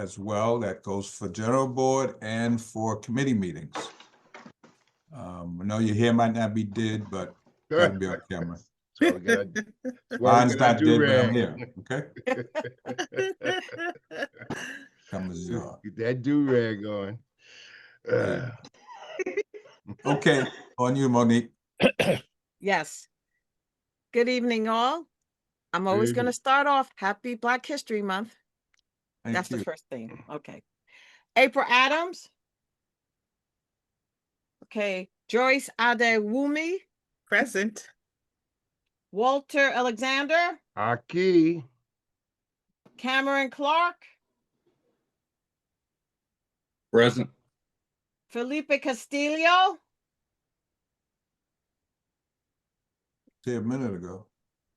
as well. That goes for general board and for committee meetings. I know your hair might not be did, but gotta be on camera. That's all we gotta do. Mine's not did, but I'm do-rag. here, okay? Come as you are. Get that do-rag on. Yeah. Okay, on you, Monique. Yes. Good evening, all. I'm always going to start off. Happy Black History Month. That's Thank you. the first thing. Okay. April Adams. Okay. Joyce Adewumi. Present. Walter Alexander. Aki. Cameron Clark. Present. Felipe Castillo. Say a minute ago.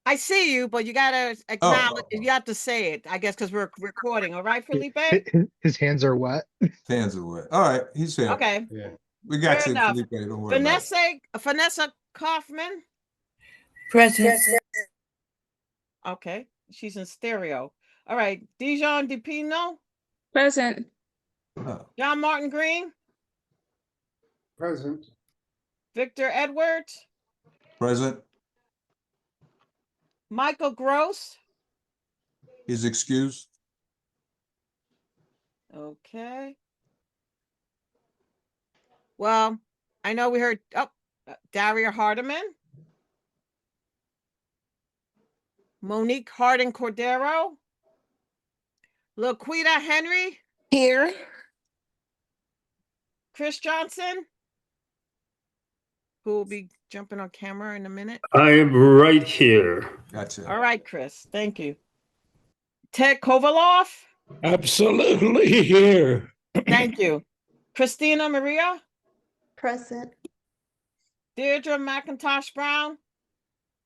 I see you, but you gotta acknowledge. You have to say it, I guess, because we're recording. All right, Felipe. His hands are wet. Hands away. All right, he's here. Okay. Yeah. We got Fair you, enough. Felipe. Don't worry about it. Vanessa Kaufman. Present. Okay, she's in stereo. All right, Dijon DePino. Present. Oh, John Martin Green. Present. Victor Edwards. present. Michael Gross. He's excused. Okay. Well, I know we heard, Daria Hardiman. Monique Harding Cordero. Laquita Henry. Here. Chris Johnson, who will be jumping on camera in a minute. I am right here. Gotcha. All right, Chris, thank you. Ted Kovaloff, Absolutely here. thank you. Christina Maria, Present. Deirdre McIntosh Brown,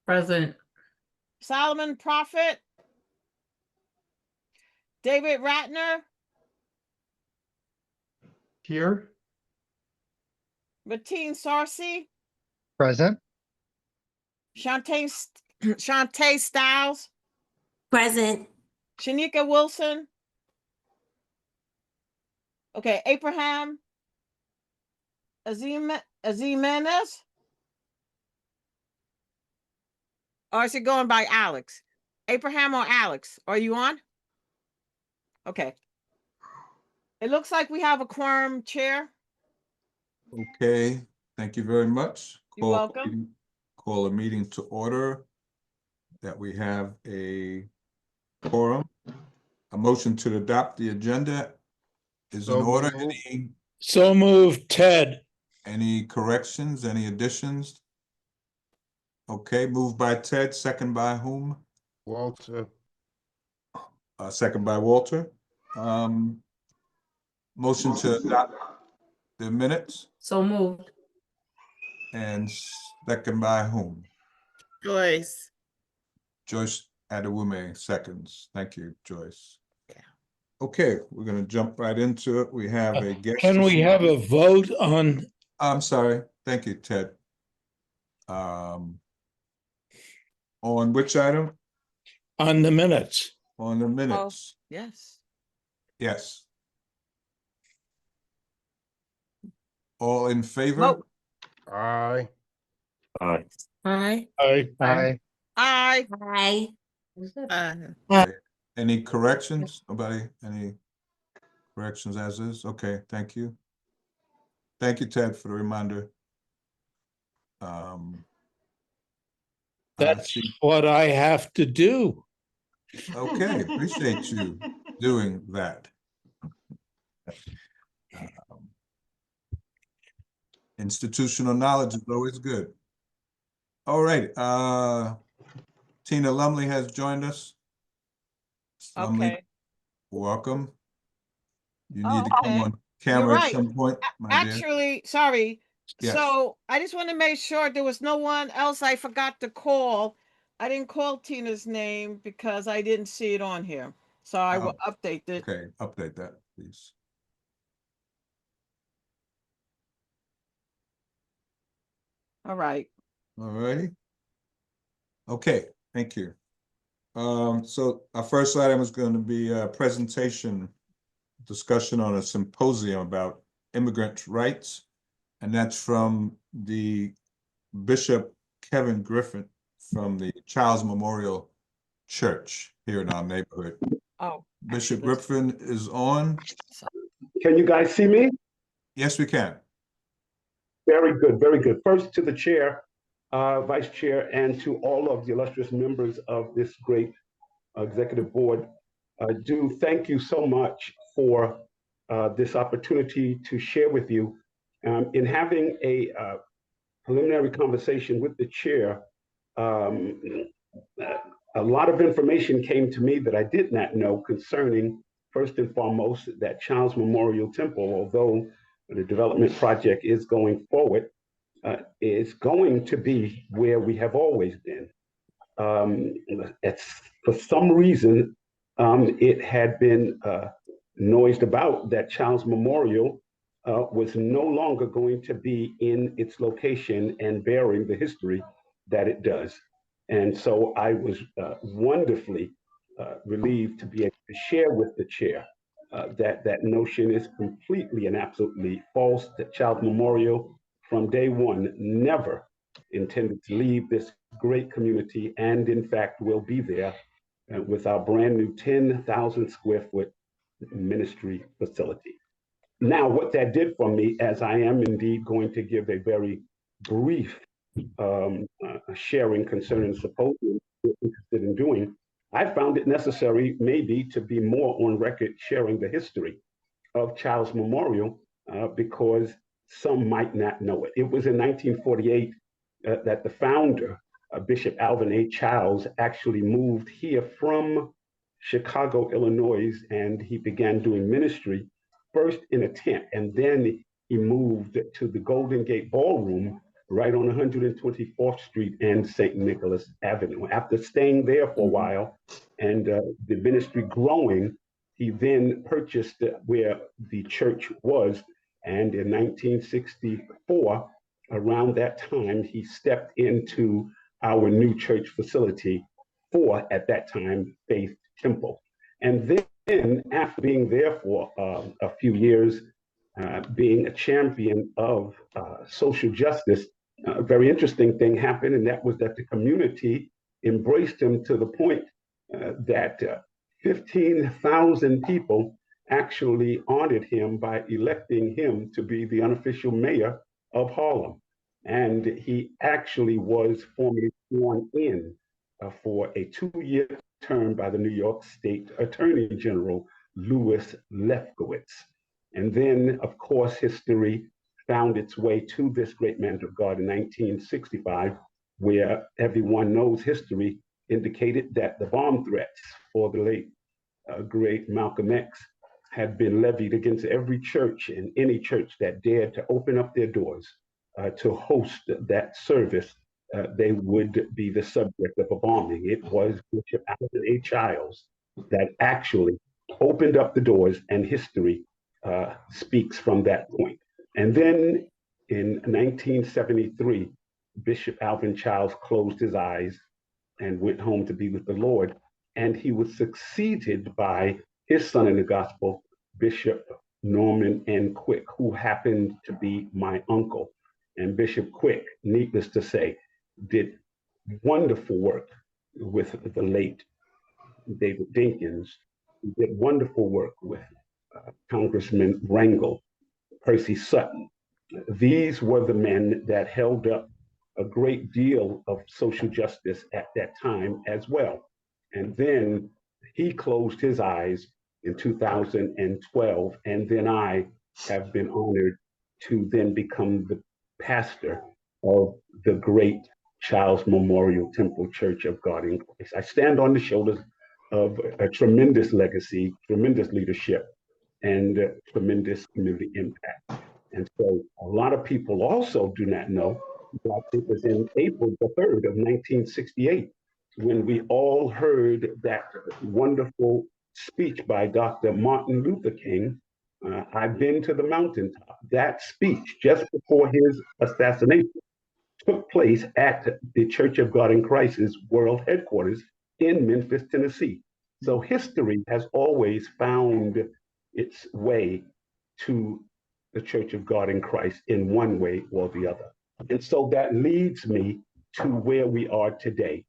Present. Solomon Prophet, David Ratner, Here. Mateen Sarsi, Present. Shantae Styles, Present. Shanika Wilson. Okay, Abraham Azimenez. Or is it going by Alex? Abraham or Alex? Are you on? Okay. It looks like we have a quorum, Chair. Okay, thank you very much. You're welcome. Call a meeting to order. That we have a quorum. A motion to adopt the agenda is in So order. moved. So moved, Ted. Any corrections, any additions? Okay, moved by Ted, second by whom? Walter. Second by Walter. Motion to adopt the minutes So moved. and second by whom? Joyce. Joyce Adewume, seconds. Thank you, Joyce. Yeah. Okay, we're gonna jump right into it. We have a guest. Can we have a vote on? I'm sorry. Thank you, Ted. On which item? On the minutes. On the minutes. Yes. Yes. All in favor? Vote. Aye. Aye. Aye. Aye. Aye. Aye. Aye. Okay. Any corrections? Nobody? Any corrections as is? Okay, thank you. Thank you, Ted, for the reminder. I That's see. what I have to do. Okay, appreciate you doing that. Institutional knowledge is always good. All right, Tina Lumley has joined us. Lumley, Okay. welcome. You Oh, need to come okay. on camera right. at some point, my dear. Actually, sorry. Yes. So I just want to make sure there was no one else I forgot to call. I didn't call Tina's name because I didn't see it on here. So I will update it. Okay, update that, please. All right. All righty. Okay, thank you. So our first item is going to be a presentation discussion on a symposium about immigrant rights. And that's from the Bishop Kevin Griffin from the Child's Memorial Church here in our neighborhood. Oh. Bishop actually, let's- Griffin is on. Can you guys see me? Yes, we can. Very good, very good. First to the chair, vice chair, and to all of the illustrious members of this great executive board. I do thank you so much for this opportunity to share with you. In having a preliminary conversation with the chair, a lot of information came to me that I did not know concerning, first and foremost, that Child's Memorial Temple, although the development project is going forward, is going to be where we have always been. For some reason, it had been noised about that Child's Memorial was no longer going to be in its location and bearing the history that it does. And so I was wonderfully relieved to be able to share with the chair that that notion is completely and absolutely false. That Child's Memorial from day one never intended to leave this great community, and in fact will be there with our brand new 10,000 square foot ministry facility. Now, what that did for me, as I am indeed going to give a very brief sharing concerning the symposium we're interested in doing, I found it necessary maybe to be more on record sharing the history of Child's Memorial because some might not know it. It was in 1948 that the founder, Bishop Alvin A. Childs, actually moved here from Chicago, Illinois, and he began doing ministry first in a tent, and then he moved to the Golden Gate Ballroom right on 124th Street and St. Nicholas Avenue. After staying there for a while and the ministry growing, he then purchased where the church was, and in 1964, around that time, he stepped into our new church facility for, at that time, Faith Temple. And then after being there for a few years, being a champion of social justice, a very interesting thing happened, and that was that the community embraced him to the point that 15,000 people actually honored him by electing him to be the unofficial mayor of Harlem. And he actually was formally sworn in for a 2-year term by the New York State Attorney General, Louis Lefkowitz. And then, of course, history found its way to this great man of God in 1965, where everyone knows history indicated that the bomb threats for the late great Malcolm X had been levied against every church, and any church that dared to open up their doors to host that service, they would be the subject of a bombing. It was Bishop Alvin A. Childs that actually opened up the doors, and history speaks from that point. And then in 1973, Bishop Alvin Childs closed his eyes and went home to be with the Lord. And he was succeeded by his son in the gospel, Bishop Norman N. Quick, who happened to be my uncle. And Bishop Quick, needless to say, did wonderful work with the late David Dinkins. He did wonderful work with Congressman Rangel, Percy Sutton. These were the men that held up a great deal of social justice at that time as well. And then he closed his eyes in 2012, and then I have been honored to then become the pastor of the great Child's Memorial Temple Church of God in Christ. I stand on the shoulders of a tremendous legacy, tremendous leadership, and tremendous community impact. And so a lot of people also do not know that it was in April the 3rd of 1968 when we all heard that wonderful speech by Dr. Martin Luther King, I've been to the mountaintop. That speech just before his assassination took place at the Church of God in Christ's world headquarters in Memphis, Tennessee. So history has always found its way to the Church of God in Christ in one way or the other. And so that leads me to where we are today.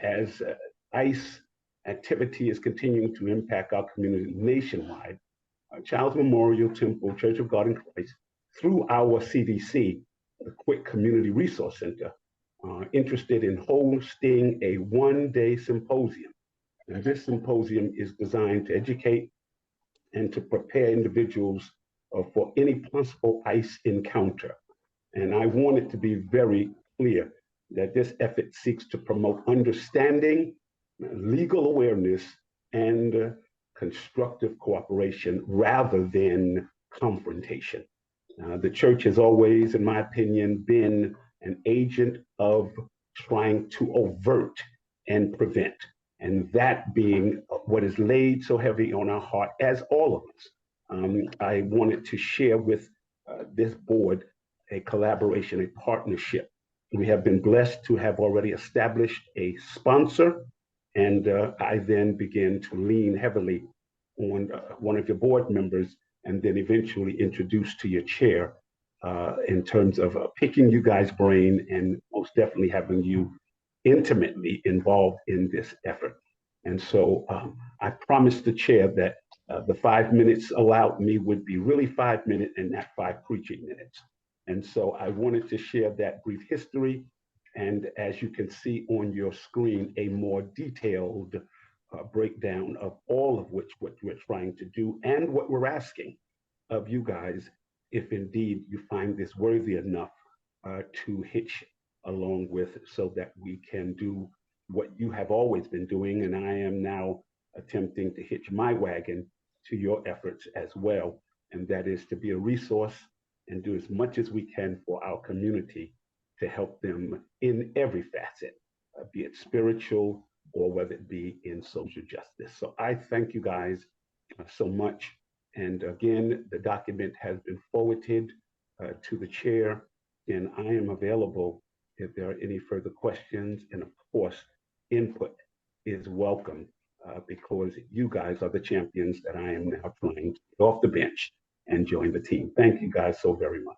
As ICE activity is continuing to impact our community nationwide, Child's Memorial Temple Church of God in Christ, through our CDC, the Quick Community Resource Center, interested in hosting a one-day symposium. And this symposium is designed to educate and to prepare individuals for any possible ICE encounter. And I want it to be very clear that this effort seeks to promote understanding, legal awareness, and constructive cooperation rather than confrontation. The church has always, in my opinion, been an agent of trying to avert and prevent, and that being what is laid so heavy on our heart as all of us. I wanted to share with this board a collaboration, a partnership. We have been blessed to have already established a sponsor, and I then began to lean heavily on one of your board members, and then eventually introduced to your chair in terms of picking you guys' brain and most definitely having you intimately involved in this effort. And so I promised the chair that the 5 minutes allowed me would be really 5 minutes and not 5 preaching minutes. And so I wanted to share that brief history. And as you can see on your screen, a more detailed breakdown of all of what we're trying to do and what we're asking of you guys, if indeed you find this worthy enough to hitch along with, so that we can do what you have always been doing. And I am now attempting to hitch my wagon to your efforts as well. And that is to be a resource and do as much as we can for our community to help them in every facet, be it spiritual or whether it be in social justice. So I thank you guys so much. And again, the document has been forwarded to the chair, and I am available if there are any further questions. And of course, input is welcome because you guys are the champions that I am now trying to get off the bench and join the team. Thank you guys so very much.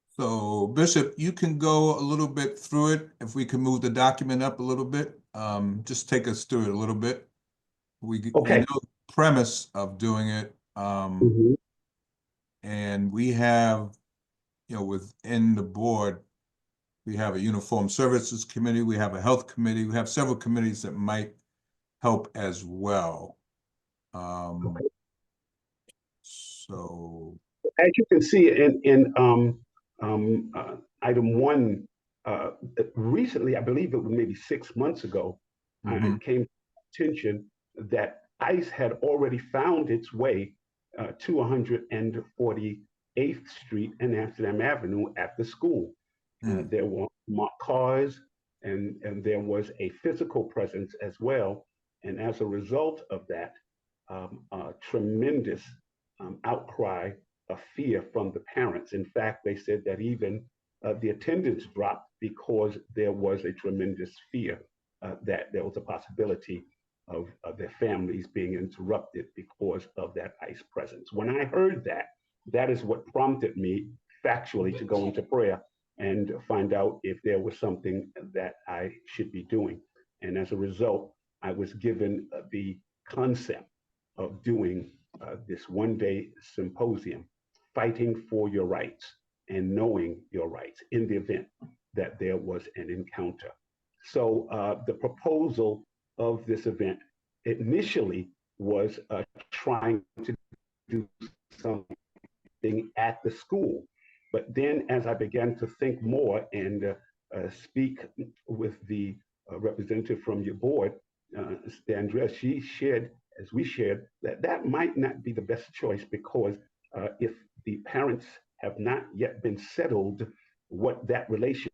So Bishop, you can go a little bit through it. If we can move the document up a little bit, just take us through it a little bit. We know the premise of doing it. And we have, within the board, we have a uniform services committee, we have a health committee, we have several committees that might help as well. So as you can see in item 1, recently, I believe it was maybe 6 months ago, it came to attention that ICE had already found its way to 148th Street and Amsterdam Avenue at the school. There were marked cars, and there was a physical presence as well. And as a result of that, a tremendous outcry of fear from the parents. In fact, they said that even the attendance dropped because there was a tremendous fear that there was a possibility of their families being interrupted because of that ICE presence. When I heard that, that is what prompted me factually to go into prayer and find out if there was something that I should be doing. And as a result, I was given the concept of doing this one-day symposium, fighting for your rights and knowing your rights in the event that there was an encounter. So the proposal of this event initially was trying to do something at the school. But then as I began to think more and speak with the representative from your board, Andrea, she shared, as we shared, that that might not be the best choice because if the parents have not yet been settled what that relation.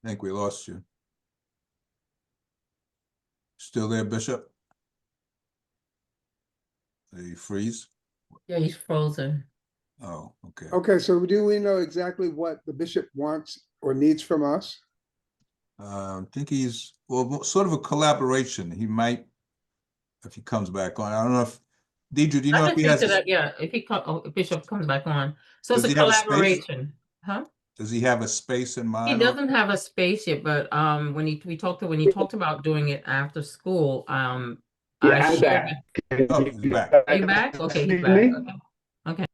I think we lost you. Still there, Bishop? Did he freeze? Yeah, he's frozen. Oh, okay. Okay, so do we know exactly what the bishop wants or needs from us? I think he's, well, sort of a collaboration. He might, if he comes back on. I don't know if, Deidre, do you know I if can he speak to has, that, yeah, if Bishop comes back on. So it's Does a he have a space? collaboration, huh? does he have a space in He mind? doesn't have a space yet, but when he talked about doing it after school, I Yeah, I'm shared. back. Can Oh, you he's back. Are you back? Okay, see he's back. me? Okay.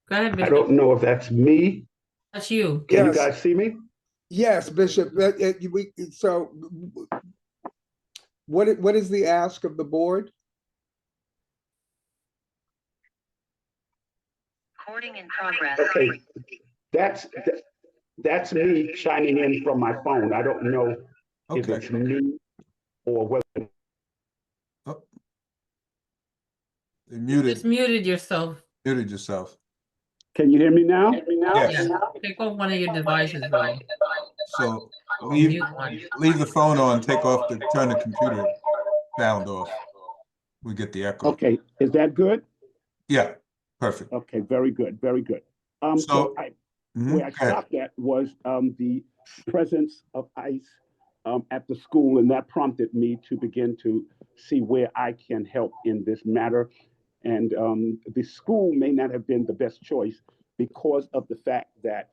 Go ahead, I Bishop. don't know if that's me. That's you. Can you Yes. guys see me? Yes, Bishop. So what is the ask of the board? Recording in progress. Okay, that's me chiming in from my phone. I don't know if Okay. it's me or whether. Oh. You You just muted yourself. muted yourself. Can you hear me now? Yes. Yeah. Take off one of your devices though. So Or leave, mute one. leave the phone on, turn the computer sound off. We get the echo. Okay, is that good? Yeah, perfect. Okay, very good, very good. So- Where I Go ahead. stopped at was the presence of ICE at the school, and that prompted me to begin to see where I can help in this matter. And the school may not have been the best choice because of the fact that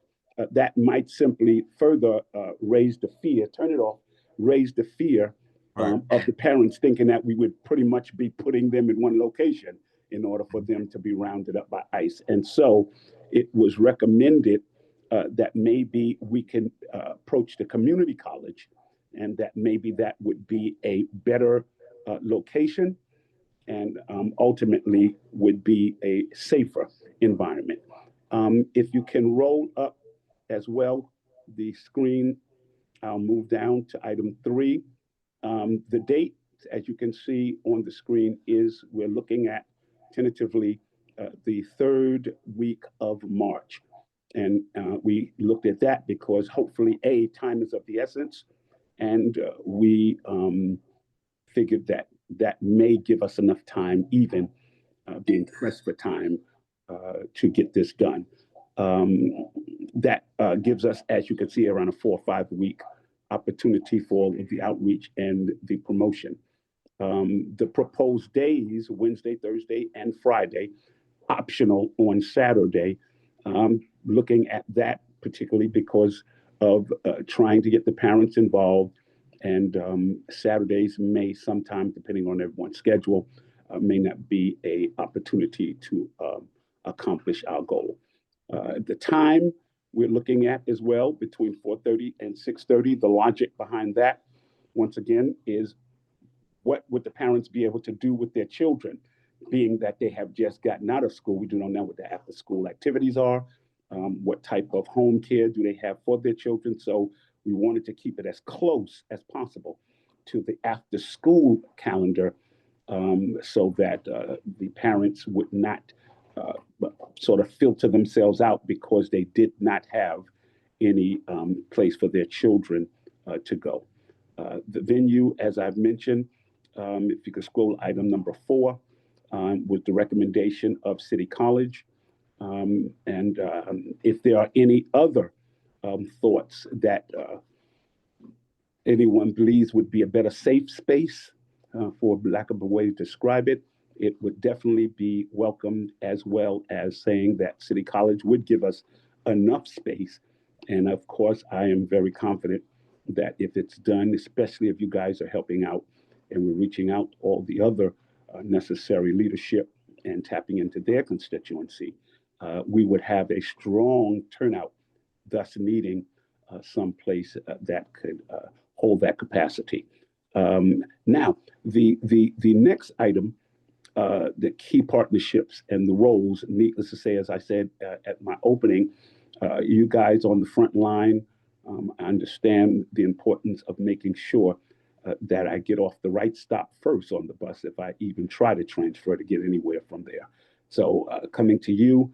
that might simply further raise the fear, turn it off, raise the fear Right. of the parents thinking that we would pretty much be putting them in one location in order for them to be rounded up by ICE. And so it was recommended that maybe we can approach the community college and that maybe that would be a better location and ultimately would be a safer environment. If you can roll up as well the screen, I'll move down to item 3. The date, as you can see on the screen, is we're looking at tentatively the 3rd week of March. And we looked at that because hopefully, time is of the essence. And we figured that that may give us enough time, even being pressed for time, to get this done. That gives us, as you can see, around a 4 or 5 week opportunity for the outreach and the promotion. The proposed days, Wednesday, Thursday, and Friday, optional on Saturday. Looking at that particularly because of trying to get the parents involved, and Saturdays may sometimes, depending on everyone's schedule, may not be a opportunity to accomplish our goal. The time we're looking at as well, between 4:30 and 6:30. The logic behind that, once again, is what would the parents be able to do with their children, being that they have just gotten out of school. We do not know what the after school activities are, what type of home care do they have for their children. So we wanted to keep it as close as possible to the after school calendar, so that the parents would not sort of filter themselves out because they did not have any place for their children to go. The venue, as I've mentioned, if you could scroll item number 4, with the recommendation of City College. And if there are any other thoughts that anyone believes would be a better safe space, for lack of a way to describe it, it would definitely be welcomed, as well as saying that City College would give us enough space. And of course, I am very confident that if it's done, especially if you guys are helping out and we're reaching out all the other necessary leadership and tapping into their constituency, we would have a strong turnout, thus needing some place that could hold that capacity. Now, the next item, the key partnerships and the roles, needless to say, as I said at my opening, you guys on the front line, I understand the importance of making sure that I get off the right stop first on the bus if I even try to transfer to get anywhere from there. So coming to you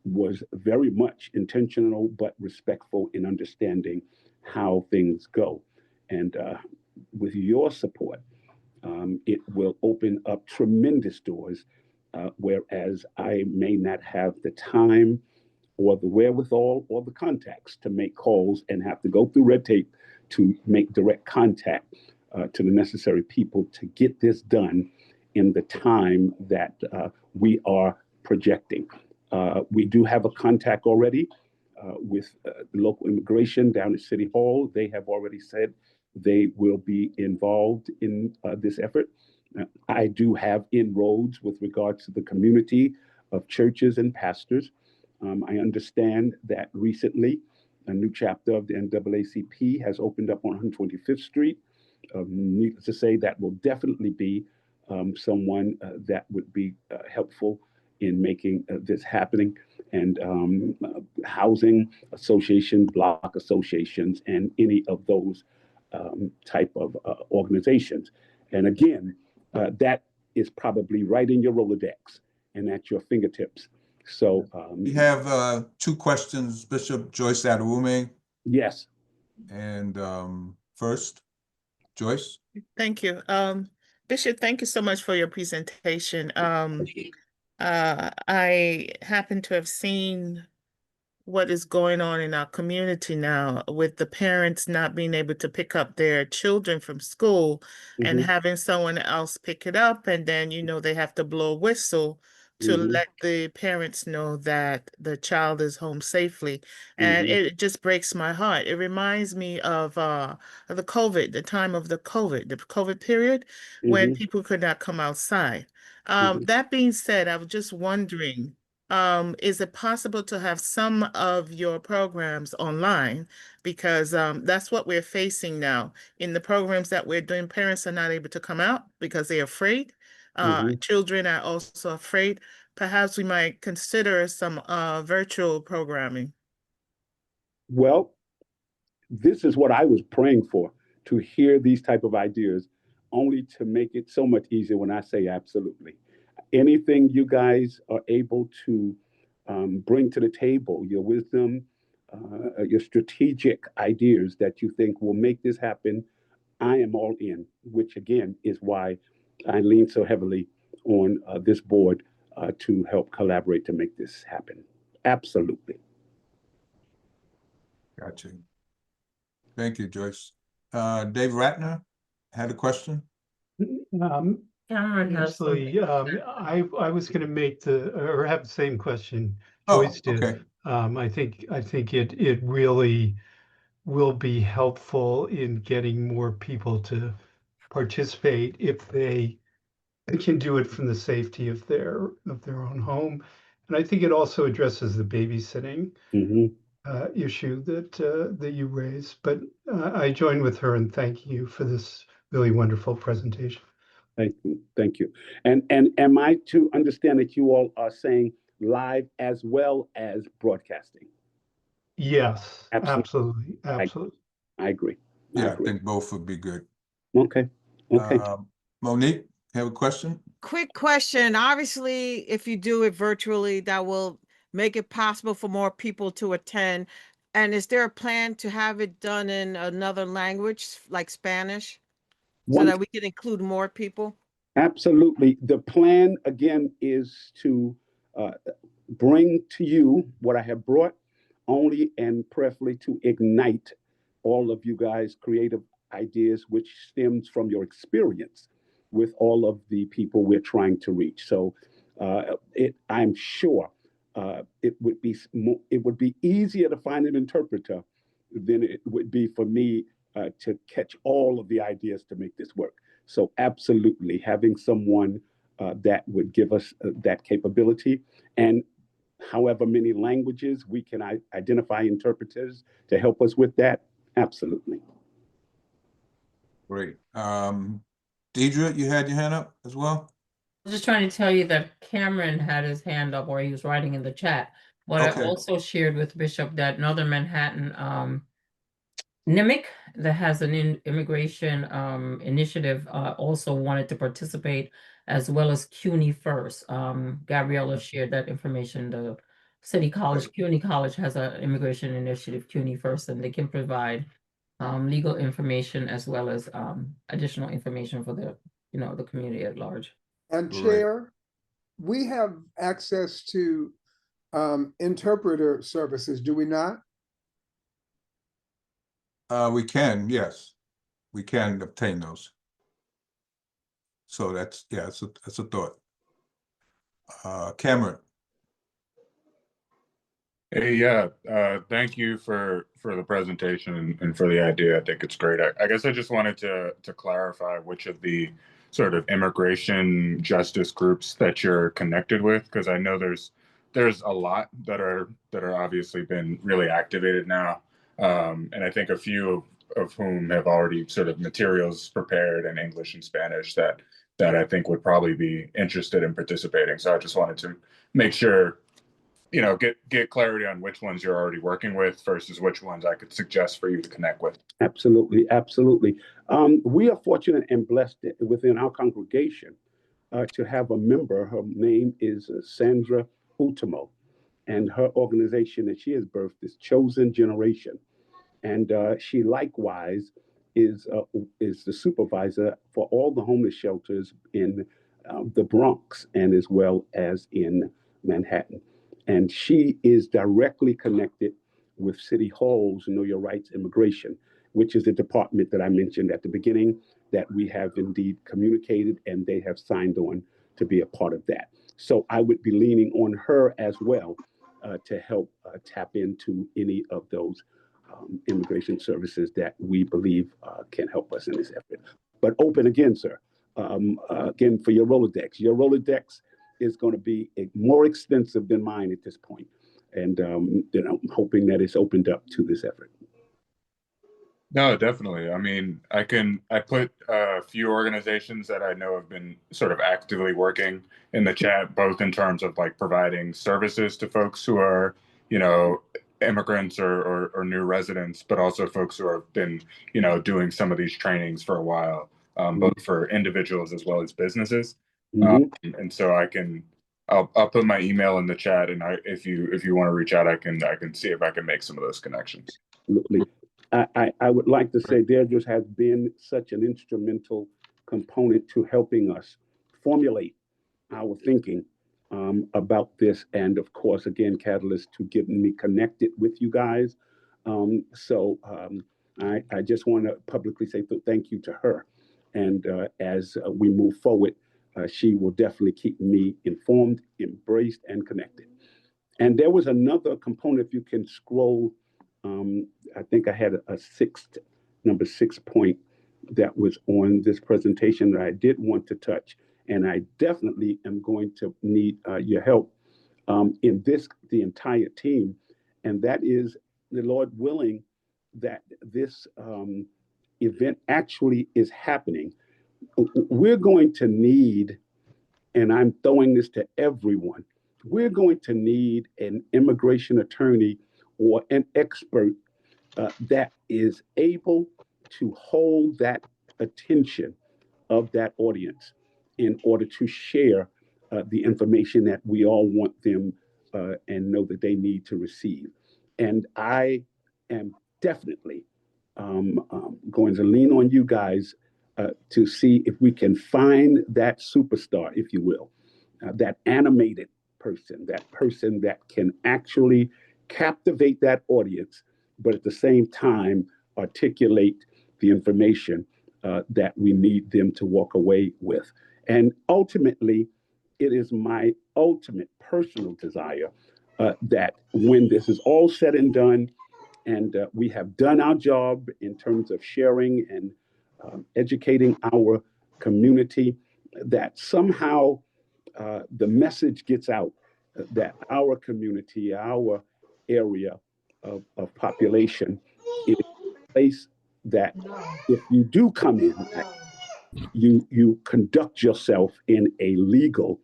was very much intentional but respectful in understanding how things go. And with your support, it will open up tremendous doors, whereas I may not have the time or the wherewithal or the contacts to make calls and have to go through red tape to make direct contact to the necessary people to get this done in the time that we are projecting. We do have a contact already with the local immigration down at City Hall. They have already said they will be involved in this effort. I do have inroads with regards to the community of churches and pastors. I understand that recently a new chapter of the NAACP has opened up on 125th Street. Needless to say, that will definitely be someone that would be helpful in making this happening. And housing association, block associations, and any of those type of organizations. And again, that is probably right in your Rolodex and at your fingertips. So We have 2 questions, Bishop Joyce Adewume. yes. And first, Joyce. Thank you. Bishop, thank you so much for your presentation. I happen to have seen what is going on in our community now with the parents not being able to pick up their children from school and having someone else pick it up, and then they have to blow a whistle to let the parents know that the child is home safely. And it just breaks my heart. It reminds me of the time of the COVID period when people could not come outside. That being said, I was just wondering, is it possible to have some of your programs online? Because that's what we're facing now. In the programs that we're doing, parents are not able to come out because they're afraid. Children are also afraid. Perhaps we might consider some virtual programming. Well, this is what I was praying for, to hear these type of ideas, only to make it so much easier when I say absolutely. Anything you guys are able to bring to the table, your wisdom, your strategic ideas that you think will make this happen, I am all in, which again is why I lean so heavily on this board to help collaborate to make this happen. Absolutely. Got you. Thank you, Joyce. Dave Ratner had a question. Cameron has Actually, something. I was going to make or have the same question Oh, Joyce did. okay. I think it really will be helpful in getting more people to participate if they can do it from the safety of their own home. And I think it also addresses the babysitting issue that you raised. But I join with her in thanking you for this really wonderful presentation. Thank you. Thank you. And am I to understand that you all are saying live as well as broadcasting? Yes, Absolutely. absolutely. I agree. Yeah, I think both would be good. Okay. Okay. Monique, have a question? Quick question. Obviously, if you do it virtually, that will make it possible for more people to attend. And is there a plan to have it done in another language, like Spanish, so that we can include more people? Absolutely. The plan, again, is to bring to you what I have brought, only and preferably to ignite all of you guys' creative ideas, which stems from your experience with all of the people we're trying to reach. So I'm sure it would be easier to find an interpreter than it would be for me to catch all of the ideas to make this work. So absolutely, having someone that would give us that capability, and however many languages we can identify interpreters to help us with that, absolutely. Great. Deidre, you had your hand up as well? I was just trying to tell you that Cameron had his hand up, or he was writing in the chat. But I also shared with Bishop that Northern Manhattan NIMIC, that has an immigration initiative, also wanted to participate, as well as CUNY First. Gabriella shared that information. The City College, CUNY College has an immigration initiative, CUNY First, and they can provide legal information as well as additional information for the the community at large. And Chair, we have access to interpreter services, do we not? We can, yes, we can obtain those. So that's, yeah, that's a thought. Cameron. Hey, yeah, thank you for the presentation and for the idea. I think it's great. I guess I just wanted to clarify which of the sort of immigration justice groups that you're connected with, because I know there's a lot that are obviously been really activated now, and I think a few of whom have already sort of materials prepared in English and Spanish that I think would probably be interested in participating. So I just wanted to make sure, you know, get clarity on which ones you're already working with versus which ones I could suggest for you to connect with. Absolutely, absolutely. We are fortunate and blessed within our congregation to have a member. Her name is Sandra Ultimo, and her organization that she has birthed is Chosen Generation. And she likewise is the supervisor for all the homeless shelters in the Bronx and as well as in Manhattan. And she is directly connected with City Hall's Know Your Rights Immigration, which is the department that I mentioned at the beginning that we have indeed communicated, and they have signed on to be a part of that. So I would be leaning on her as well to help tap into any of those immigration services that we believe can help us in this effort. But open again, sir, again for your Rolodex. Your Rolodex is going to be more extensive than mine at this point. And you know, I'm hoping that it's opened up to this effort. No, definitely. I mean, I put a few organizations that I know have been sort of actively working in the chat, both in terms of like providing services to folks who are, you know, immigrants or new residents, but also folks who have been, you know, doing some of these trainings for a while, both for individuals as well as businesses. And so I'll put my email in the chat, and if you want to reach out, I can see if I can make some of those connections. Absolutely. I would like to say there just has been such an instrumental component to helping us formulate our thinking about this. And of course, again, Catalyst to getting me connected with you guys. So I just want to publicly say thank you to her. And as we move forward, she will definitely keep me informed, embraced, and connected. And there was another component, if you can scroll. I think I had a number 6 point that was on this presentation that I did want to touch. And I definitely am going to need your help in the entire team. And that is, the Lord willing, that this event actually is happening. We're going to need, and I'm throwing this to everyone, we're going to need an immigration attorney or an expert that is able to hold that attention of that audience in order to share the information that we all want them and know that they need to receive. And I am definitely going to lean on you guys to see if we can find that superstar, if you will, that animated person, that person that can actually captivate that audience, but at the same time articulate the information that we need them to walk away with. And ultimately, it is my ultimate personal desire that when this is all said and done, and we have done our job in terms of sharing and educating our community, that somehow the message gets out that our community, our area of population is a place that if you do come in, you conduct yourself in a legal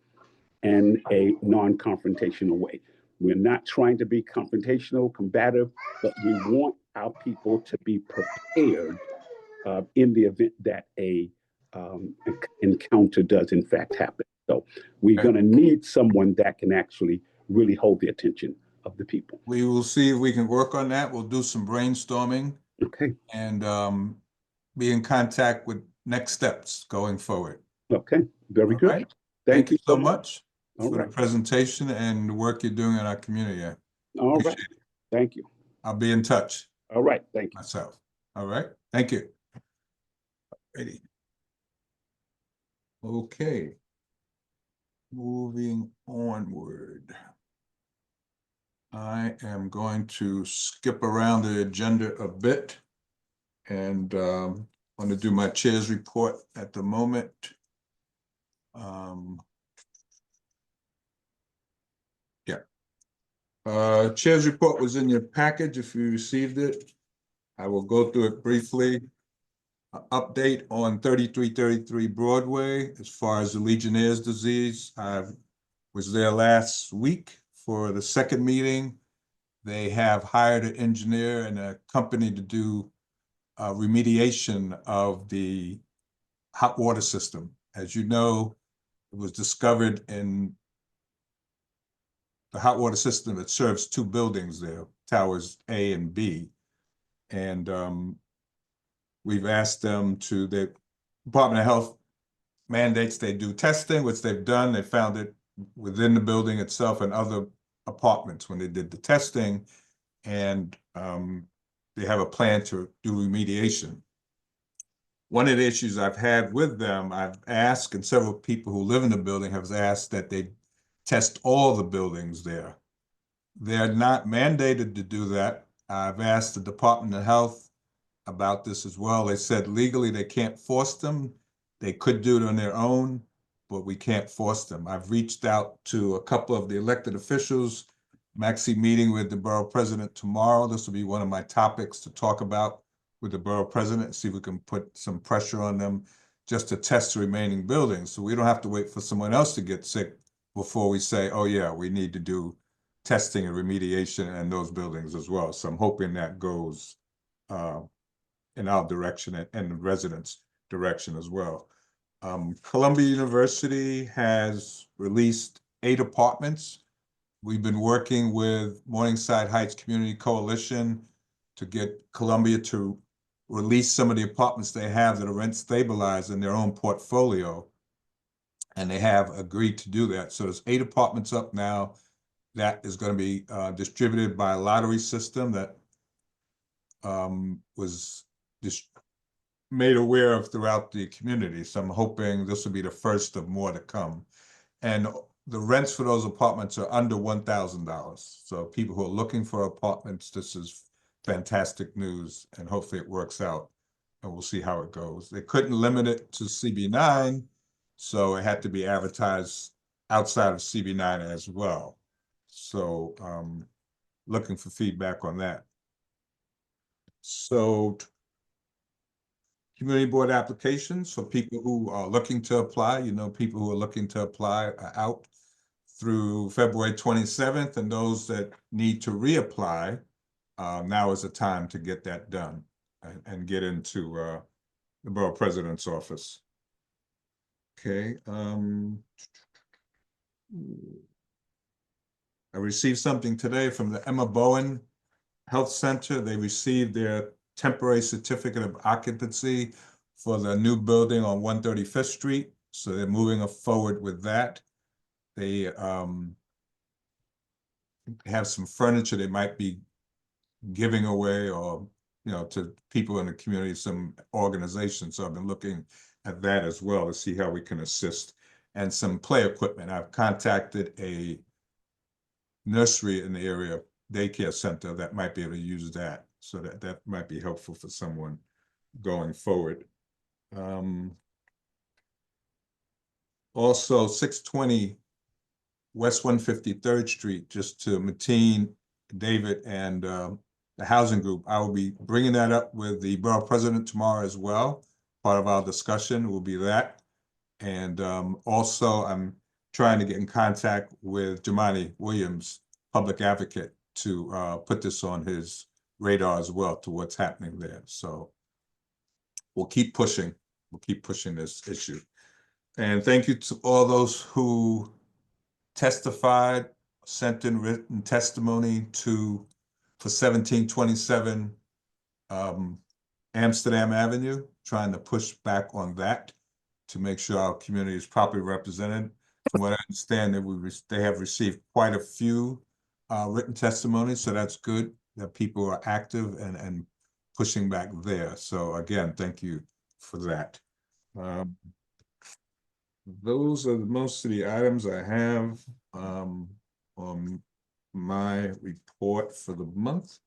and a non-confrontational way. We're not trying to be confrontational, combative, but we want our people to be prepared in the event that a encounter does in fact happen. So we're going to need someone that can actually really hold the attention of the people. We will see if we can work on that. We'll do some brainstorming. Okay. And be in contact with next steps going forward. Okay, very good. Right. Thank you so much. All for the right. presentation and the work you're doing in our community. I All right. appreciate it. Thank you. I'll be in touch All right. Thank you. myself. All right, thank you. Ready. Okay. Moving onward. I am going to skip around the agenda a bit and want to do my chair's report at the moment. Chair's report was in your package if you received it. I will go through it briefly. Update on 3333 Broadway as far as the Legionnaire's disease. I was there last week for the second meeting. They have hired an engineer and a company to do remediation of the hot water system. As you know, it was discovered in the hot water system that serves two buildings there, towers A and B. And we've asked them to, the Department of Health mandates they do testing, which they've done. They found it within the building itself and other apartments when they did the testing. And they have a plan to do remediation. One of the issues I've had with them, I've asked, and several people who live in the building have asked that they test all the buildings there. They're not mandated to do that. I've asked the Department of Health about this as well. They said legally they can't force them. They could do it on their own, but we can't force them. I've reached out to a couple of the elected officials. I'm actually meeting with the borough president tomorrow. This will be one of my topics to talk about with the borough president, see if we can put some pressure on them just to test the remaining buildings. So we don't have to wait for someone else to get sick before we say, oh yeah, we need to do testing and remediation in those buildings as well. So I'm hoping that goes in our direction and the residents' direction as well. Columbia University has released 8 apartments. We've been working with Morningside Heights Community Coalition to get Columbia to release some of the apartments they have that are rent stabilized in their own portfolio. And they have agreed to do that. So there's 8 apartments up now that is going to be distributed by a lottery system that was just made aware of throughout the community. So I'm hoping this will be the first of more to come. And the rents for those apartments are under $1,000. So people who are looking for apartments, this is fantastic news, and hopefully it works out, and we'll see how it goes. They couldn't limit it to CB9, so it had to be advertised outside of CB9 as well. So looking for feedback on that. So community board applications for people who are looking to apply, people who are looking to apply are out through February 27th, and those that need to reapply, now is the time to get that done and get into the borough president's office. Okay. I received something today from the Emma Bowen Health Center. They received their temporary certificate of occupancy for the new building on 135th Street. So they're moving forward with that. They have some furniture they might be giving away, or to people in the community, some organizations. So I've been looking at that as well to see how we can assist, and some play equipment. I've contacted a nursery in the area, daycare center, that might be able to use that. So that might be helpful for someone going forward. Also 620 West 153rd Street, just to Mateen, David, and the housing group. I will be bringing that up with the borough president tomorrow as well. Part of our discussion will be that. And also I'm trying to get in contact with Jamani Williams, public advocate, to put this on his radar as well, to what's happening there. So we'll keep pushing. We'll keep pushing this issue. And thank you to all those who testified, sent in written testimony for 1727 Amsterdam Avenue, trying to push back on that to make sure our community is properly represented. From what I understand, they have received quite a few written testimonies, so that's good that people are active and pushing back there. So again, thank you for that. Those are most of the items I have on my report for the month.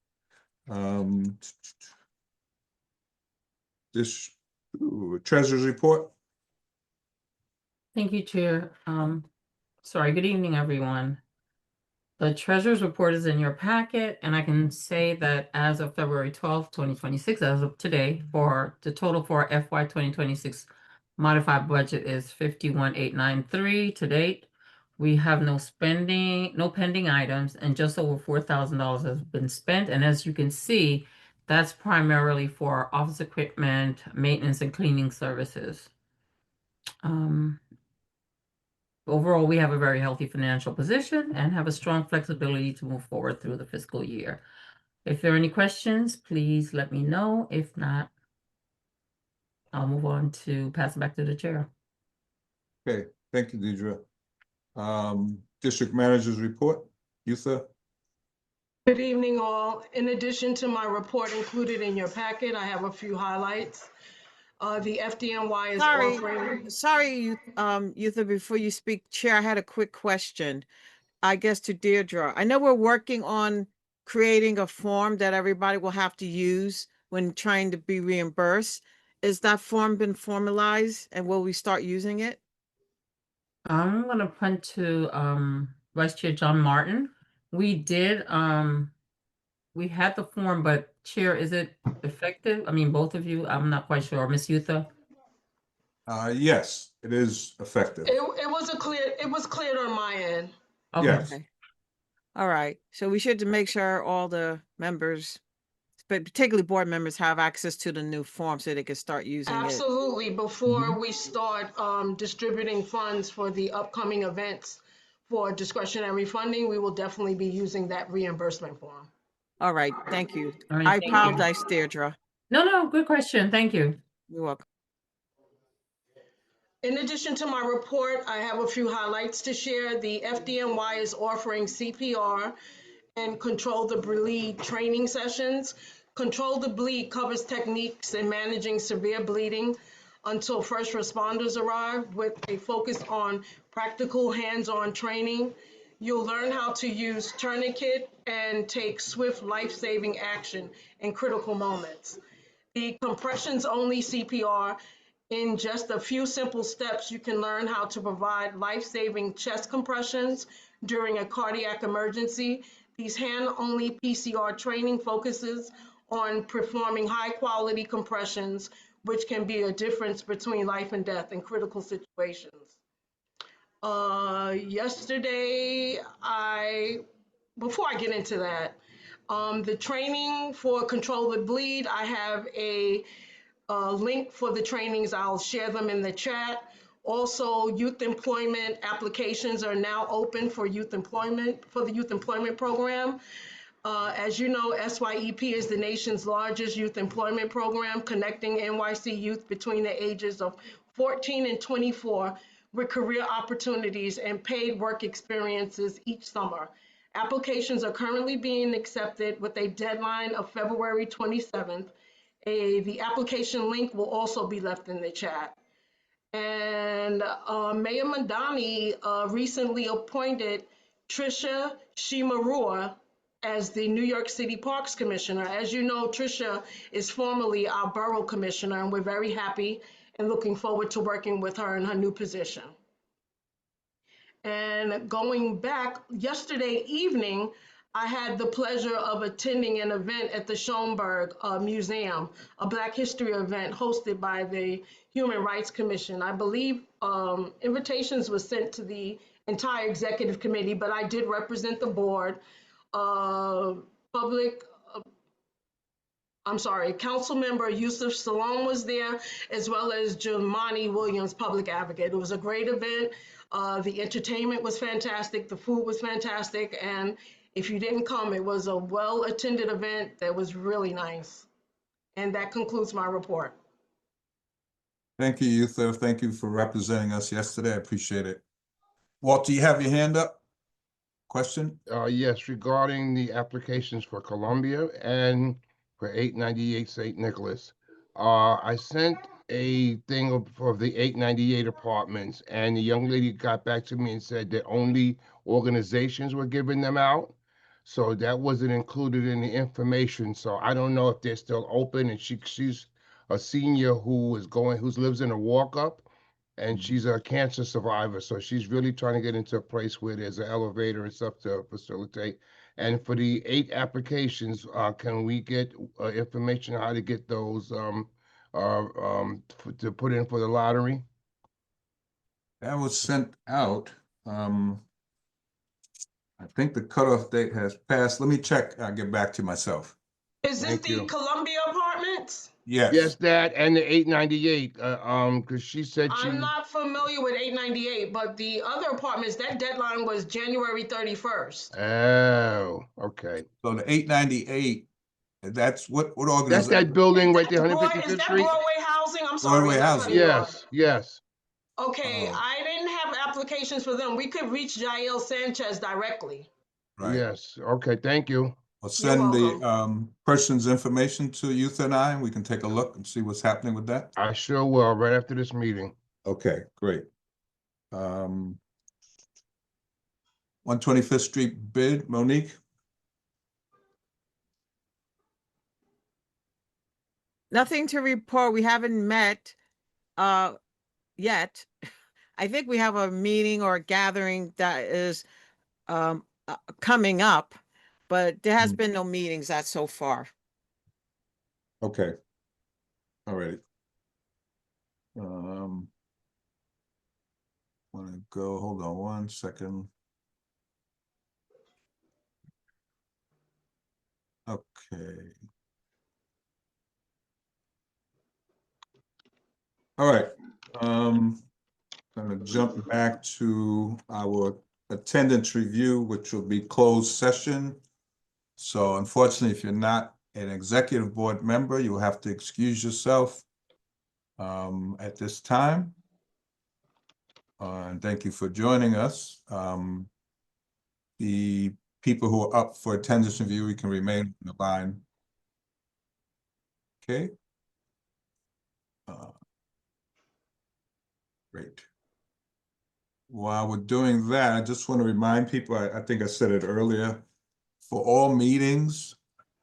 This treasurer's report. Thank you, Chair. Sorry, good evening, everyone. The treasurer's report is in your packet, and I can say that as of February 12th, 2026, as of today, for the total for FY 2026 modified budget is 51,893 to date. We have no pending items, and just over $4,000 has been spent. And as you can see, that's primarily for office equipment, maintenance, and cleaning services. Overall, we have a very healthy financial position and have a strong flexibility to move forward through the fiscal year. If there are any questions, please let me know. If not, I'll move on to pass it back to the chair. Okay, thank you, Deidre. District manager's report, Yutha. Good evening, all. In addition to my report included in your packet, I have a few highlights. The FDNY is offering. Sorry, Yutha, before you speak, Chair, I had a quick question, I guess to Deirdre. I know we're working on creating a form that everybody will have to use when trying to be reimbursed. Is that form been formalized and will we start using it? I'm gonna punt to Vice Chair John Martin. We did we had the form, but Chair, is it effective? I mean, both of you, I'm not quite sure. Miss Yutha? Yes, it is effective. It was cleared on my end. Okay. Yes. Okay. All right. So we should make sure all the members, but particularly board members, have access to the new form so they can start using it. Absolutely. Before we start distributing funds for the upcoming events for discretionary funding, we will definitely be using that reimbursement form. All right. Thank you. All right, I thank you. apologize, Deirdre. No, good question. Thank you. You're welcome. In addition to my report, I have a few highlights to share. The FDNY is offering CPR and Control the Bleed training sessions. Control the Bleed covers techniques in managing severe bleeding until first responders arrive, with a focus on practical hands-on training. You'll learn how to use tourniquet and take swift life-saving action in critical moments. The compressions only CPR. In just a few simple steps, you can learn how to provide life-saving chest compressions during a cardiac emergency. These hand-only PCR training focuses on performing high-quality compressions, which can be a difference between life and death in critical situations. Yesterday, before I get into that, the training for Control the Bleed, I have a link for the trainings. I'll share them in the chat. Also, youth employment applications are now open for the youth employment program. As you know, SYEP is the nation's largest youth employment program, connecting NYC youth between the ages of 14 and 24 with career opportunities and paid work experiences each summer. Applications are currently being accepted with a deadline of February 27th. The application link will also be left in the chat. And Mayor Mandani recently appointed Tricia Shimarua as the New York City Parks Commissioner. As you know, Tricia is formerly our Borough Commissioner, and we're very happy and looking forward to working with her in her new position. And going back, yesterday evening, I had the pleasure of attending an event at the Schomburg Museum, a Black History event hosted by the Human Rights Commission. I believe invitations were sent to the entire executive committee, but I did represent the board. Council member Yusuf Salom was there, as well as Jumani Williams, public advocate. It was a great event. The entertainment was fantastic. The food was fantastic. And if you didn't come, it was a well-attended event that was really nice. And that concludes my report. Thank you, Yutha. Thank you for representing us yesterday. I appreciate it. Walter, you have your hand up? Question? Yes, regarding the applications for Columbia and for 898 St. Nicholas. I sent a thing for the 898 apartments, and the young lady got back to me and said that only organizations were giving them out. So that wasn't included in the information. So I don't know if they're still open, and she's a senior who lives in a walk-up, and she's a cancer survivor. So she's really trying to get into a place where there's an elevator and stuff to facilitate. And for the 8 applications, can we get information on how to get those to put in for the lottery? That was sent out. I think the cutoff date has passed. Let me check. I'll get back to myself. Is this Thank the you. Columbia Apartments? Yes. Yes, that and the 898. Because she said I'm not familiar with 898, but the other apartments, that deadline was January 31st. Oh, okay. So the 898, that's what That's organization? that building right there, Is 155th that Street. Broadway Housing? I'm sorry. Broadway I'm not Housing. cutting you off. Yes, yes. Okay, Oh. I didn't have applications for them. We could reach Jael Sanchez directly. Right. Yes. Okay, thank you. I'll You're send the welcome. person's information to Youth and I, and we can take a look and see what's happening with that. I sure will, right after this meeting. Okay, great. 125th Street bid, Monique? Nothing to report. We haven't met yet. I think we have a meeting or a gathering that is coming up, but there has been no meetings as so far. Okay. All right. Want to go, hold on one second. Okay. All right. Gonna jump back to our attendance review, which will be closed session. So unfortunately, if you're not an executive board member, you will have to excuse yourself at this time. And thank you for joining us. The people who are up for attendance review, we can remain in the line. Okay. Great. While we're doing that, I just want to remind people, I think I said it earlier, for all meetings,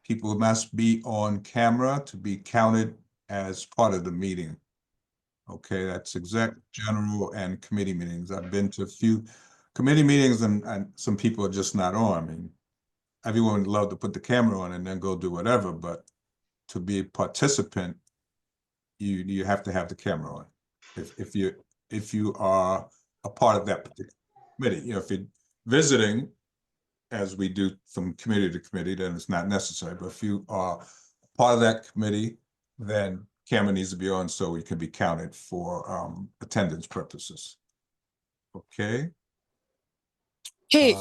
people must be on camera to be counted as part of the meeting. Okay, that's exec, general, and committee meetings. I've been to a few committee meetings and some people are just not on. I mean, everyone would love to put the camera on and then go do whatever, but to be a participant, you have to have the camera on. If you are a part of that particular committee, you know, if you're visiting, as we do from committee to committee, then it's not necessary. But if you are part of that committee, then camera needs to be on so we can be counted for attendance purposes. Okay. Hey,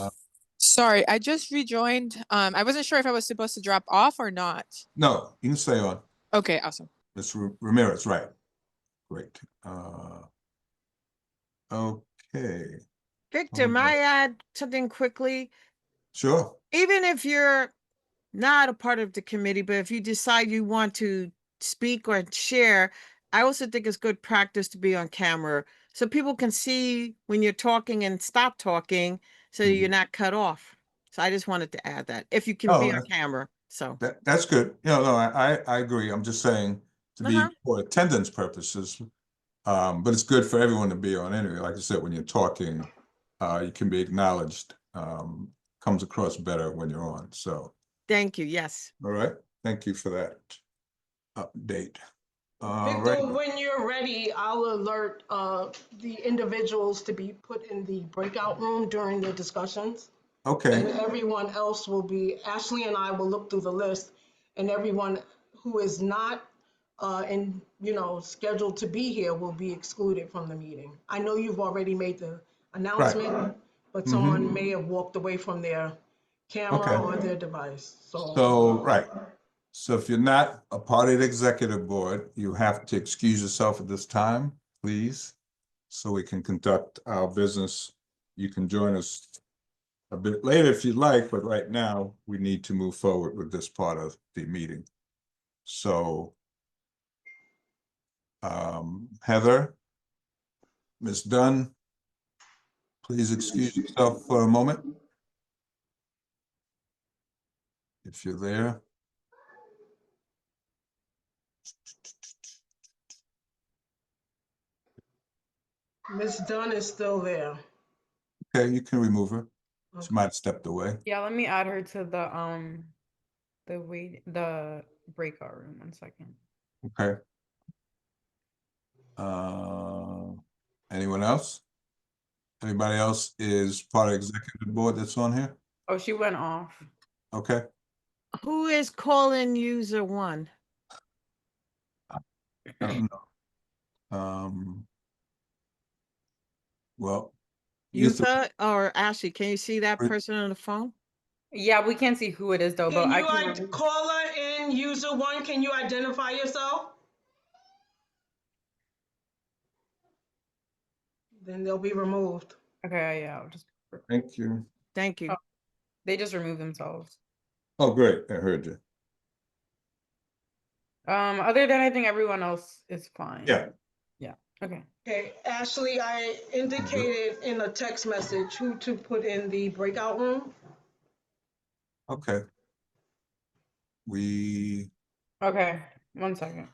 sorry, I just rejoined. I wasn't sure if I was supposed to drop off or not. No, you can stay on. Okay, awesome. Ms. Ramirez, right. Great. Okay. Victor, may I add something quickly? Sure. Even if you're not a part of the committee, but if you decide you want to speak or share, I also think it's good practice to be on camera so people can see when you're talking and stop talking so you're not cut off. So I just wanted to add that if you can be on camera. So that's good. You know, no, I agree. I'm just saying to be for attendance purposes, but it's good for everyone to be on anyway. Like I said, when you're talking, you can be acknowledged. Comes across better when you're on. So thank you. Yes. All right. Thank you for that update. Victor, when you're ready, I'll alert the individuals to be put in the breakout room during the discussions. Okay. And everyone else will be, Ashley and I will look through the list, and everyone who is not scheduled to be here will be excluded from the meeting. I know you've already made the announcement, but someone may have walked away from their camera or their device. So right. So if you're not a part of the executive board, you have to excuse yourself at this time, please, so we can conduct our business you can join us a bit later if you'd like, but right now we need to move forward with this part of the meeting. So, Heather, Ms. Dunn, please excuse yourself for a moment. If you're there. Ms. Dunn is still there. Okay, you can remove her. She might have stepped away. Yeah, let me add her to the breakout room. 1 second. Okay. Anyone else? Anybody else is part of executive board that's on here? Oh, she went off. Okay. Who is calling user one? I don't know. Well, Yutha or Ashley, can you see that Right. person on the phone? Yeah, we can't see who it is though, but Can I you can. caller in user one? Can you identify yourself? Then they'll be removed. Okay, yeah, I'll just. Thank you. Thank you. Oh, they just removed themselves. Oh, great. I heard you. Other than I think everyone else is fine. Yeah. Yeah. Okay. Okay, Ashley, I indicated in a text message who to put in the breakout room. Okay. We. Okay. 1 second.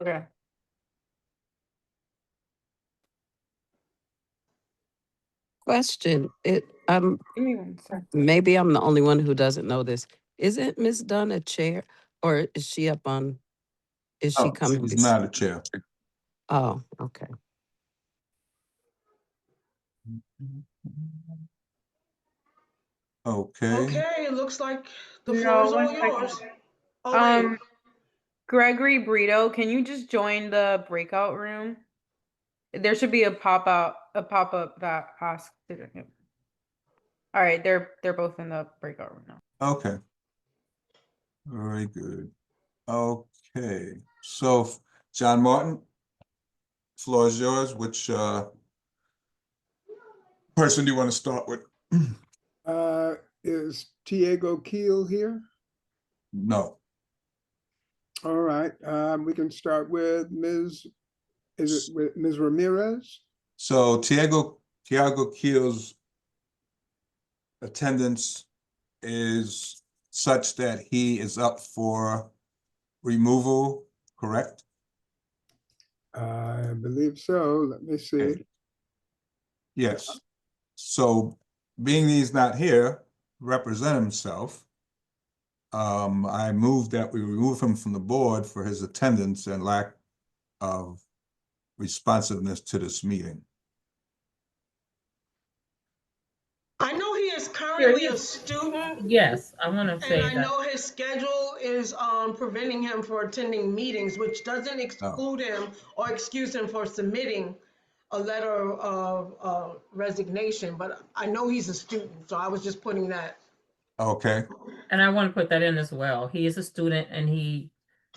Okay. Question, Give me 1 second. maybe I'm the only one who doesn't know this. Isn't Miss Dunn a chair or is she is she Oh, coming? she's not a chair. Oh, okay. Okay. Okay, it looks like the No, floor is all 1 second. yours. Oh, wait. Gregory Brito, can you just join the breakout room? There should be a pop-up that asks. All right, they're both in the breakout room now. Okay. Very good. Okay. So, John Martin, floor is yours. Which person do you want to start with? Is Diego Keel here? No. All right, we can start with is it with Ms. Ramirez? So Tiago Keel's attendance is such that he is up for removal, correct? I believe so. Let me see. Okay. Yes. So being he's not here, represent himself, I move that we remove him from the board for his attendance and lack of responsiveness to this meeting. I know he is currently a student. Yes, I want to And say I that. know his schedule is preventing him from attending meetings, which doesn't exclude him or excuse him for submitting a letter of resignation. But I know he's a student, so I was just putting that. Okay. And I want to put that in as well. He is a student and he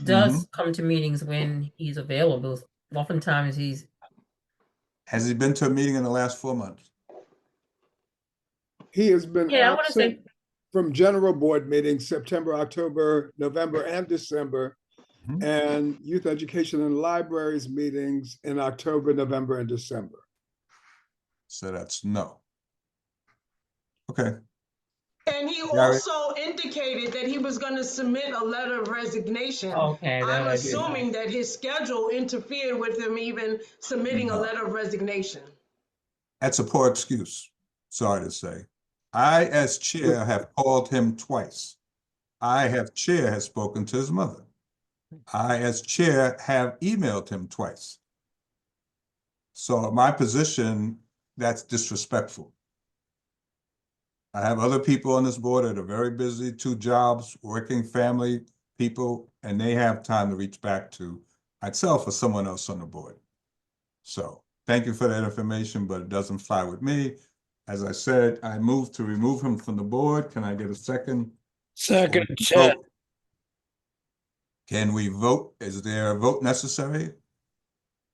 does come to meetings when he's available. Oftentimes he's. Has he been to a meeting in the last 4 months? He has been Yeah, I want to say. absent from general board meetings, September, October, November, and December, and youth education and libraries meetings in October, November, and December. So that's no. Okay. And he also indicated that he was going to submit a letter of resignation. Okay, I'm assuming that his schedule interfered with him even submitting a letter of resignation. That's a poor excuse, sorry to say. I, as chair, have called him twice. I, as chair, has spoken to his mother. I, as chair, have emailed him twice. So my position, that's disrespectful. I have other people on this board that are very busy, 2 jobs, working family people, and they have time to reach back to myself or someone else on the board. So thank you for that information, but it doesn't fly with me. As I said, I move to remove him from the board. Can I get a second? Second, Vote. Can we vote? Is there a vote necessary?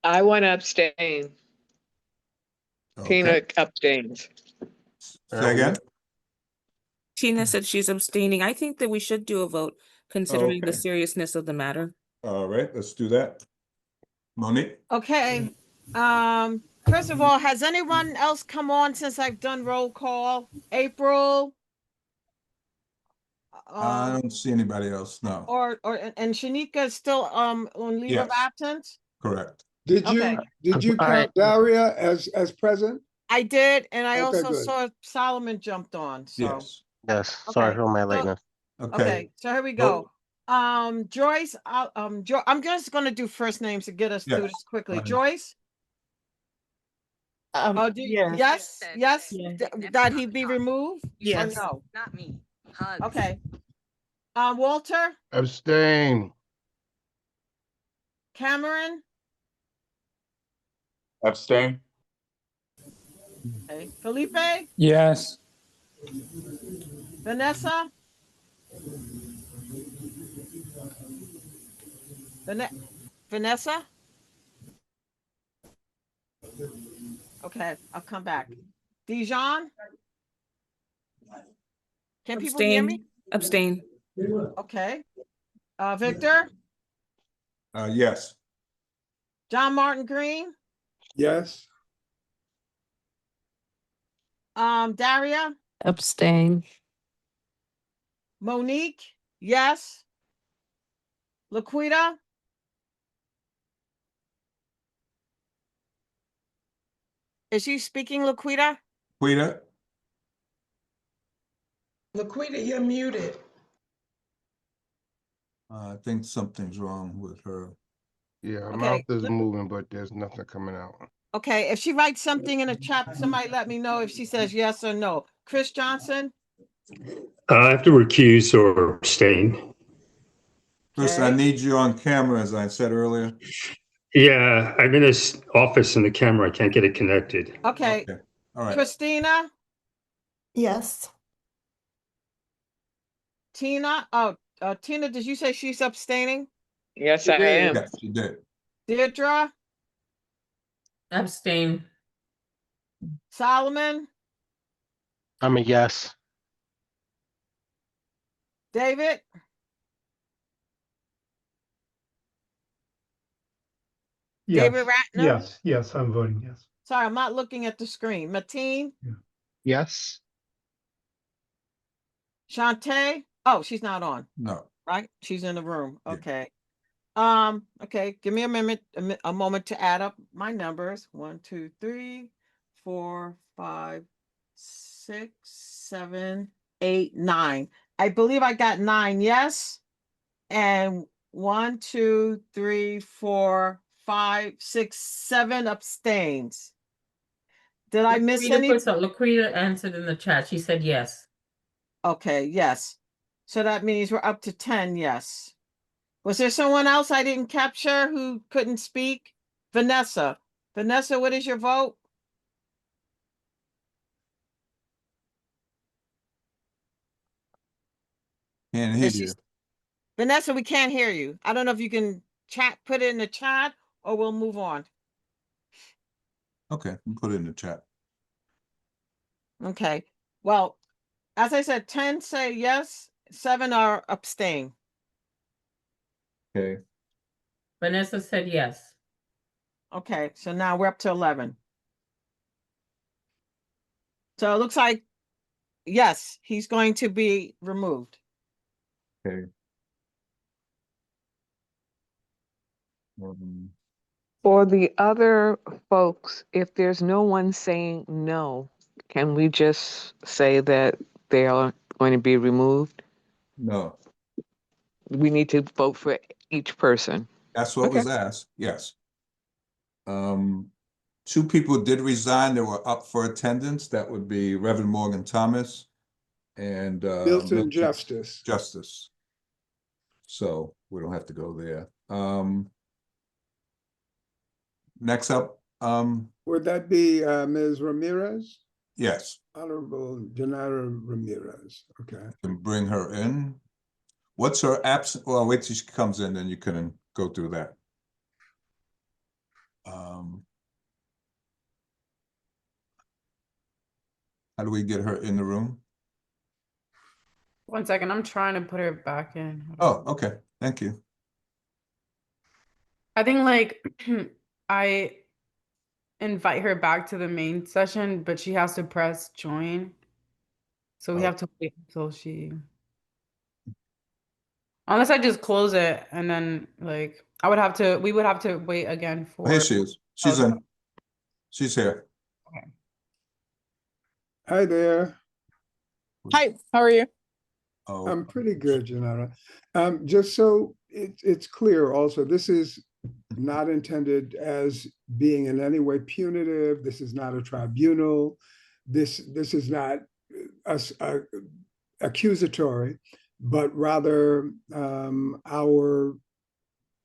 I want to abstain. Tina Okay, abstains. say again? Tina said she's abstaining. I think that we should do a vote considering the Okay. seriousness of the matter. All right, let's do that. Monique? Okay. First of all, has anyone else come on since I've done roll call? April? I don't see anybody else, no. And Shanika is still on leave of Yes. absence? Correct. Did Okay. you count Daria as present? I did, and I Okay, also good. saw Solomon jumped on, so. Yes. Yes, sorry Okay, for my so- lateness. Okay, so here we go. Joyce, I'm just gonna do first names to get us through Yes, this quickly. fine. Joyce? Yes. Yes, Yes. that he be removed? Yes. Or no? Not me. Okay. Walter, Abstain. Cameron, Abstain. okay. Felipe, yes. Vanessa? Vanessa? Okay, I'll come back. Dijon? Can people hear me? Abstain. Okay. Victor? Yes. John Martin Green? Yes. Daria? Abstain. Monique? Yes. Laquita? Is she speaking, Laquita? Quita? Laquita, you're muted. I think something's wrong with her. Yeah, her Okay, mouth is moving, but there's nothing coming out. Okay, if she writes something in the chat, somebody let me know if she says yes or no. Chris Johnson? I have to recuse or abstain. Chris, I need you on camera, as I said earlier. Yeah, I'm in this office and the camera, I can't get it connected. Okay. All right. Christina? Yes. Tina? Tina, did you say she's abstaining? Yes, I am. Yes, you did. Deirdre? Abstain. Solomon? I'm a yes. David? Yes, David Ratner? yes, I'm voting yes. Sorry, I'm not looking at the screen. Mateen? Yes. Shantae? Oh, she's not on, No. right? She's in the room. Yeah. Okay. Okay, give me a moment to add up my numbers. 1, 2, 3, 4, 5, 6, 7, 8, 9. I believe I got 9 yes. And 1, 2, 3, 4, 5, 6, 7 abstains. Did I miss any? Laquita answered in the chat. She said yes. Okay, yes. So that means we're up to 10 yes. Was there someone else I didn't capture who couldn't speak? Vanessa. Vanessa, what is your vote? Can't hear you. Vanessa, we can't hear you. I don't know if you can put it in the chat or we'll move on. Okay, you put it in the chat. Okay. Well, as I said, 10 say yes, 7 are abstain. Okay. Vanessa said yes. Okay, so now we're up to 11. So it looks like, yes, he's going to be removed. Okay. For the other folks, if there's no one saying no, can we just say that they are going to be removed? No. We need to vote for each person. That's what was asked, yes. 2 people did resign that were up for attendance. That would be Reverend Morgan Thomas and Milton Justice. Justice. So we don't have to go there. Next up, Would that be Ms. Ramirez? Yes, Honorable Janara Ramirez, okay. can bring her in. What's her absent? Well, wait till she comes in, then you can go through that. How do we get her in the room? 1 second, I'm trying to put her back in. Oh, okay. Thank you. I think like I invite her back to the main session, but she has to press join. So we have to wait until she. Unless I just close it and then like we would have to wait again Oh, here for. she is. She's in. She's here. Hi there. Hi, how are you? Oh, I'm pretty good, Janara. Just so it's clear also, this is not intended as being in any way punitive. This is not a tribunal. This is not accusatory, but rather our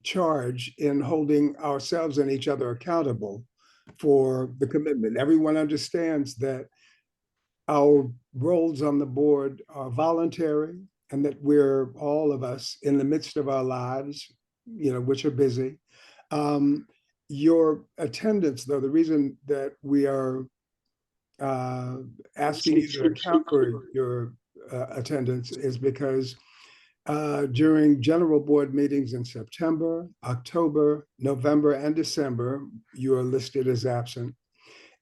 charge in holding ourselves and each other accountable for the commitment. Everyone understands that our roles on the board are voluntary and that we're all of us in the midst of our lives, which are busy. Your attendance, though, the reason that we are asking you to account for your attendance is because during general board meetings in September, October, November, and December, you are listed as absent.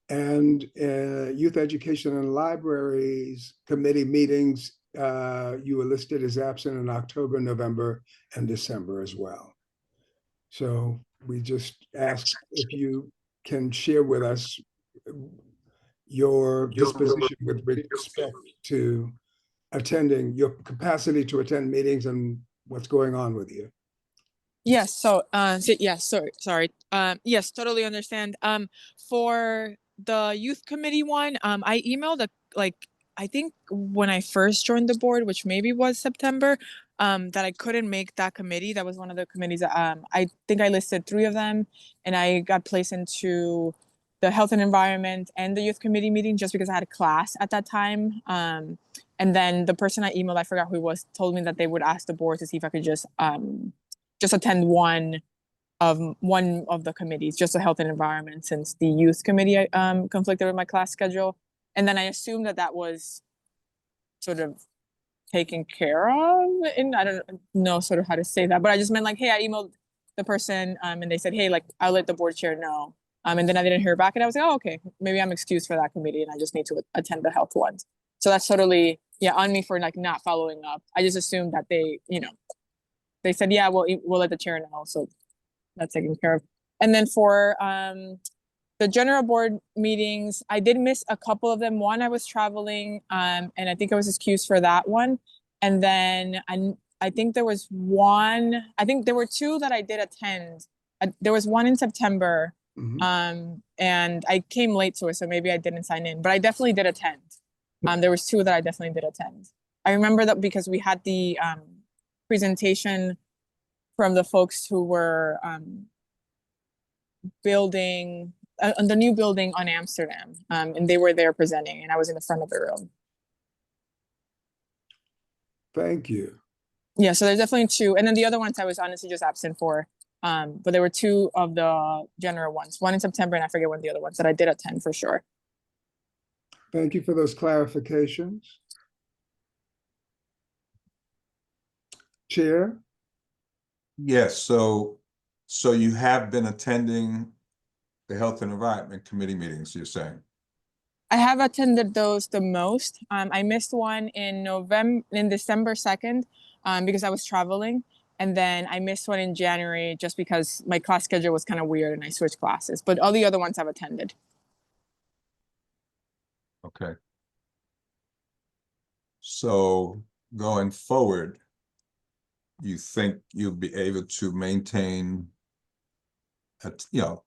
And Youth Education and Libraries Committee meetings, you were listed as absent in October, November, and December as well. So we just ask if you can share with us your disposition with respect to attending, your capacity to attend meetings and what's going on with you. Yes, yes, sorry. Yes, totally understand. For the youth committee one, I emailed I think when I first joined the board, which maybe was September, that I couldn't make that committee. That was one of the committees that I think I listed 3 of them, and I got placed into the health and environment and the youth committee meeting just because I had a class at that time. And then the person I emailed, I forgot who it was, told me that they would ask the board to see if I could just attend one of the committees, just the health and environment, since the youth committee conflicted with my class schedule. And then I assumed that was sort of taken care of, and I don't know sort of how to say that, but I just meant like, hey, I emailed the person and they said, hey, like I'll let the board chair know. And then I didn't hear back, and I was like, oh, okay, maybe I'm excused for that committee and I just need to attend the health ones. So that's totally on me for like not following up. I just assumed that they said, yeah, we'll let the chair know, so that's taken care of. And then for the general board meetings, I did miss a couple of them. One, I was traveling, and I think I was excused for that one. And then I think there was one. I think there were 2 that I did attend. There was one in September, and I came late to it, so maybe I didn't sign in. But I definitely did attend. There was 2 that I definitely did attend. I remember that because we had the presentation from the folks who were building the new building on Amsterdam, and they were there presenting, and I was in the front of the room. Thank you. Yeah, so there's definitely 2, and then the other ones I was honestly just absent for, but there were 2 of the general ones, one in September, and I forget when the other ones that I did attend for sure. Thank you for those clarifications. Chair? Yes, so you have been attending the Health and Environment Committee meetings, you're saying? I have attended those the most. I missed one in December 2nd, because I was traveling. And then I missed one in January just because my class schedule was kind of weird and I switched classes. But all the other ones I've attended. Okay. So going forward, you think you'll be able to maintain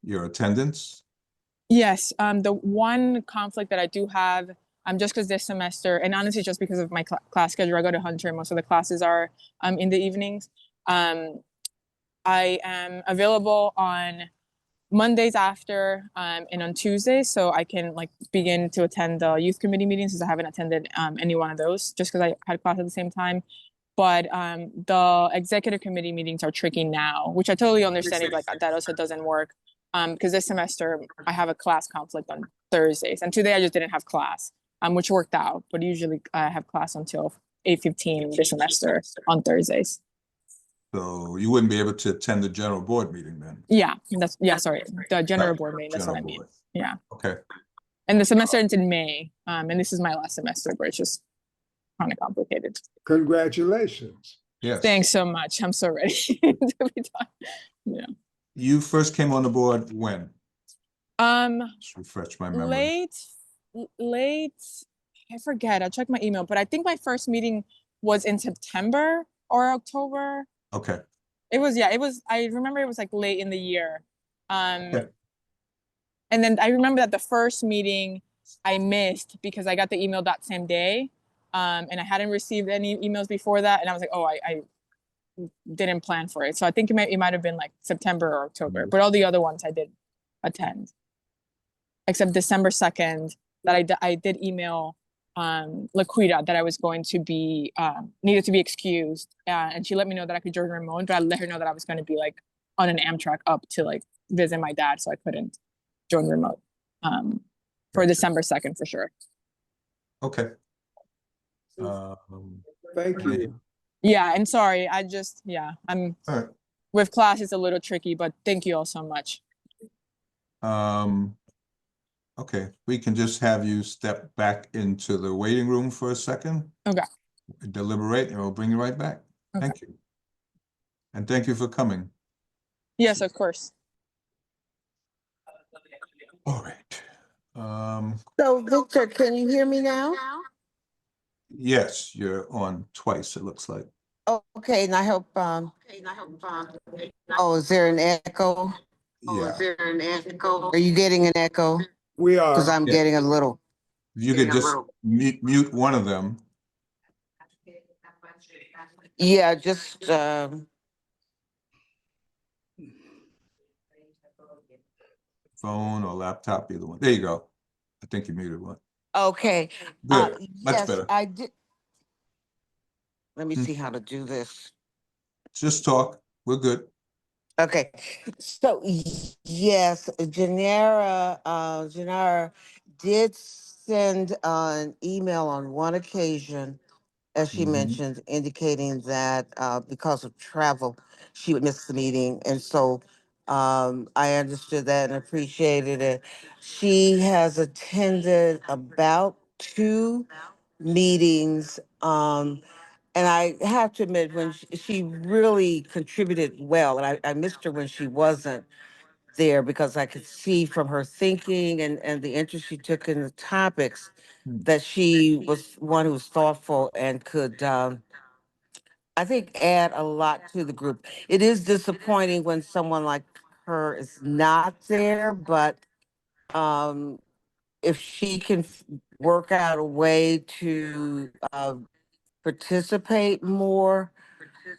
your attendance? Yes. The one conflict that I do have, just because this semester, and honestly just because of my class schedule, I go to Hunter and most of the classes are in the evenings. I am available on Mondays after and on Tuesdays, so I can like begin to attend the youth committee meetings, since I haven't attended any one of those just because I had class at the same time. But the executive committee meetings are tricky now, which I totally understand if like that also doesn't work. Because this semester I have a class conflict on Thursdays, and today I just didn't have class, which worked out. But usually I have class until 8:15 this semester on Thursdays. So you wouldn't be able to attend the general board meeting then? Yeah, sorry, the general Right, board meeting. That's what I general mean. board. Yeah, Okay. and the semester ends in May, and this is my last semester, but it's just kind of complicated. Congratulations. Yes. Thanks so much. I'm so ready to be done. Yeah. You first came on the board when? Just refresh my memory. Late, I forget. I'll check my email, but I think my first meeting was in September or October. Okay. It was, I remember it was like late in the year. Okay. And then I remember that the first meeting I missed because I got the email that same day. And I hadn't received any emails before that. And I was like, oh, I didn't plan for it. So I think it might have been like September or October, but all the other ones I did attend. Except December 2nd, that I did email Laquita that I was going to be needed to be excused, and she let me know that I could join remote, but I let her know that I was going to be like on an Amtrak up to like visit my dad, so I couldn't join remote for December 2nd for sure. Okay. Thank you. Yeah, and sorry, I'm all right. With class it's a little tricky, but thank you all so much. Okay, we can just have you step back into the waiting room for a second. Okay. Deliberate, and we'll bring you right back. Okay. Thank you. And thank you for coming. Yes, of course. All right. So Victor, can you hear me now? Yes, you're on twice, it looks like. Okay, and I hope, oh, is there an echo? Yeah. Are you getting an echo? We are. Because I'm getting a little. If you could just mute one of them. Yeah, just, Phone or laptop, either one. There you go. I think you muted one. okay. Good, much Yes, better. I did. Let me see how to do this. Just talk, we're good. Okay, so yes, Janara did send an email on one occasion, as she mentioned, indicating that because of travel, she would miss the meeting. And so I understood that and appreciated it. She has attended about 2 meetings. And I have to admit, when she really contributed well, and I missed her when she wasn't there because I could see from her thinking and the interest she took in the topics that she was one who was thoughtful and could, I think, add a lot to the group. It is disappointing when someone like her is not there, but if she can work out a way to participate more,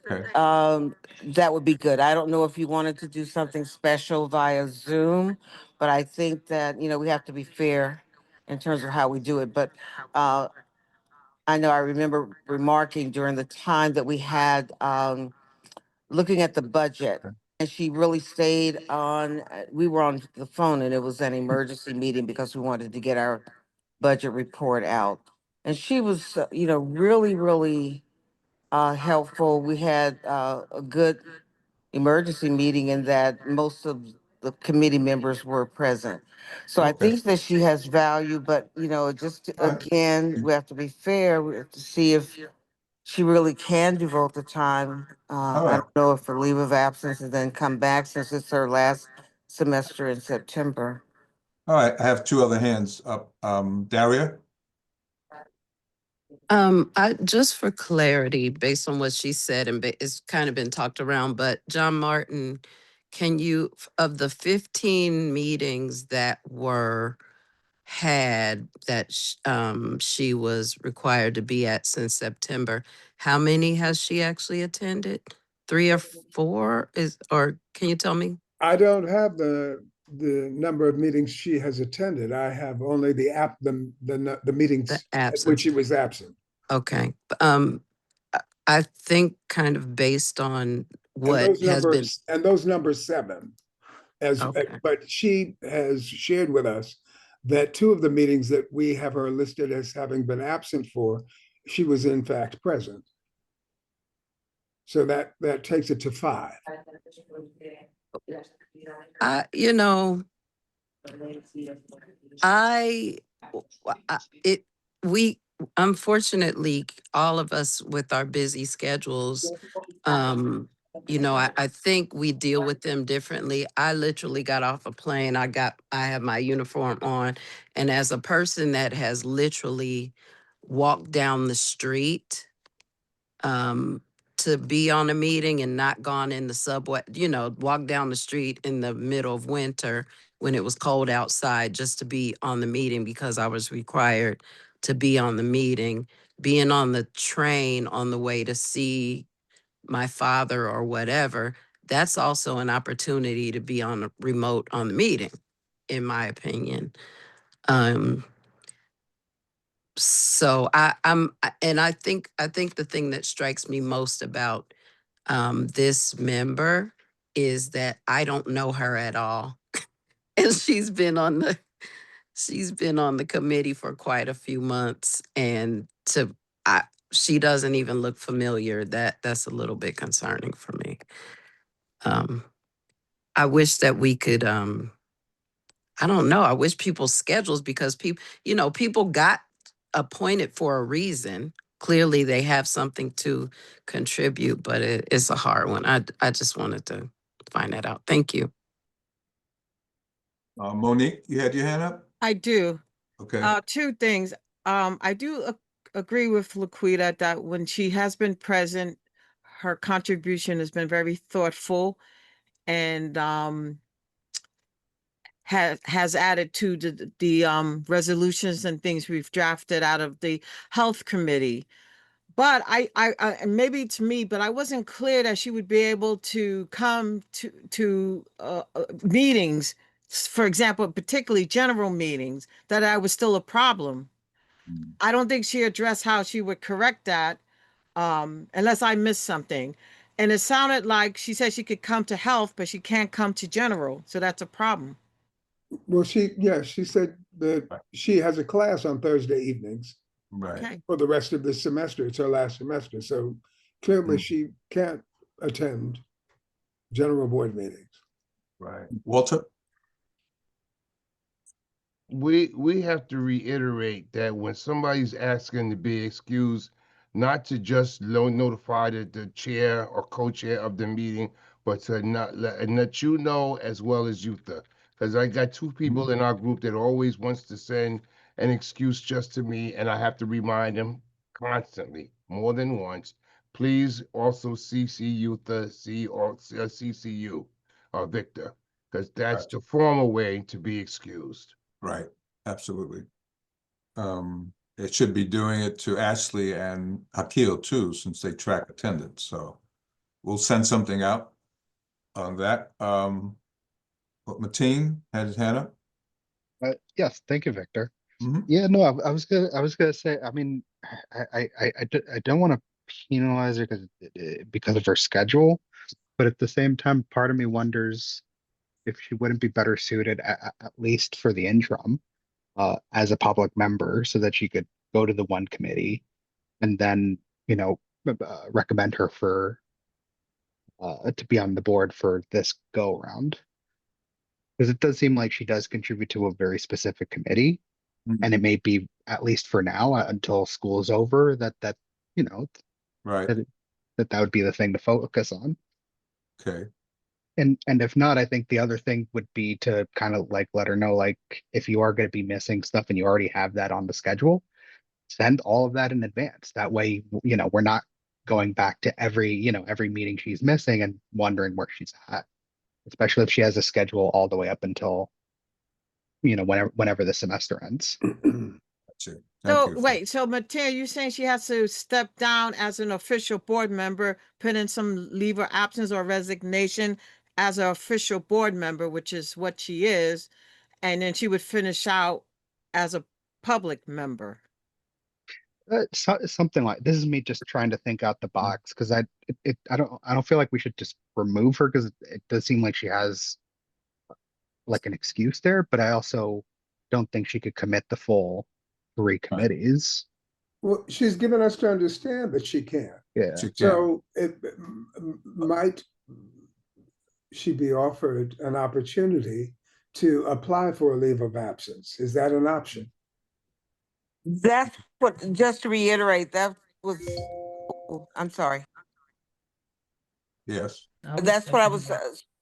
that would be good. I don't know if you wanted to do something special via Zoom, but I think that, we have to be fair in terms of how we do it. But I know I remember remarking during the time that we had looking at the budget, and she really stayed on. We were on the phone, and it was an emergency meeting because we wanted to get our budget report out. And she was, really, really helpful. We had a good emergency meeting in that most of the committee members were present. So I think that she has value, but, just again, we have to be fair. We have to see if she really can devote the time. I don't know if for leave of absence and then come back since it's her last semester in September. All right, I have 2 other hands up. Daria? Just for clarity, based on what she said, and it's kind of been talked around, but John Martin, can you, of the 15 meetings that were had that she was required to be at since September, how many has she actually attended? 3 or 4 or can you tell me? I don't have the the number of meetings she has attended. I have only the meetings The at which absence. she was absent. Okay. I think kind of based on what has been. And those numbers 7. Okay. But she has shared with us that 2 of the meetings that we have her listed as having been absent for, she was in fact present. So that takes it to 5. You know, we unfortunately, all of us with our busy schedules, you know, I think we deal with them differently. I literally got off a plane. I have my uniform on. And as a person that has literally walked down the street, to be on a meeting and not gone in the subway, you know, walk down the street in the middle of winter when it was cold outside just to be on the meeting because I was required to be on the meeting, being on the train on the way to see my father or whatever. That's also an opportunity to be on a remote on the meeting, in my opinion. So and I think the thing that strikes me most about this member is that I don't know her at all. And she's been on the committee for quite a few months, and she doesn't even look familiar. That's a little bit concerning for me. I wish that we could I don't know. I wish people's schedules, because people got appointed for a reason. Clearly they have something to contribute, but it's a hard one. I just wanted to find that out. Thank you. Monique, you had your hand up? I do. Okay. 2 things. I do agree with Laquita that when she has been present, her contribution has been very thoughtful and has added to the resolutions and things we've drafted out of the health committee. But I maybe it's me, but I wasn't clear that she would be able to come to meetings, for example, particularly general meetings, that was still a problem. I don't think she addressed how she would correct that, unless I missed something. And it sounded like she said she could come to health, but she can't come to general. So that's a problem. Well, she said that she has a class on Thursday evenings. Right. Okay. For the rest of the semester. It's her last semester. So clearly she can't attend general board meetings. Right. Walter? We have to reiterate that when somebody's asking to be excused, not to just notify the chair or co-chair of the meeting, but to not let you know as well as Yutha. Because I got 2 people in our group that always wants to send an excuse just to me, and I have to remind them constantly, more than once. Please also CC Yutha, CCU, or Victor, because that's the formal way to be excused. Right. Absolutely. It should be doing it to Ashley and Akil too, since they track attendance. So we'll send something out on that. Mateen had his hand up. Yes, thank you, Victor. Mm-hmm. Yeah, no, I was gonna say. I mean, I don't want to penalize her because of her schedule, but at the same time, part of me wonders if she wouldn't be better suited, at least for the interim, as a public member, so that she could go to the one committee and then, recommend her for to be on the board for this go around. Because it does seem like she does contribute to a very specific committee, and it may be, at least for now, until school is over, that right, that would be the thing to focus on. Okay. And if not, I think the other thing would be to kind of like let her know, like, if you are going to be missing stuff and you already have that on the schedule, send all of that in advance. That way, we're not going back to every meeting she's missing and wondering where she's at, especially if she has a schedule all the way up until, whenever the semester ends. That's it. So wait, so Matea, you're saying she has to step down as an official board member, put in some leave of absence or resignation, as an official board member, which is what she is, and then she would finish out as a public member. Something like this is me just trying to think out the box because I don't feel like we should just remove her because it does seem like she has like an excuse there, but I also don't think she could commit the full 3 committees. Well, she's given us to understand that she can. Yeah. She can. So might she be offered an opportunity to apply for a leave of absence? Is that an option? That's what, just to reiterate, that was, I'm sorry. Yes. That's what I was,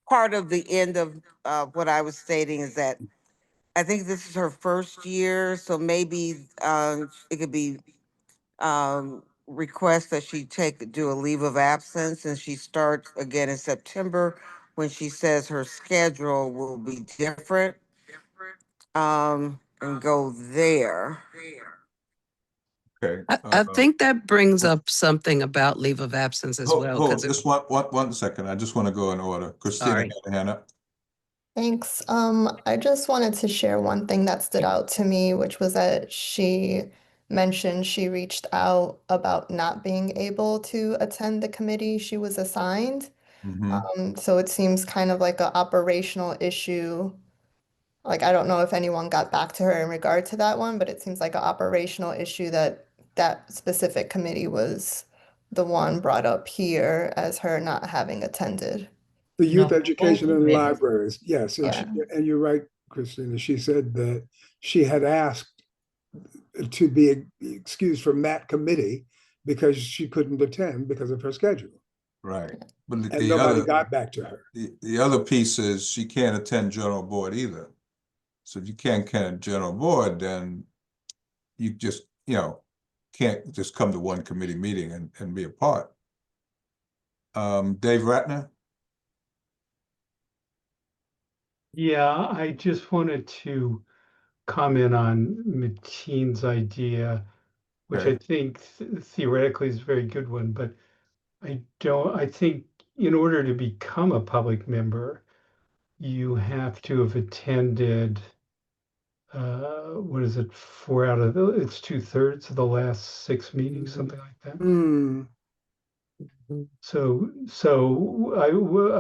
part of the end of what I was stating is that I think this is her first year, so maybe it could be request that she do a leave of absence, and she starts again in September when she says her schedule will be different, and go there. Okay. I think that brings up something about leave of absence as well. Hold on, 'Cause just one second. I just want to go in order. Christina, Sorry. you had a hand up. Thanks. I just wanted to share one thing that stood out to me, which was that she mentioned she reached out about not being able to attend the committee she was assigned. So it seems kind of like an operational issue. Like, I don't know if anyone got back to her in regard to that one, but it seems like an operational issue that that specific committee was the one brought up here as her not having attended. The youth No, education both and committees. libraries, yes, and, Yeah. and you're right, Christina. She said that she had asked to be excused from that committee because she couldn't attend because of her schedule, Right. But and nobody got back to her. The other piece is she can't attend general board either. So if you can't attend general board, then you just, can't just come to one committee meeting and be a part. Dave Ratner? Yeah, I just wanted to comment on Mateen's idea, which I think theoretically is a very good one, but I think in order to become a public member, you have to have attended, what is it, 4 out of it's 2/3 of the last 6 meetings, something like that. So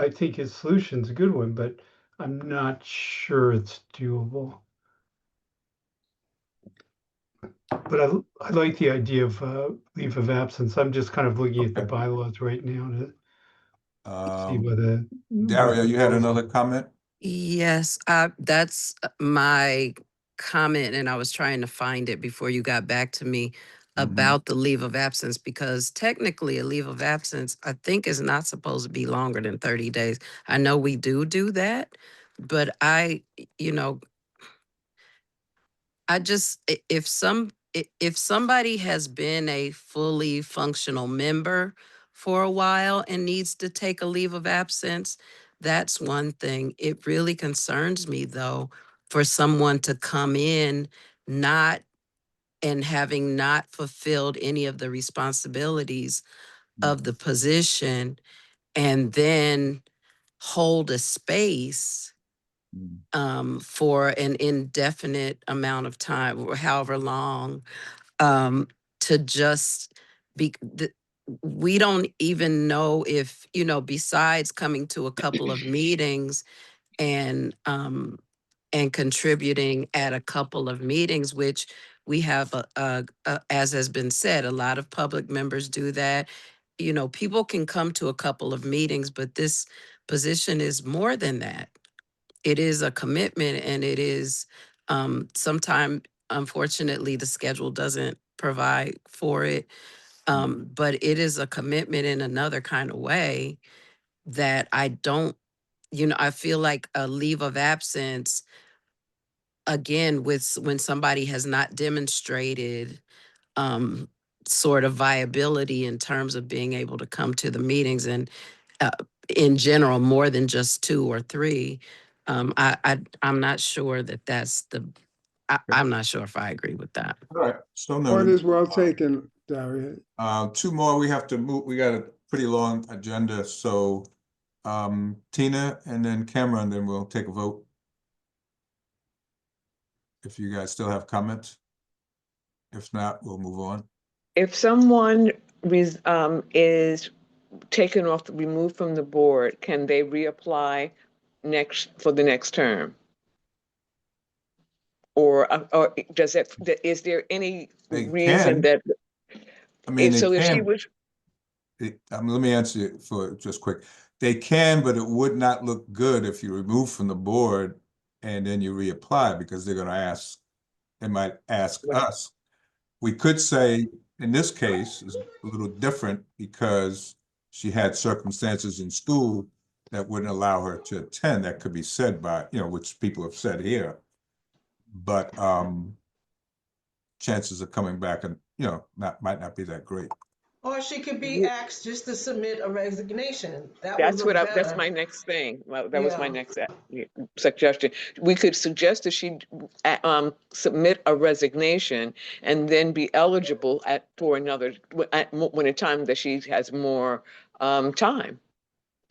I think his solution's a good one, but I'm not sure it's doable. But I like the idea of leave of absence. I'm just kind of looking at the bylaws right now to see whether. Dario, you had another comment? Yes, that's my comment, and I was trying to find it before you got back to me about the leave of absence, because technically a leave of absence, I think, is not supposed to be longer than 30 days. I know we do that, but I just, if somebody has been a fully functional member for a while and needs to take a leave of absence, that's one thing. It really concerns me, though, for someone to come in not and having not fulfilled any of the responsibilities of the position and then hold a space for an indefinite amount of time, or however long, to just we don't even know if, besides coming to a couple of meetings and contributing at a couple of meetings, which we have, as has been said, a lot of public members do that. People can come to a couple of meetings, but this position is more than that. It is a commitment, and it is sometimes, unfortunately, the schedule doesn't provide for it. But it is a commitment in another kind of way that I don't, I feel like a leave of absence, again, when somebody has not demonstrated sort of viability in terms of being able to come to the meetings, and in general, more than just 2 or 3. I'm not sure I'm not sure if I agree with that. All right, so Point noted. is well taken, Daria. 2 more, we have to move. We got a pretty long agenda, so Tina and then Cameron, then we'll take a vote. If you guys still have comments. If not, we'll move on. If someone is taken off, removed from the board, can they reapply for the next term? Or does it, is there any They reason can. that, I mean, they so if she can. was, Let me answer you for just quick. They can, but it would not look good if you remove from the board and then you reapply, because they're gonna ask, they might ask us. We could say, in this case, is a little different because she had circumstances in school that wouldn't allow her to attend. That could be said by, which people have said here. But chances of coming back and, might not be that great. Or she could be asked just to submit a resignation. That would look better. that's my next thing. Well, that was my Yeah. next suggestion. We could suggest that she submit a resignation and then be eligible for another, when a time that she has more time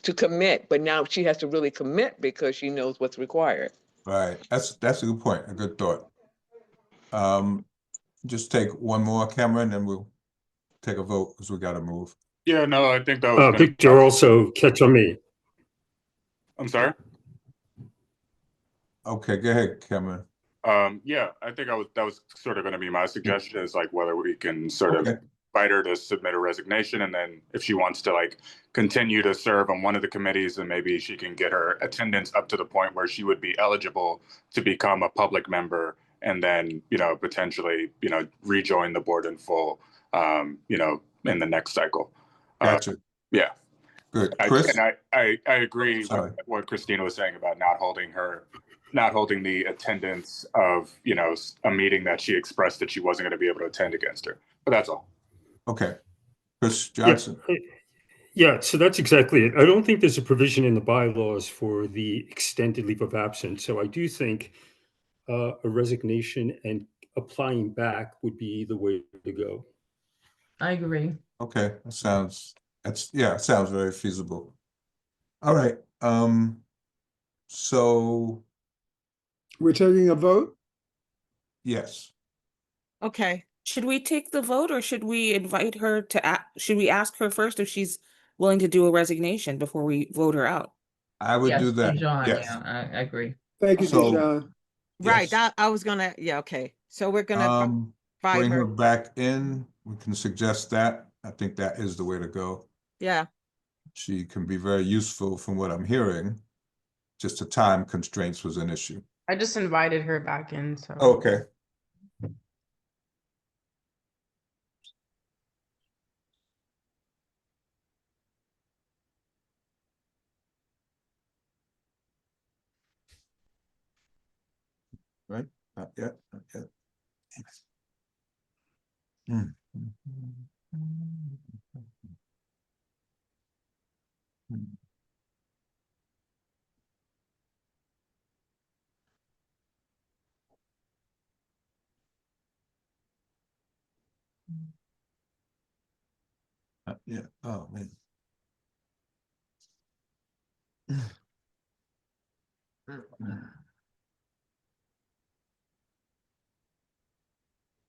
to commit. But now she has to really commit because she knows what's required. Right. That's a good point. A good thought. Just take one more, Cameron, and we'll take a vote because we got to move. Yeah, no, I think that was Victor, also catch on me. I'm sorry. Okay, go ahead, Cameron. Yeah, I think that was sort of going to be my suggestion, is like whether we can sort of invite her to submit a resignation, and then if she wants to like continue to serve on one of the committees, then maybe she can get her attendance up to the point where she would be eligible to become a public member, and then potentially rejoin the board in full in the next cycle. Gotcha. Yeah. Good. Chris? I agree with what Christina was saying about not holding the attendance of a meeting that she expressed that she wasn't going to be able to attend against her. But that's all. Okay. Chris Johnson. Yeah, so that's exactly it. I don't think there's a provision in the bylaws for the extended leave of absence. So I do think a resignation and applying back would be the way to go. I agree. Okay, it sounds very feasible. All right. So we're taking a vote? Yes. Okay. Should we take the vote, or should we invite her to should we ask her first if she's willing to do a resignation before we vote her out? I would do that. Dijon, yes. Yeah, I agree. Thank you, Dijon. Right. Yes. I was gonna, okay. So we're gonna invite bring her her. back in. We can suggest that. I think that is the way to go. Yeah. She can be very useful from what I'm hearing. Just the time constraints was an issue. I just invited her back in, so. Okay. Right? Not yet. Not yet. Yeah. Oh man.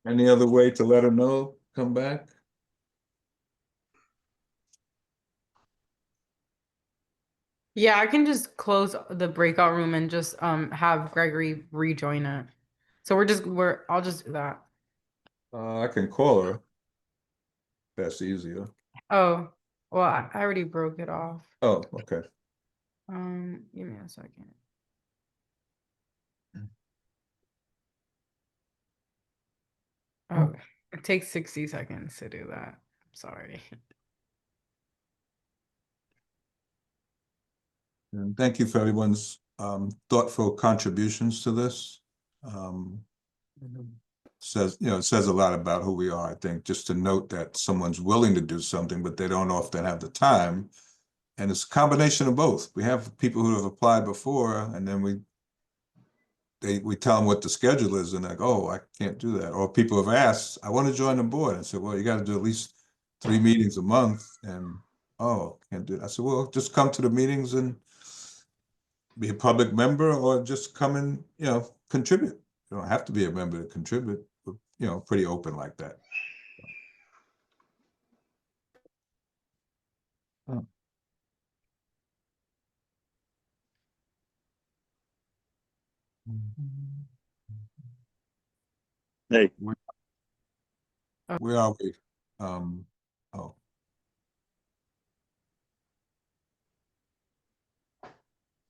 Any other way to let her know? Come back? Yeah, I can just close the breakout room and just have Gregory rejoin it. So I'll just do that. I can call her. That's easier. Oh, well, I already broke it off. Oh, okay. Give me a second. Oh, it takes 60 seconds to do that. Sorry. And thank you for everyone's thoughtful contributions to this. It says a lot about who we are, I think, just to note that someone's willing to do something, but they don't often have the time. And it's a combination of both. We have people who have applied before, and then we tell them what the schedule is, and like, oh, I can't do that. Or people have asked, I want to join the board. I said, well, you got to do at least 3 meetings a month, and Oh, can't do that. I said, well, just come to the meetings and be a public member, or just come and, contribute. You don't have to be a member to contribute. We're, pretty open like that. Oh. Hey. Where are we? Oh.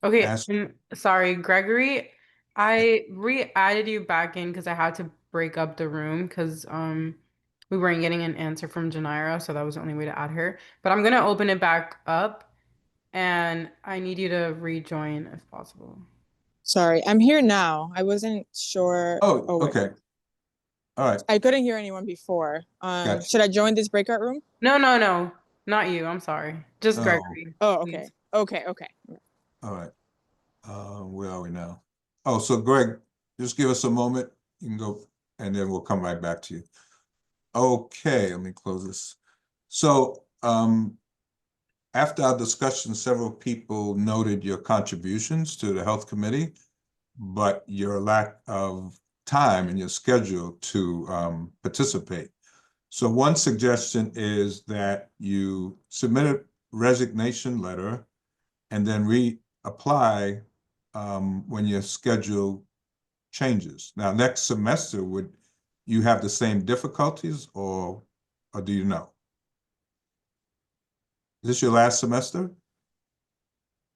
Okay, Ask- sorry, Gregory. I re-added you back in because I had to break up the room because we weren't getting an answer from Janira, so that was the only way to add her. But I'm gonna open it back up, and I need you to rejoin if possible. Sorry, I'm here now. I wasn't sure. Oh, wait. okay. All right. I couldn't hear anyone before. Gotcha. Should I join this breakout room? No, not you. I'm sorry. Just Oh. Gregory. Oh, please. okay. All right. Where are we now? Oh, so Greg, just give us a moment. You can go, and then we'll come right back to you. Okay, let me close this. So, after our discussion, several people noted your contributions to the Health Committee, but your lack of time in your schedule to participate. So one suggestion is that you submit a resignation letter and then reapply when your schedule changes. Now, next semester, would you have the same difficulties, or do you know? Is this your last semester?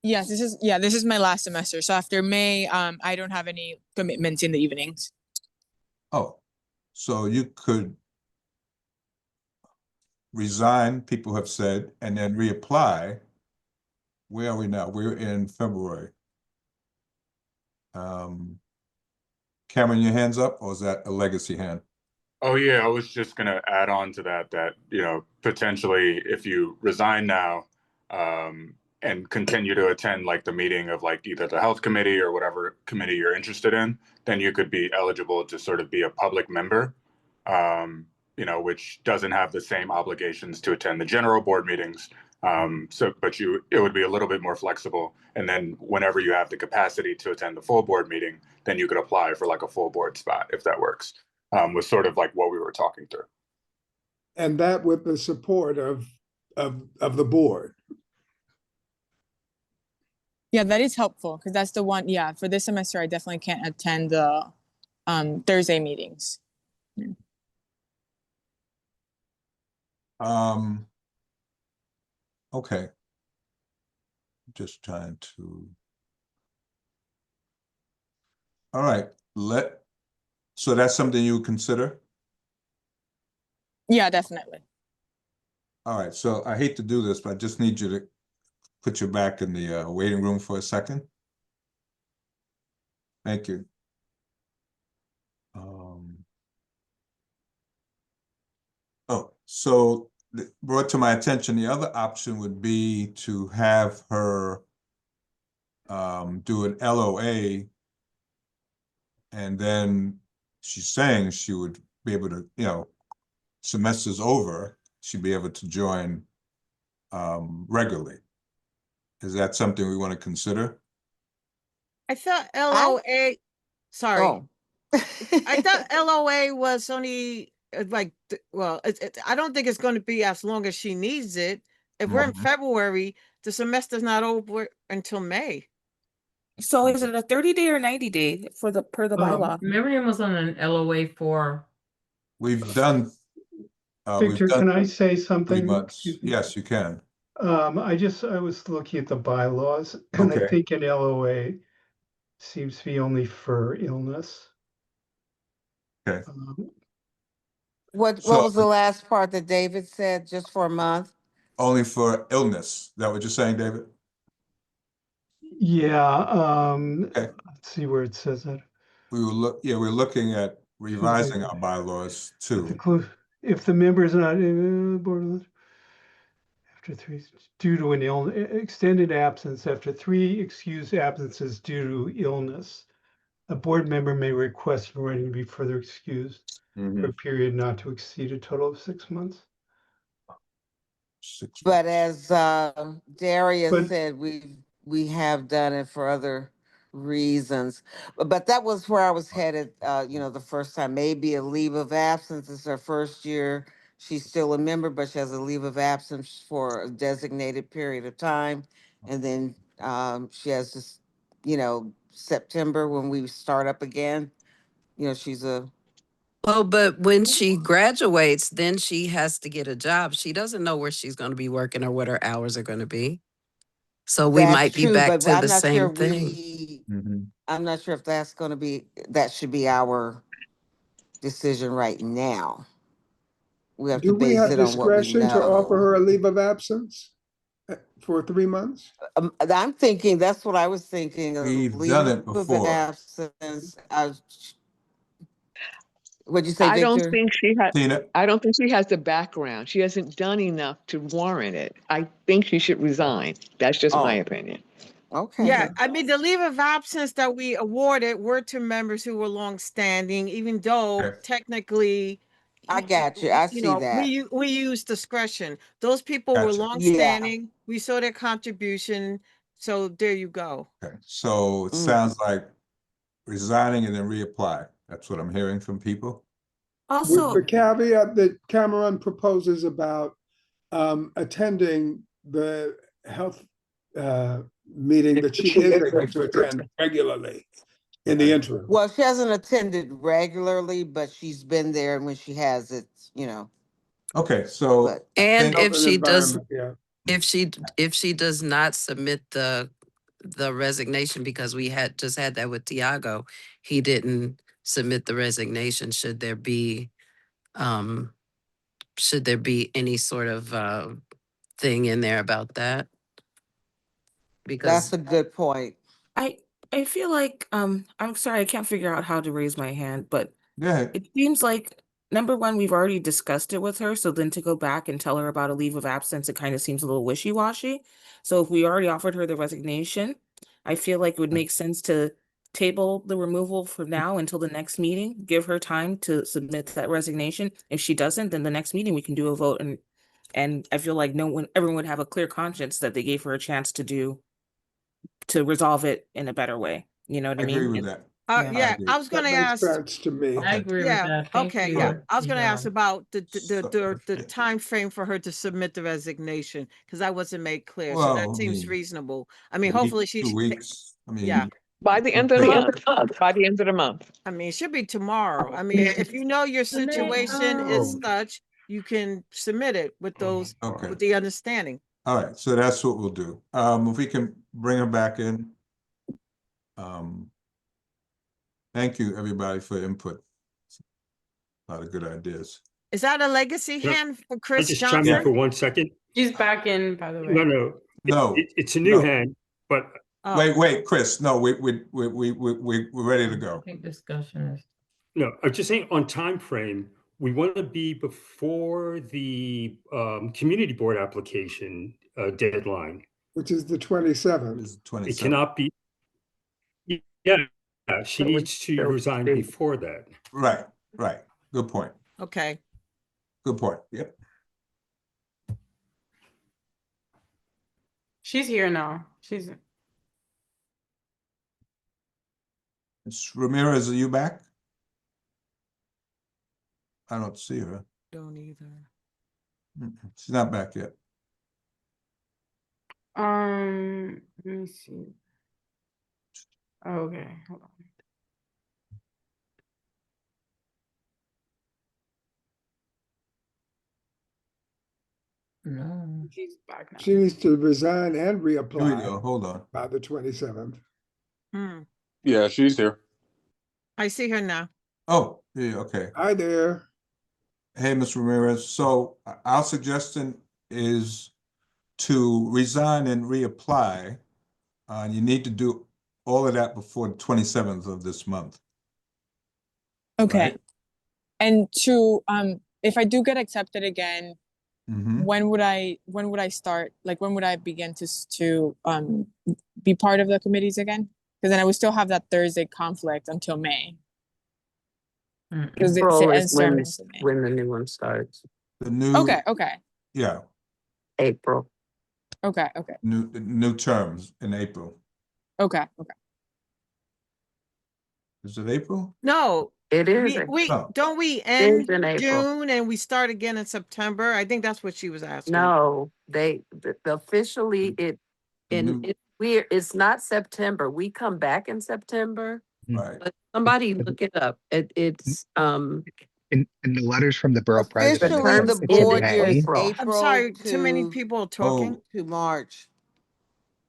Yes, this is my last semester. So after May, I don't have any commitments in the evenings. Oh, so you could resign, people have said, and then reapply. Where are we now? We're in February. Cameron, your hand's up, or is that a legacy hand? Oh yeah, I was just gonna add on to that potentially if you resign now and continue to attend like the meeting of like either the health committee or whatever committee you're interested in, then you could be eligible to sort of be a public member, which doesn't have the same obligations to attend the general board meetings. But it would be a little bit more flexible. And then whenever you have the capacity to attend the full board meeting, then you could apply for like a full board spot if that works. Was sort of like what we were talking through. And that with the support of the board. Yeah, that is helpful because that's the one. Yeah, for this semester, I definitely can't attend the Thursday meetings. Okay. Just trying to. All right, so that's something you would consider? Yeah, definitely. All right, so I hate to do this, but I just need you to put you back in the waiting room for a second. Thank you. So brought to my attention, the other option would be to have her do an LOA, and then she's saying she would be able to, semester's over, she'd be able to join regularly. Is that something we want to consider? I thought LOA, sorry. Oh. I thought LOA was only I don't think it's going to be as long as she needs it. If we're in February, the semester's not over until May. So is it a 30-day or 90-day per the bylaw? Miriam was on an LOA for. We've done. Victor, can I say 3 something? months. Yes, you can. I was looking at the bylaws, and I think an LOA seems to be only for illness. Okay. What was the last part that David said? Just for a month? Only for illness. Is that what you're saying, David? Yeah. Let's see where it says that. We're looking at revising our bylaws too. If the member is not board after 3 due to an extended absence, after 3 excused absences due to illness, a board member may request for writing to be further excused for a period not to exceed a total of 6 months. 6 But weeks. as Darius But- said, we have done it for other reasons. But that was where I was headed, the first time. Maybe a leave of absence. It's her first year. She's still a member, but she has a leave of absence for a designated period of time. And then she has this, September when we start up again. She's a Well, but when she graduates, then she has to get a job. She doesn't know where she's going to be working or what her hours are going to be. So we That's might be true, back but to I'm the not sure same thing. I'm not sure if that should be our decision right now. We have to Do we base have it on what we discretion to offer know. her a leave of absence for 3 months? I'm thinking, that's what I was thinking, a We've leave done it of before. absence. What'd you say, I don't Victor? think she has. Tina? I don't think she has the background. She hasn't done enough to warrant it. I think she should resign. That's just my Oh, opinion. okay. Yeah, I mean, the leave of absence that we awarded were to members who were longstanding, even though Okay. technically, I got you. I you see know, that. we use discretion. Those people were Gotcha. longstanding. We saw their contribution. So there you go. Okay, so it sounds like resigning and then reapply. That's what I'm hearing from people. With the Also, caveat that Cameron proposes about attending the health meeting that she is able to attend regularly in the interim. Well, she hasn't attended regularly, but she's been there, and when she has, it's. Okay, so But And Health if and she does, environment, yeah. if she does not submit the resignation, because we just had that with Tiago, he didn't submit the resignation. Should there be any sort of thing in there about that? that's Because a good point. I feel like I'm sorry, I can't figure out how to raise my hand, but go ahead. it seems like number one, we've already discussed it with her, so then to go back and tell her about a leave of absence, it kind of seems a little wishy-washy. So if we already offered her the resignation, I feel like it would make sense to table the removal for now until the next meeting, give her time to submit that resignation. If she doesn't, then the next meeting we can do a vote, and I feel like everyone would have a clear conscience that they gave her a chance to resolve it in a better way. You know what I I agree mean? with that. Yeah. Yeah, agree. I was going That to makes ask. sense to me. I agree with Yeah, that. Thank okay, you. yeah. I was gonna ask Yvonne. about the time frame for her to submit the resignation, because that wasn't made clear. So that Well, I seems mean, reasonable. I mean, a week, hopefully 2 weeks. I mean, yeah. By the end of the month. By the end of the month. I mean, it should be tomorrow. I mean, if you know your situation is such, you can submit it with those, okay. with the understanding. All right, so that's what we'll do. If we can bring her back in. Thank you, everybody, for input. A lot of good ideas. Is that a legacy Yeah. hand for I Chris just chime in Johnson? for 1 second. She's back in, by the way. No. No, It's a new no. hand, but Oh. Wait, Chris. No, we're ready to I go. think discussion is. no, I'm just saying on time frame, we want to be before the community board application deadline. Which is the 27th. It's It 27. cannot be. Yeah, she needs to resign before that. Right. Good point. Okay. Good point. Yep. She's here now. She's Ms. Ramirez, are you back? I don't see her. Don't either. She's not back yet. let me see. Oh, okay, hold on. No. She's back now. She needs to resign and Here we go. reapply Hold on. by the 27th. Yeah, she's here. I see her now. Oh, yeah, okay. Hi there. Hey, Ms. Ramirez. So our suggestion is to resign and reapply. You need to do all of that before the 27th of this month. Okay. Right? And to if I do get accepted again, Mhm. when would I start? Like when would I begin to be part of the committees again? Because then I would still have that Thursday conflict until May. Because it April is ends term into May. when the new one starts. The new. Okay. Yeah. April. Okay, okay, New terms in April. okay. Is it April? No, It is. we No. don't we It end is in April. June and we start again in September? I think that's what she was asking. No, officially it's not September. We come back in September. Right. But somebody look it up. It's In the letters from the borough president, it Officially, says the it's in board year is May. I'm April sorry, too many to people are talking. to March.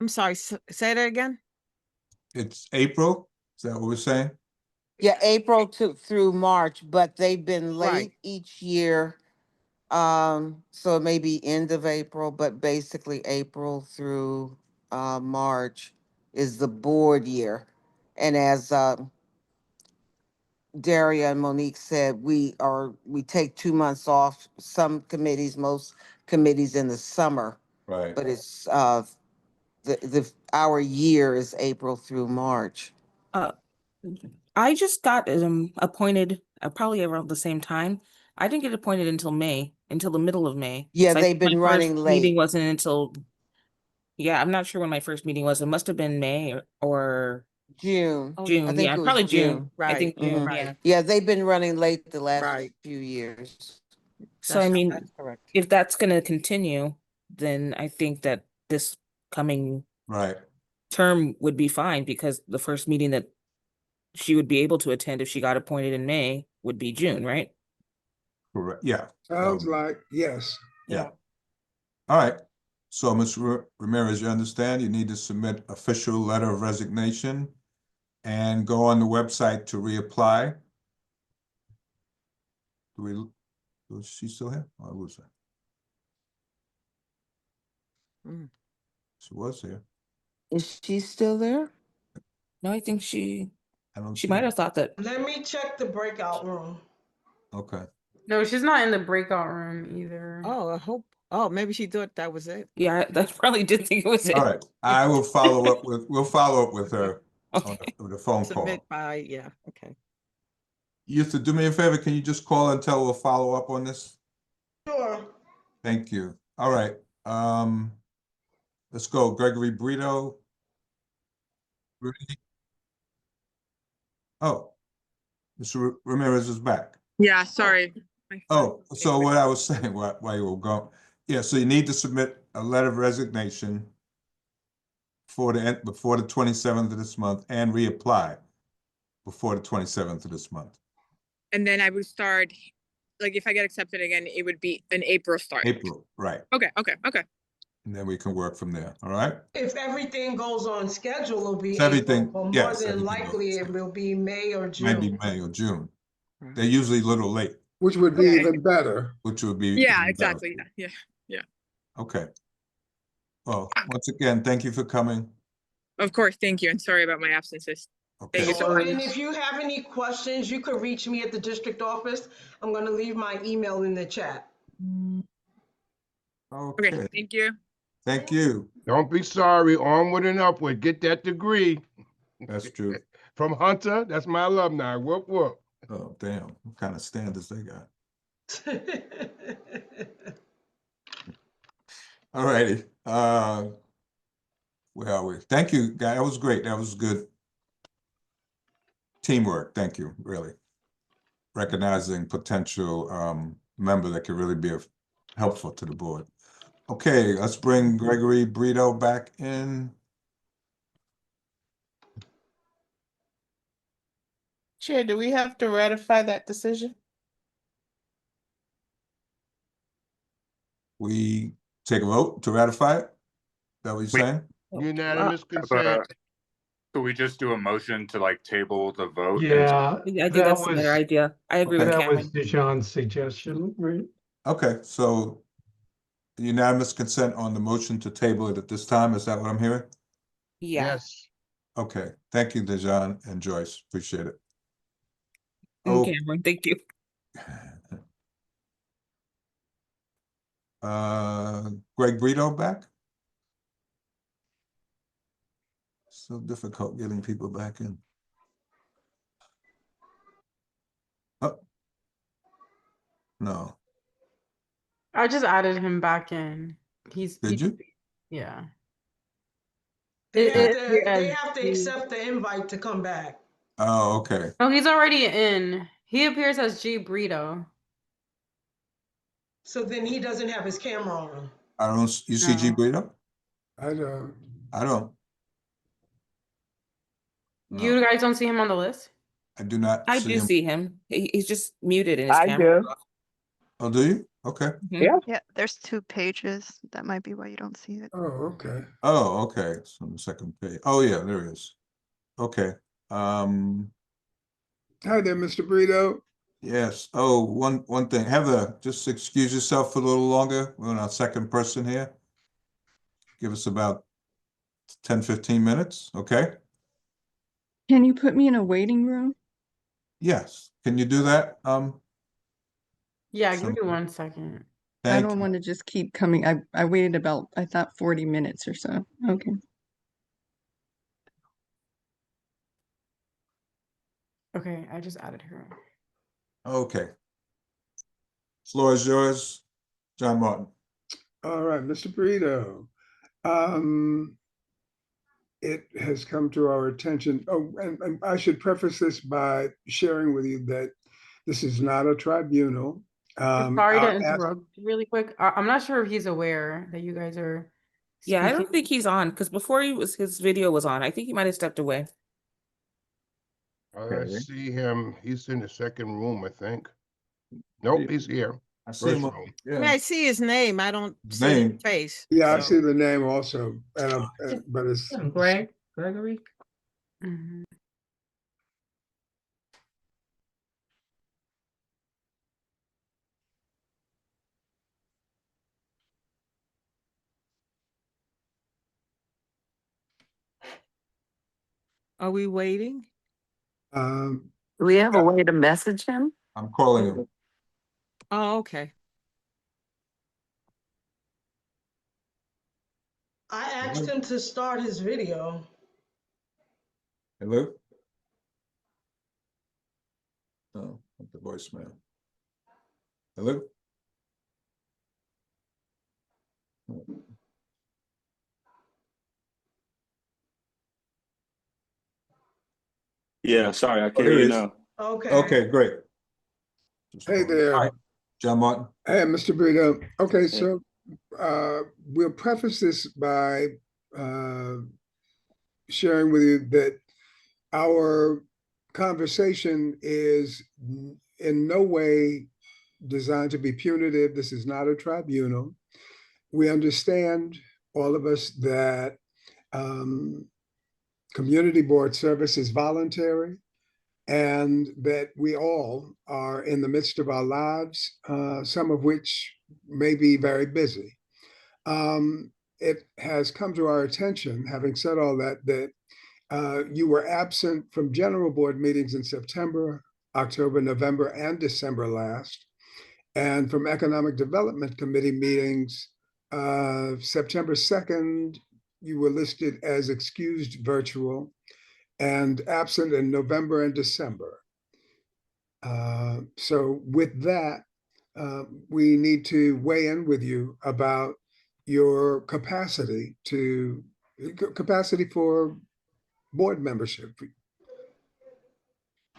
I'm sorry, say that again. It's April? Is that what we're saying? Yeah, April to through March, but they've been late Right. each year. So it may be end of April, but basically April through March is the board year. And as Daria and Monique said, we take 2 months off. Some committees, most committees in the summer, Right. but it's our year is April through March. I just got appointed probably around the same time. I didn't get appointed until May, until the middle of May. Yeah, So I they've think my been first running Meeting late. wasn't until, yeah, I'm not sure when my first meeting was. It must have been May or June. June. I think Yeah, it was probably June. June. I think June. Mhm. Yeah. Yeah, they've been running late the last Right. few years. So I mean, That's correct. if that's going to continue, then I think that this coming Right. term would be fine because the first meeting that she would be able to attend if she got appointed in May would be June, right? Correct. Yeah. Sounds like, yes. Yeah. All right. So, Ms. Ramirez, you understand you need to submit official letter of resignation and go on the website to reapply. Is she still here? Or was that? She was here. Is she still there? No, I think she I she might have thought that. Let me check the breakout room. Okay. No, she's not in the breakout room either. Oh, I hope. Oh, maybe she thought that was it. Yeah, I probably did think it was it. All right. I will follow up with, we'll follow up with her on the phone call. Submit by, yeah, okay. You have to do me a favor. Can you just call and tell we'll follow up on this? Sure. Thank you. All right. Let's go. Gregory Brito. Oh, Mr. Ramirez is back. Yeah, sorry. Oh, so what I was saying, while you were going, yeah, so you need to submit a letter of resignation before the 27th of this month and reapply before the 27th of this month. And then I would start, like if I get accepted again, it would be an April start. April, right. Okay. And then we can work from there, all right? If everything goes on schedule, it'll be If everything- April, but yes, more than everything likely goes. it will be May or Maybe June. May or June. They're usually a little late, Which would be even better. which would be. Yeah, even better. exactly. Yeah. Okay. Well, once again, thank you for coming. Of course. Thank you. And sorry about my absences. Okay. Thank you so Sure, much. and if you have any questions, you could reach me at the district office. I'm gonna leave my email in the chat. Okay. Thank you. Thank you. Don't be sorry. Onward and upward. Get that degree. That's true. From Hunter, that's my alumni. Whoop whoop. Oh, damn. What kind of standards they got? All righty. Where are we? Thank you, guy. That was great. That was good teamwork. Thank you, really. Recognizing potential member that could really be helpful to the board. Okay, let's bring Gregory Brito back in. Chair, do we have to ratify that decision? We take a vote to ratify it? Is that what you're saying? Unanimous consent. Could we just do a motion to like table the vote? Yeah, I think that's a better idea. I agree with that was Cameron. Dijon's suggestion, right? Okay, so unanimous consent on the motion to table it at this time. Is that what I'm hearing? Yeah. Yes. Okay, thank you, Dejan and Joyce. Appreciate it. And Cameron, thank you. Greg Brito back? So difficult getting people back in. Oh. No. I just added him back in. Did you? Yeah. They have to, appears they as have to G. accept the invite to come back. Oh, okay. Oh, he's already in. He appears as G Brito. So then he doesn't have his camera on. I don't, you see G No. Brito? I don't. I don't. You No, guys don't see him on the list? I do not I see do him. see him. He's just muted in his I camera. do. Oh, do you? Okay. Mhm. Yeah. Yeah, there's 2 pages. That might be why you don't see it. Oh, okay. Oh, okay. It's on the second page. Oh, yeah, there he is. Okay. Hi there, Mr. Brito. Yes. Oh, one thing. Heather, just excuse yourself for a little longer. We're on our second person here. Give us about 10, 15 minutes, okay? Can you put me in a waiting room? Yes. Can you do that? Yeah, give me Some- 1 second. I Thank don't you. want to just keep coming. I waited about, I thought 40 minutes or so. Okay. Okay, I just added her. Okay. Floor is yours, John Martin. All right, Mr. Brito. It has come to our attention. Oh, and I should preface this by sharing with you that this is not a tribunal. Sorry to I'll ask- interrupt really quick. I'm not sure if he's aware that you guys are Yeah, I don't speaking. think he's on because before his video was on. I think he might have stepped away. I Okay. see him. He's in the second room, I think. Nope, he's here. I see him. First room. I mean, Yeah. I see his name. I don't His see his name. face. Yeah, I so- see the name also, but it's Gregory. Mhm. Are we waiting? Um, Do we have a way to message him? I'm calling him. Oh, okay. I asked him to start his video. Hello? Oh, the voicemail. Hello? Yeah, sorry, I Oh, can here hear he you is. now. Okay. Okay, great. Hey there. John Martin. Hey, Mr. Brito. Okay, so we'll preface this by sharing with you that our conversation is in no way designed to be punitive. This is not a tribunal. We understand, all of us, that community board service is voluntary and that we all are in the midst of our lives, some of which may be very busy. It has come to our attention, having said all that, that you were absent from general board meetings in September, October, November, and December last, and from Economic Development Committee meetings, September 2nd, you were listed as excused virtual and absent in November and December. So with that, we need to weigh in with you about your capacity for board membership.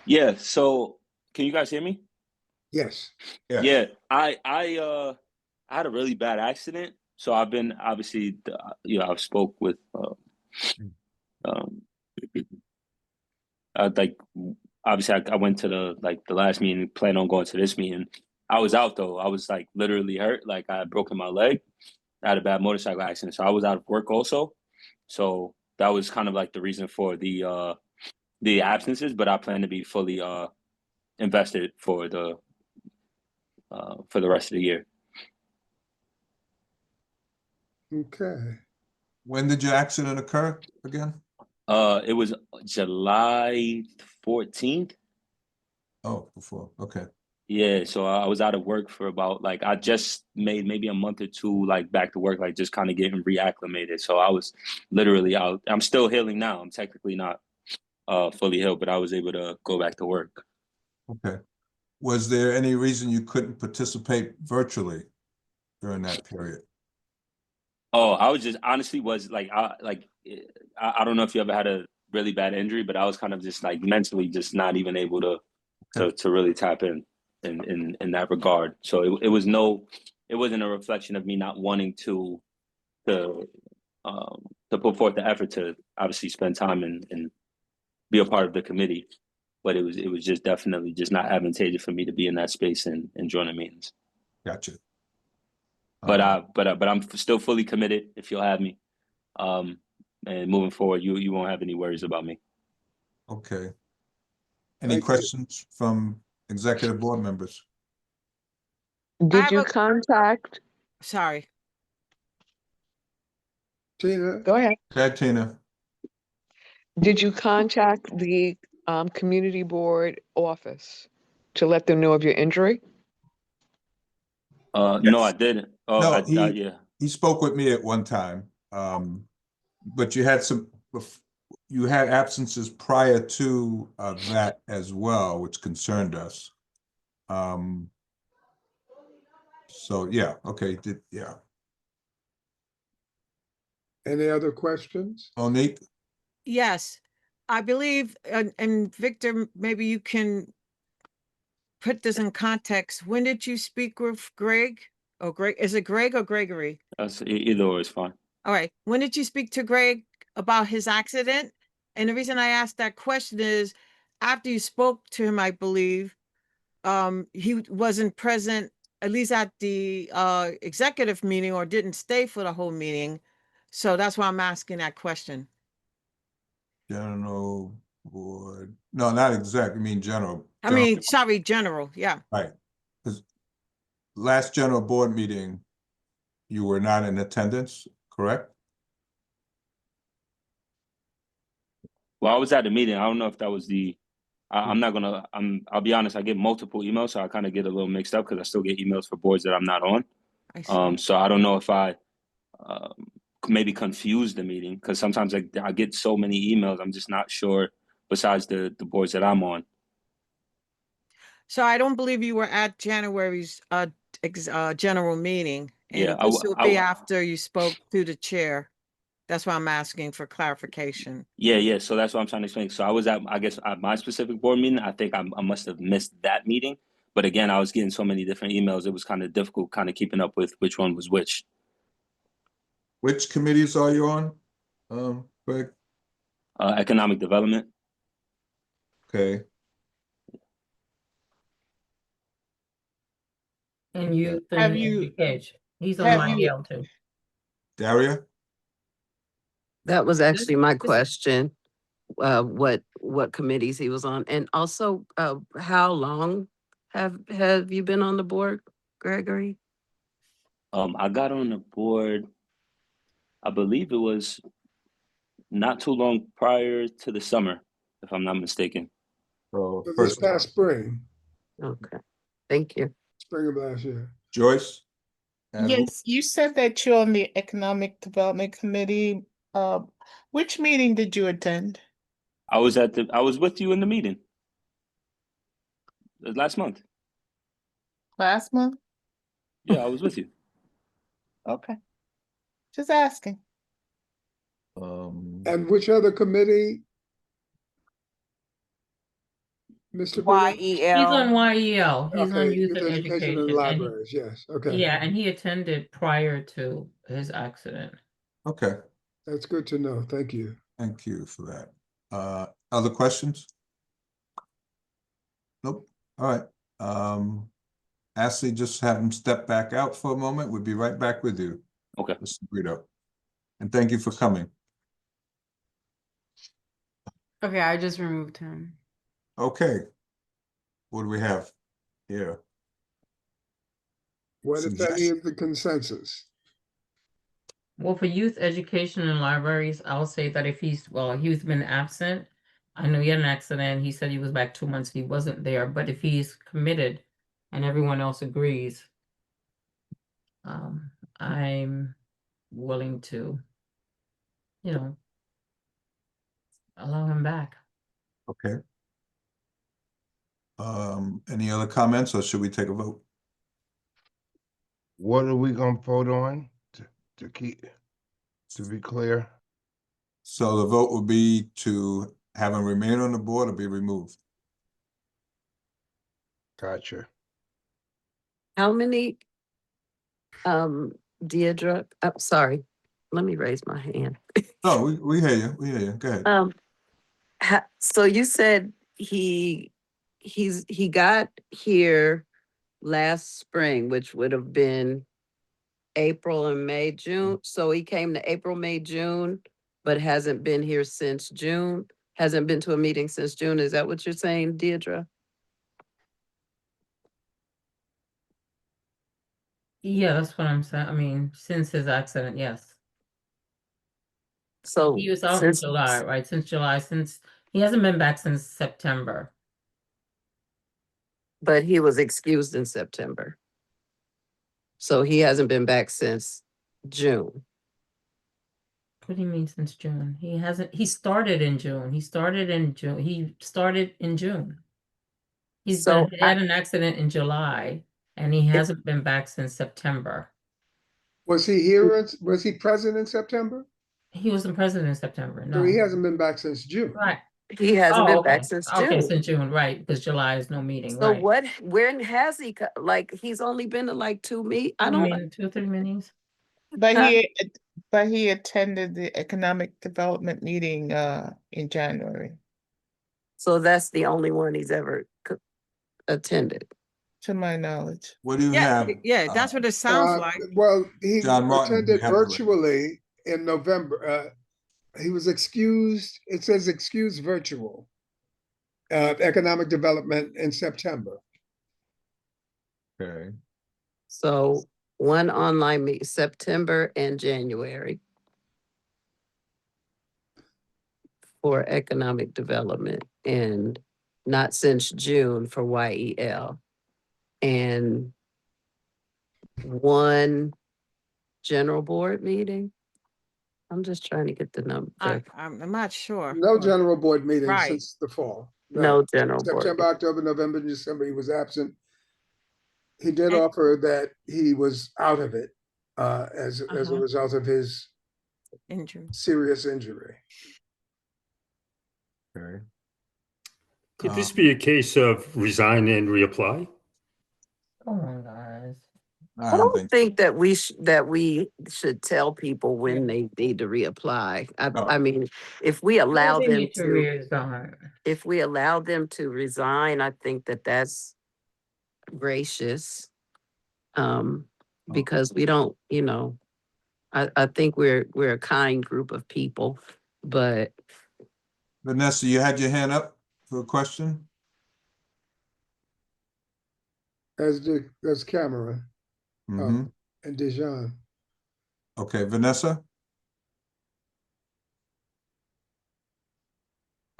Yeah, so can you guys hear me? Yes. Yeah, I had a really bad accident, so I've been obviously, I've spoke with like obviously I went to the last meeting, plan on going to this meeting. I was out though. I was like literally hurt. Like I had broken my leg. I had a bad motorcycle accident, so I was out of work also. So that was kind of like the reason for the absences. But I plan to be fully invested for the rest of the year. Okay. When did your accident occur again? It was July 14th. Oh, before. Okay. Yeah, so I was out of work for about like I just made maybe a month or two like back to work, like just kind of getting reacclimated. So I was literally out. I'm still healing now. I'm technically not fully healed, but I was able to go back to work. Okay. Was there any reason you couldn't participate virtually during that period? Oh, I was just honestly was like, I don't know if you ever had a really bad injury, but I was kind of just like mentally just not even able to really tap in that regard. So it wasn't a reflection of me not wanting to put forth the effort to obviously spend time and be a part of the committee, but it was just definitely just not advantageous for me to be in that space and join the meetings. Gotcha. But I'm still fully committed if you'll have me. And moving forward, you won't have any worries about me. Okay. Any Thank you. questions from executive board members? Did you contact? Sorry. Tina? Go ahead. Okay, Tina. Did you contact the community board office to let them know of your injury? No, I didn't. Oh, No, yeah. he spoke with me at one time. But you had absences prior to that as well, which concerned us. So yeah, okay, yeah. Any other questions? Monique? Yes, I believe, and Victor, maybe you can put this in context. When did you speak with Greg? Oh, Greg, is it Greg or Gregory? Either or is fine. All right. When did you speak to Greg about his accident? And the reason I asked that question is after you spoke to him, I believe, he wasn't present, at least at the executive meeting, or didn't stay for the whole meeting. So that's why I'm asking that question. General board. No, not exact. I mean general. I mean, sorry, general. Yeah. Right. Because last general board meeting, you were not in attendance, correct? Well, I was at the meeting. I don't know if that was I'll be honest, I get multiple emails, so I kind of get a little mixed up because I still get emails for boards that I'm not on. So I don't know if I maybe confused the meeting because sometimes I get so many emails, I'm just not sure besides the boards that I'm on. So I don't believe you were at January's general meeting. And Yeah, this will be after you spoke to the chair. That's why I'm asking for clarification. Yeah. So that's what I'm trying to explain. So I was at my specific board meeting. I think I must have missed that meeting. But again, I was getting so many different emails. It was kind of difficult kind of keeping up with which one was which. Which committees are you on, Greg? Economic development. Okay. And youth Have and you- education. He's on have my you- DL too. Daria? That was actually my question, what committees he was on, and also, how long have you been on the board, Gregory? I got on the board, I believe it was not too long prior to the summer, if I'm not mistaken. So So this first, past spring, Okay, thank you. spring of last year. Joyce? Yes, you said that you're on the Economic Development Committee. Which meeting did you attend? I was with you in the meeting last month. Last month? Yeah, I was with you. Okay. Just asking. And which other committee? Mr. Bruno? He's on YEL. He's on Okay, youth and education and education. libraries, yes, okay. Yeah, and he attended prior to his accident. Okay, That's good to know, thank you. thank you for that. Other questions? Nope. All right. Ashley, just have him step back out for a moment. We'll be right back with you. Okay. Mr. Brito. And thank you for coming. Okay, I just removed him. Okay. What do we have here? What if any is the consensus? Well, for youth education and libraries, I'll say that if he's been absent. I know he had an accident. He said he was back 2 months. He wasn't there. But if he's committed and everyone else agrees, I'm willing to, allow him back. Okay. Any other comments or should we take a vote? What are we gonna vote on to keep? To be clear. So the vote would be to have him remain on the board or be removed. Gotcha. How many, Deidre, I'm sorry, let me raise my hand. No, we hear you, we hear you, go ahead. So you said he got here last spring, which would have been April and May, June. So he came to April, May, June, but hasn't been here since June, hasn't been to a meeting since June. Is that what you're saying, Deidre? Yeah, that's what I'm saying. I mean, since his accident, yes. So He was out in July, right? Since July, since he hasn't been back since September. But he was excused in September. So he hasn't been back since June. What do you mean since June? He hasn't, he started in June. He started in June. He started in June. He had an accident in July and he hasn't been back since September. Was he here? Was he present in September? He wasn't present in September, So no. he hasn't been back since June. Right. He hasn't been okay. back since Okay, June. since June, right, because July is no meeting, So right. when has he, like, he's only been to like 2 meet? I don't. mean, 2 or 3 meetings. But he attended the economic development meeting in January, So that's the only one he's ever attended. to my knowledge. What do you Yeah, have? yeah, that's what it sounds like. Well, he John Martin, attended we have the- virtually in November. He was excused. It says excused virtual. Economic development in September. Okay. So one online meet, September and January for economic development, and not since June for YEL. And one general board meeting. I'm just trying to get the number. I'm not sure. No general board meeting Right. since the fall. No general board. September, October, November, December, he was absent. He did offer that he was out of it as a result of his injury, serious injury. Okay. Could this be a case of resign and reapply? Come on, guys. I don't think that we should tell people when they need to reapply. I mean, if we allow them to resign. if we allow them to resign, I think that that's gracious. Because we don't, I think we're a kind group of people, but Vanessa, you had your hand up for a question? As Cameron. Mm-hmm. And Dijon. Okay, Vanessa?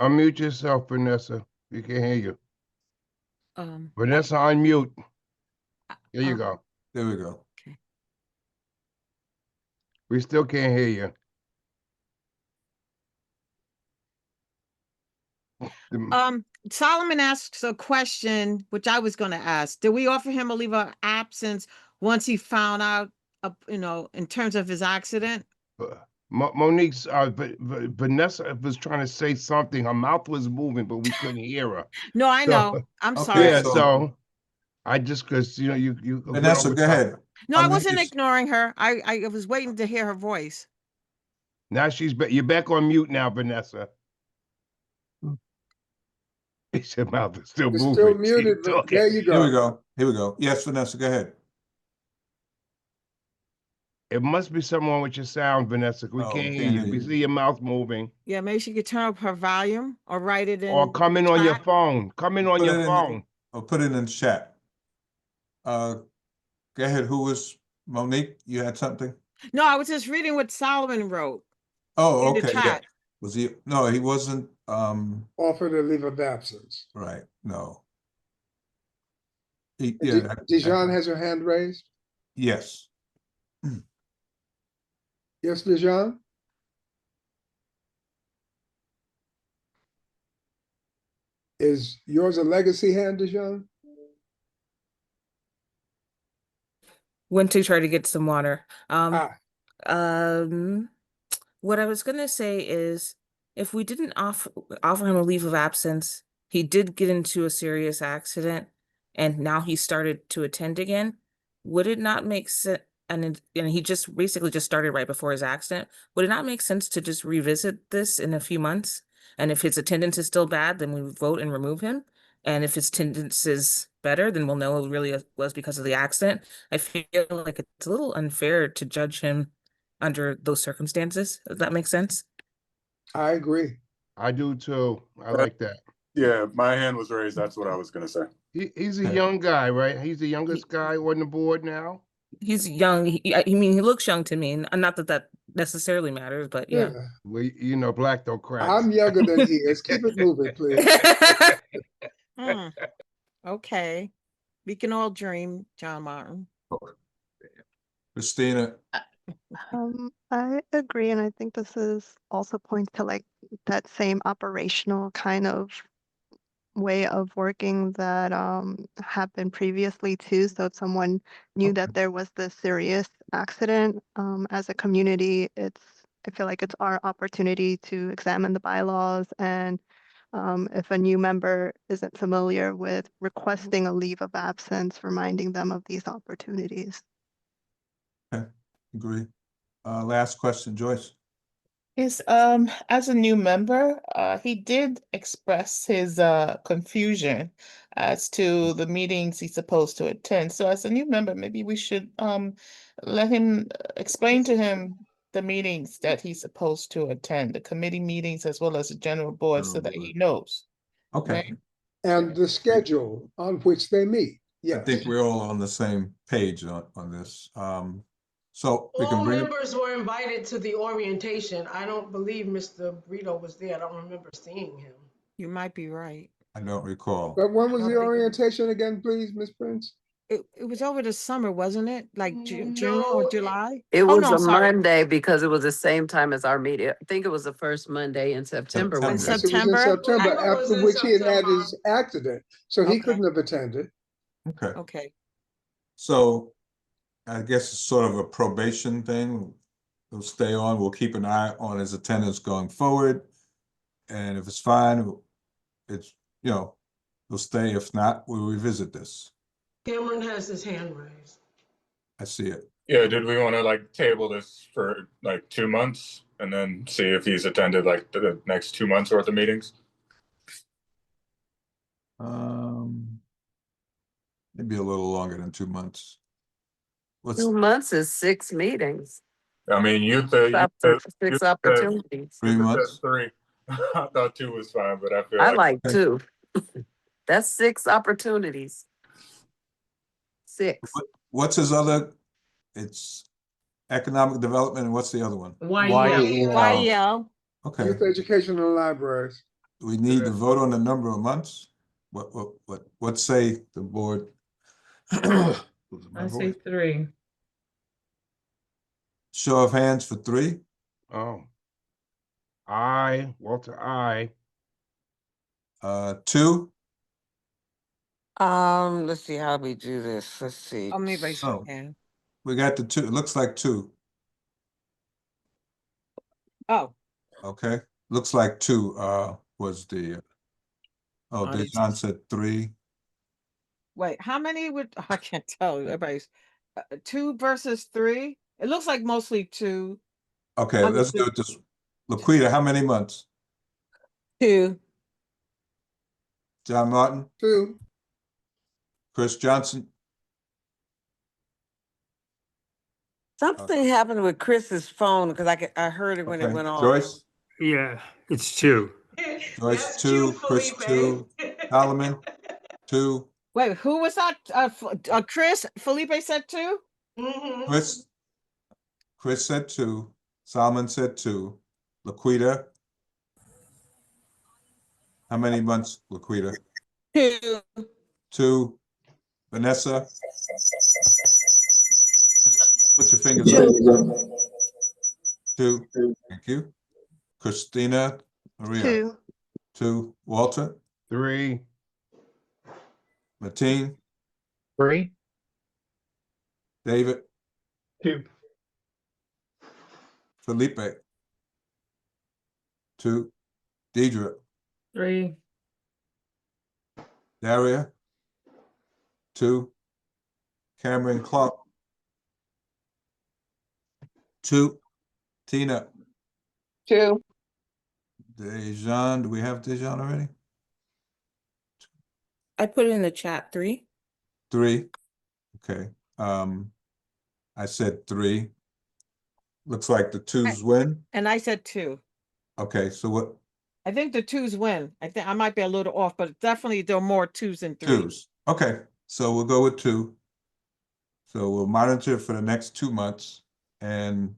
Unmute yourself, Vanessa. We can hear you. Vanessa, unmute. There you go. There we go. Okay. We still can't hear you. Solomon asks a question, which I was going to ask. Did we offer him a leave of absence once he found out, in terms of his accident? Monique's, Vanessa was trying to say something. Her mouth was moving, but we couldn't hear her. No, I know. I'm sorry. Yeah, so I just, because, you. Vanessa, go ahead. No, I wasn't ignoring her. I was waiting to hear her voice. Now you're back on mute now, Vanessa. Your mouth is still moving. Still muted. There you go. Here we go. Yes, Vanessa, go ahead. It must be something wrong with your sound, Vanessa. We can't hear you. We see your mouth moving. Yeah, maybe she could turn up her volume or write it in. Or come in on your phone. Come in on your phone. Or put it in chat. Go ahead. Who was Monique? You had something? No, I was just reading what Solomon wrote. Oh, in okay. the chat. Yeah. Was he? No, he wasn't. Offered a leave of absence. Right. No. Dijon has her hand raised. Yes. Yes, Dijon. Is yours a legacy hand, Dijon? Went to try to get some water. What I was gonna say is, if we didn't offer him a leave of absence, he did get into a serious accident, and now he started to attend again. Would it not make sense? And he just basically just started right before his accident. Would it not make sense to just revisit this in a few months? And if his attendance is still bad, then we vote and remove him. And if his attendance is better, then we'll know it really was because of the accident. I feel like it's a little unfair to judge him under those circumstances. Does that make sense? I agree. I do too. I like that. Yeah, my hand was raised. That's what I was going to say. He's a young guy, right? He's the youngest guy on the board now. He's young. I mean, he looks young to me. Not that that necessarily matters, but yeah. Well, you know, black don't crack. I'm younger than he is. Keep it moving, please. Okay. We can all dream, John Martin. Christina, I agree, and I think this is also points to like that same operational kind of way of working that happened previously too. So if someone knew that there was this serious accident, as a community, I feel like it's our opportunity to examine the bylaws, and if a new member isn't familiar with requesting a leave of absence, reminding them of these opportunities. okay, agree. Last question, Joyce. Yes, as a new member, he did express his confusion as to the meetings he's supposed to attend. So as a new member, maybe we should let him explain to him the meetings that he's supposed to attend, the committee meetings as well as the general board, so that he knows. Okay. Right? And the schedule on which they meet. I Yes. think we're all on the same page on this. So we can All bring it. members were invited to the orientation. I don't believe Mr. Brito was there. I don't remember seeing him. You might be right. I don't recall. But when was I the don't think- orientation again, please, Ms. Prince? It was over the summer, wasn't it? Like June No, or July? It Oh, was no, a sorry. Monday because it was the same time as our meeting. I think it was the first Monday in September. In wasn't Yes, it? it was in September, September was after in which he had September. his accident, so he Okay. couldn't have attended. Okay. Okay. So I guess it's sort of a probation thing. We'll stay on. We'll keep an eye on his attendance going forward. And if it's fine, it's, we'll stay. If not, we'll revisit this. Cameron has his hand raised. I see it. Yeah, did we want to like table this for like 2 months and then see if he's attended like the next 2 months worth of meetings? Maybe a little longer than 2 months. 2 months is 6 meetings. I mean, Six opportunities. 3 months. 3. I thought 2 was fine, but I feel I like like 2. That's 6 opportunities. 6. What's his other? It's economic development, and what's the other one? YEL. Okay. Youth education and libraries. We need to vote on the number of months. What say the board? I say 3. Show of hands for 3. Oh. Walter, 2. Let's see how we do this. Let's see. Let me raise your Oh. hand. We got the 2. It looks like 2. Oh. Okay. Looks like 2 was the Dejan said 3. Wait, how many would I can't tell. Everybody's 2 versus 3. It looks like mostly 2. Okay, let's do it this. Laquita, how many months? 2. John Martin? 2. Chris Johnson? Something happened with Chris's phone because I heard it when it went off. Joyce? Yeah, it's 2. Joyce, 2. Chris, 2. Solomon, 2. Wait, who was that? Chris? Felipe said 2? Mm-hmm. Chris said 2. Solomon said 2. Laquita? How many months, Laquita? 2. 2. Vanessa? Put your fingers up. 2. Thank you. Christina? Maria? 2. 2. Walter? 3. Mateen? 3. David? 2. Felipe? 2, Deidre, 3, Daria, 2, Cameron Clark, 2, Tina, 2, Dejan, do we have Dejan already? I put it in the chat, 3. 3, okay. I said 3. Looks like the 2s win. And I said 2. Okay, so what? I think the 2s win. I think I might be a little off, but definitely there are more 2s than 3s. 2s. Okay, so we'll go with 2. So we'll monitor for the next 2 months, and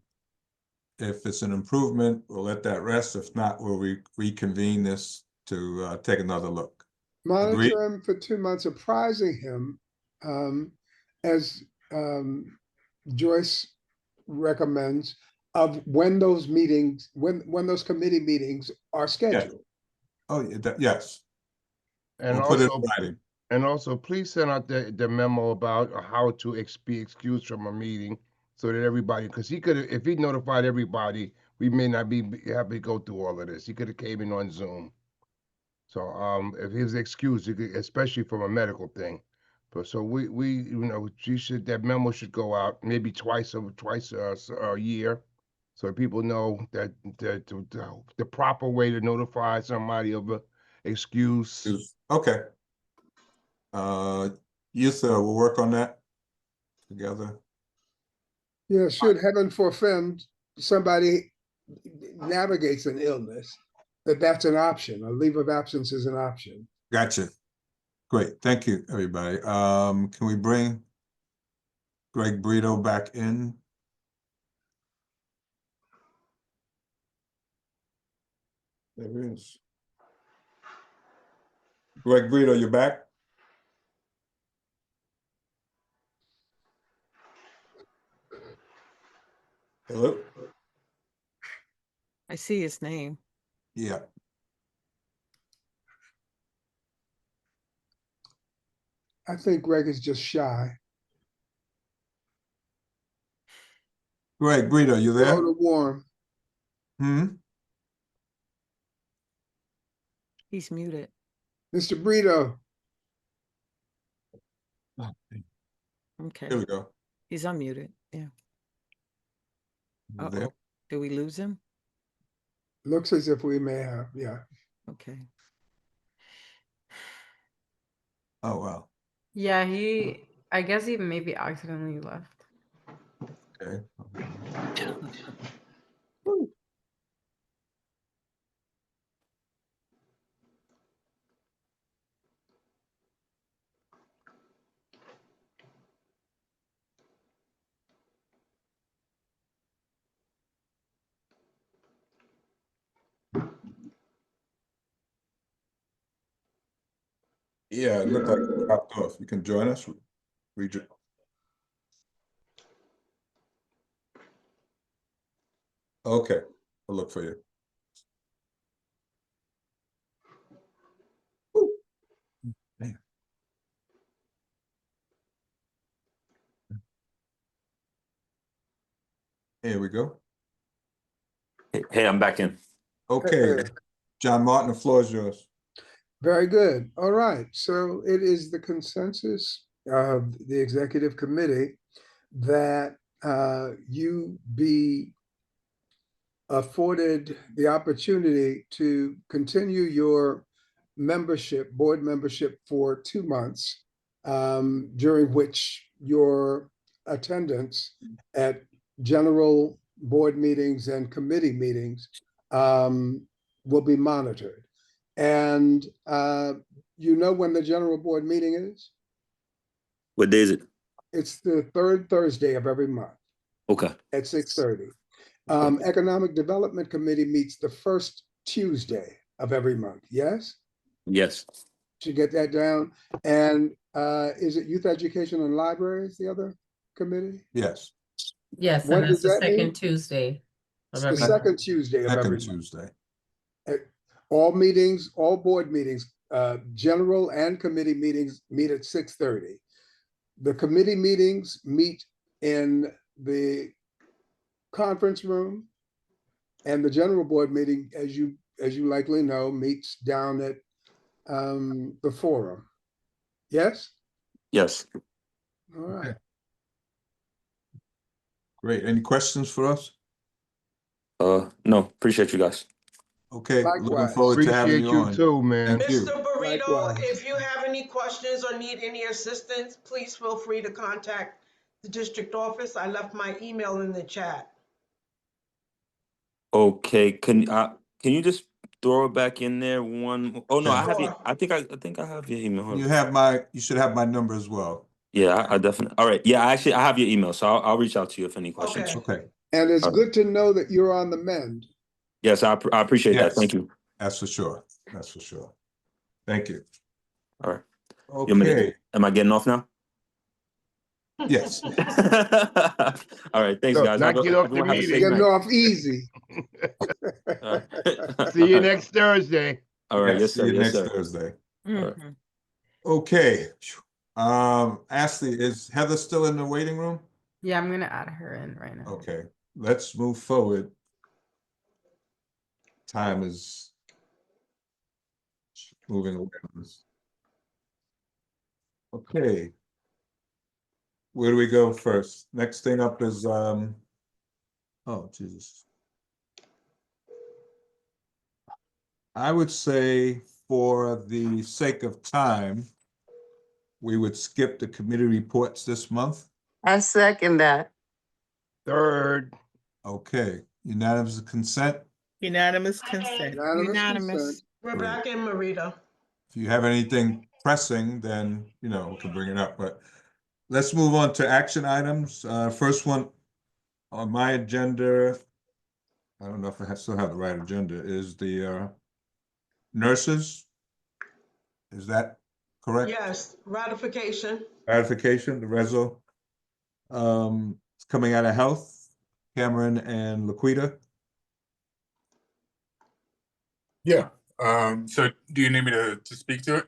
if it's an improvement, we'll let that rest. If not, we'll reconvene this to take another look. Agreed? Monitor him for 2 months, apprising him, as Joyce recommends, of when those meetings, when those committee meetings are scheduled. Oh, yeah, yes. And We'll put it also, in writing. and also, please send out the memo about how to be excused from a meeting so that everybody, because he could have, if he notified everybody, we may not be happy to go through all of this. He could have came in on Zoom. So if he was excused, especially from a medical thing. But so we that memo should go out maybe twice a year, so people know that the proper way to notify somebody of a excuse. Okay. Youth, we'll work on that together. Yeah, should heaven forfend somebody navigates an illness, that's an option. A leave of absence is an option. Gotcha. Great. Thank you, everybody. Can we bring Greg Brito back in? There he is. Greg Brito, you back? Hello? I see his name. Yeah. I think Greg is just shy. Greg Brito, you there? Slow to warm. He's muted. Mr. Brito. Okay. Here we go. He's unmuted. Yeah. You there? Uh-oh. Did we lose him? Looks as if we may have, yeah. Okay. Oh, wow. Yeah, I guess he maybe accidentally left. Okay. Yeah, it looked like it dropped off. You can join us. Regent. Okay, I'll look for you. Ooh. Man. Here we go. Hey, I'm back in. Okay, John Martin, the floor is yours. Very good. All right. So it is the consensus of the executive committee that you be afforded the opportunity to continue your membership, board membership, for 2 months, during which your attendance at general board meetings and committee meetings will be monitored. And you know when the general board meeting is? What day is it? It's the 3rd Thursday of every month. Okay. At 6:30. Economic Development Committee meets the 1st Tuesday of every month. Yes? Yes. Should get that down. And is it Youth Education and Libraries, the other committee? Yes. Yes, When and that's does the that mean? second Tuesday It's of the every month. 2nd Tuesday of every Second month. Tuesday. All meetings, all board meetings, general and committee meetings meet at 6:30. The committee meetings meet in the conference room, and the general board meeting, as you as you likely know, meets down at the Forum. Yes? Yes. All right. Great. Any questions for us? No, appreciate you guys. Okay, looking Likewise. forward to having Appreciate you you on. too, man. Thank you. Mr. Burrito, Likewise. if you have any questions or need any assistance, please feel free to contact the district office. I left my email in the chat. Okay, can you just throw it back in there one? Oh no, I have Sure. your, I think I have your email. Hold You on. have you should have my number as well. Yeah, I definitely. All right. Yeah, actually, I have your email, so I'll reach out to you if any questions. Okay. Okay. And it's All right. good to know that you're on the mend. Yes, I appreciate that. Yes. Thank you. That's for sure. That's for sure. Thank you. All right. You want me to- Okay. am I getting off now? Yes. All right. Thanks, No, guys. not get off the Everyone have a safe meeting. night. Getting off easy. All right. See you next Thursday. All right. Yes, See sir. you Yes, next sir. Thursday. All right. Mhm. Okay. Ashley, is Heather still in the waiting room? Yeah, I'm gonna add her in right now. Okay, let's move forward. Time is moving away from us. Okay. Where do we go first? Next thing up is oh Jesus. I would say for the sake of time, we would skip the committee reports this month. I second that. Third. Okay, unanimous consent. Unanimous consent. Unanimous. Rebecca and Marita. If you have anything pressing, then, we can bring it up, but let's move on to action items. First one on my agenda, I don't know if I still have the right agenda, is the nurses. Is that correct? Yes, ratification. Ratification, the reso. It's coming out of health, Cameron and Laquita. Yeah. So do you need me to speak to it?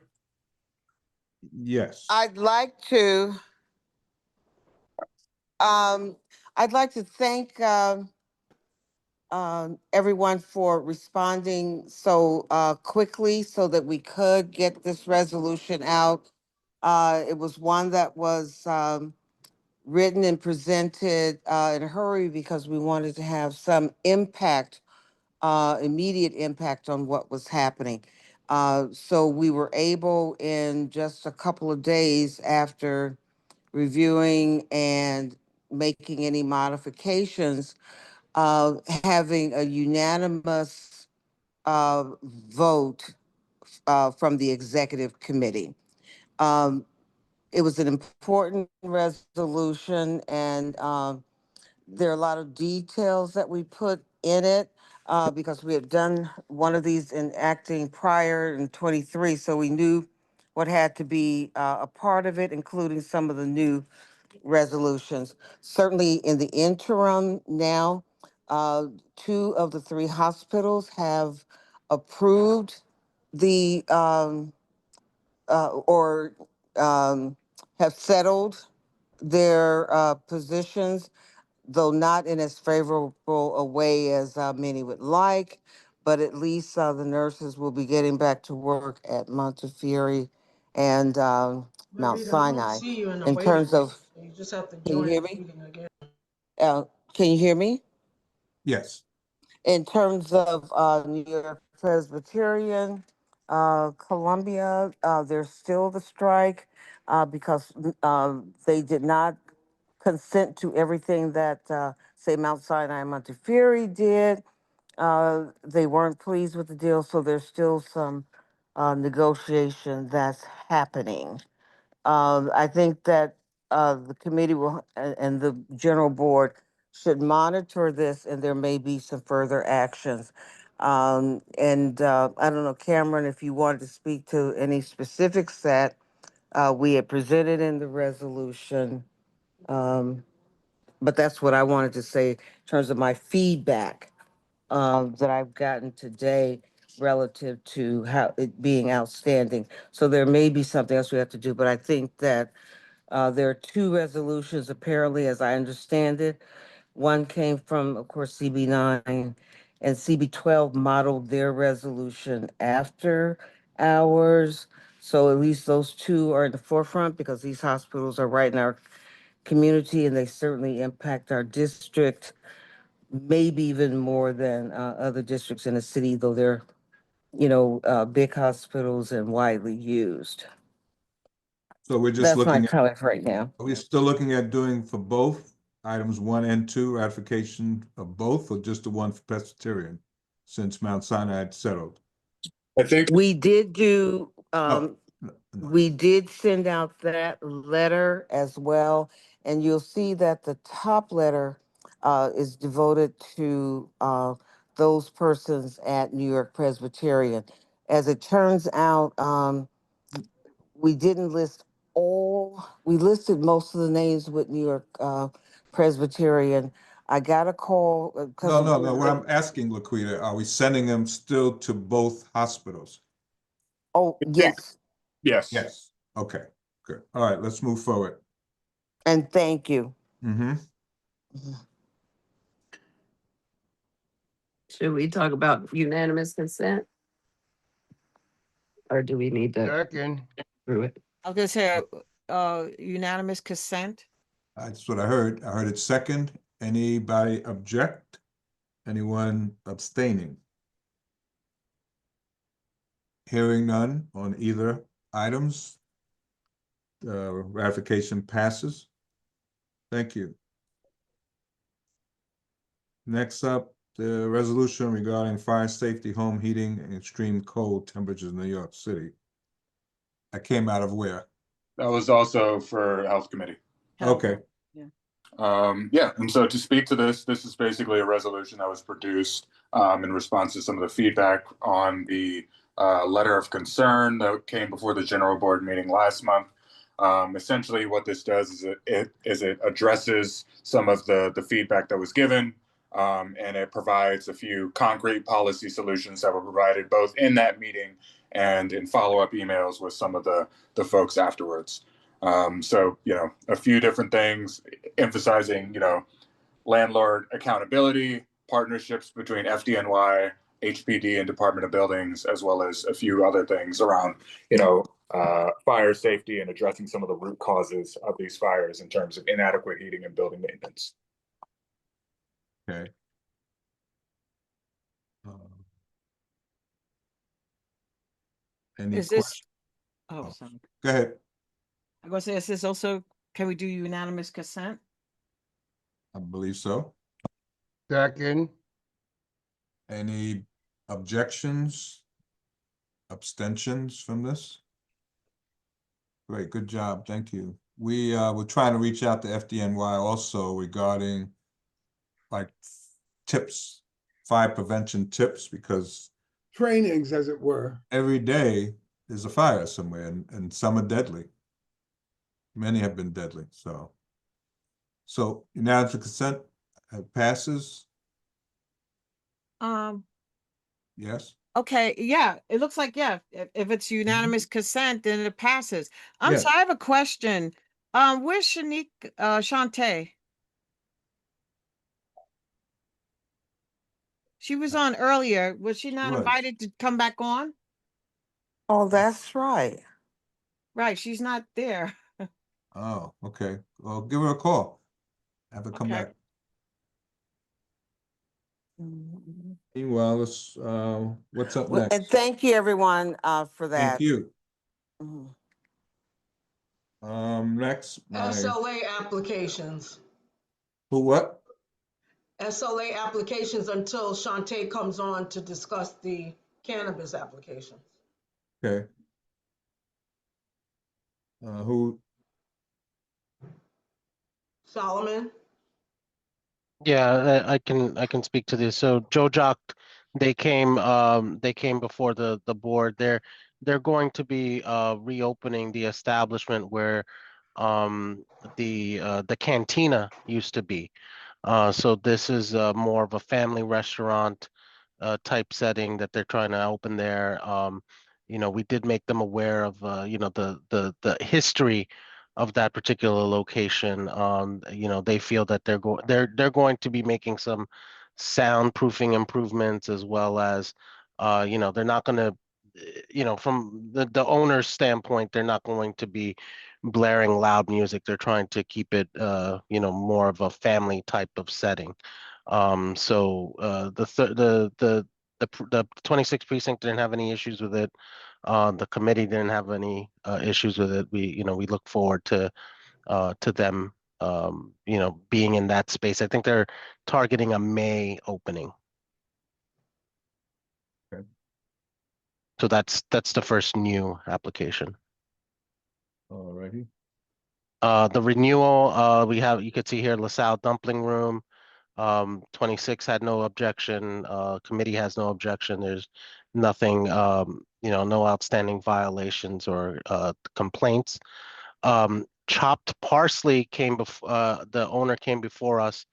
Yes. I'd like to thank everyone for responding so quickly so that we could get this resolution out. It was one that was written and presented in a hurry because we wanted to have some impact, immediate impact on what was happening. So we were able in just a couple of days after reviewing and making any modifications, having a unanimous vote from the executive committee. It was an important resolution, and there are a lot of details that we put in it because we had done one of these in acting prior in 23, so we knew what had to be a part of it, including some of the new resolutions. Certainly in the interim now, 2 of the 3 hospitals have approved the or have settled their positions, though not in as favorable a way as many would like. But at least the nurses will be getting back to work at Montefiore and Mount Marita, I Sinai. don't see you in the In waiting terms room. of, You just have to can you join hear the me? meeting again. Can you hear me? Yes. In terms of New York Presbyterian, Columbia, there's still the strike because they did not consent to everything that, say, Mount Sinai and Montefiore did. They weren't pleased with the deal, so there's still some negotiation that's happening. I think that the committee will and the general board should monitor this, and there may be some further actions. And I don't know, Cameron, if you wanted to speak to any specifics that we had presented in the resolution. But that's what I wanted to say in terms of my feedback that I've gotten today relative to how it being outstanding. So there may be something else we have to do, but I think that there are 2 resolutions apparently, as I understand it. One came from, of course, CB9, and CB12 modeled their resolution after ours. So at least those two are in the forefront because these hospitals are right in our community and they certainly impact our district, maybe even more than other districts in the city, though they're, big hospitals and widely used. So we're just That's my looking at, comment right now. are we still looking at doing for both items 1 and 2, ratification of both, or just the one for Presbyterian, since Mount Sinai had settled? I think We did do, No. we did send out that letter as well, and you'll see that the top letter is devoted to those persons at New York Presbyterian. As it turns out, we didn't list we listed most of the names with New York Presbyterian. I got a call because No. What I'm asking, Laquita, are we sending them still to both hospitals? Oh, yes. Yes. Yes. Okay, good. All right, let's move forward. And thank you. Mm-hmm. Should we talk about unanimous consent? Or do we need to Second. through it? I was gonna say, unanimous consent. That's what I heard. I heard it second. Anybody object? Anyone abstaining? Hearing none on either items. Ratification passes. Thank you. Next up, the resolution regarding fire safety, home heating, and extreme cold temperatures in New York City. I came out of where? That was also for Health Committee. Okay. Yeah, and so to speak to this is basically a resolution that was produced in response to some of the feedback on the letter of concern that came before the general board meeting last month. Essentially, what this does is it addresses some of the feedback that was given, and it provides a few concrete policy solutions that were provided both in that meeting and in follow-up emails with some of the folks afterwards. So, a few different things emphasizing, landlord accountability, partnerships between FDNY, HPD, and Department of Buildings, as well as a few other things around, fire safety and addressing some of the root causes of these fires in terms of inadequate heating and building maintenance. Okay. Any Is this? questions? Oh, sorry. Go ahead. I'm gonna say, is this also? Can we do unanimous consent? I believe so. Second. Any objections? Abstentions from this? Great, good job, thank you. We're trying to reach out to FDNY also regarding like tips, fire prevention tips, because Trainings, as it were. every day there's a fire somewhere, and some are deadly. Many have been deadly, so unanimous consent passes. Yes. Okay, yeah, it looks like, yeah, if it's unanimous consent, then it passes. Yeah. So I have a question. Where's Shanique, Shantae? She was on earlier. Was she not was. invited to come back on? Oh, that's right. Right, she's not there. Oh, okay. Well, give her a call. Have her come Okay. back. Meanwhile, let's, what's up And next? thank you, everyone, for that. Thank you. Mhm. Next, SLA applications. who, what? SLA applications until Shantae comes on to discuss the cannabis applications. Okay. Who? Solomon? Yeah, I can speak to this. So Joe Jock, they came before the board. They're going to be reopening the establishment where the cantina used to be. So this is more of a family restaurant type setting that they're trying to open there. We did make them aware of the history of that particular location. They feel that they're going to be making some soundproofing improvements, as well as, they're not going to, from the owner's standpoint, they're not going to be blaring loud music. They're trying to keep it, more of a family type of setting. The 26th precinct didn't have any issues with it. The committee didn't have any issues with it. We look forward to them, being in that space. I think they're targeting a May opening. Okay. So that's the first new application. All righty. The renewal, you could see here, LaSalle Dumpling Room. 26 had no objection. Committee has no objection. There's nothing, no outstanding violations or complaints. Chopped Parsley came before, the owner came before us.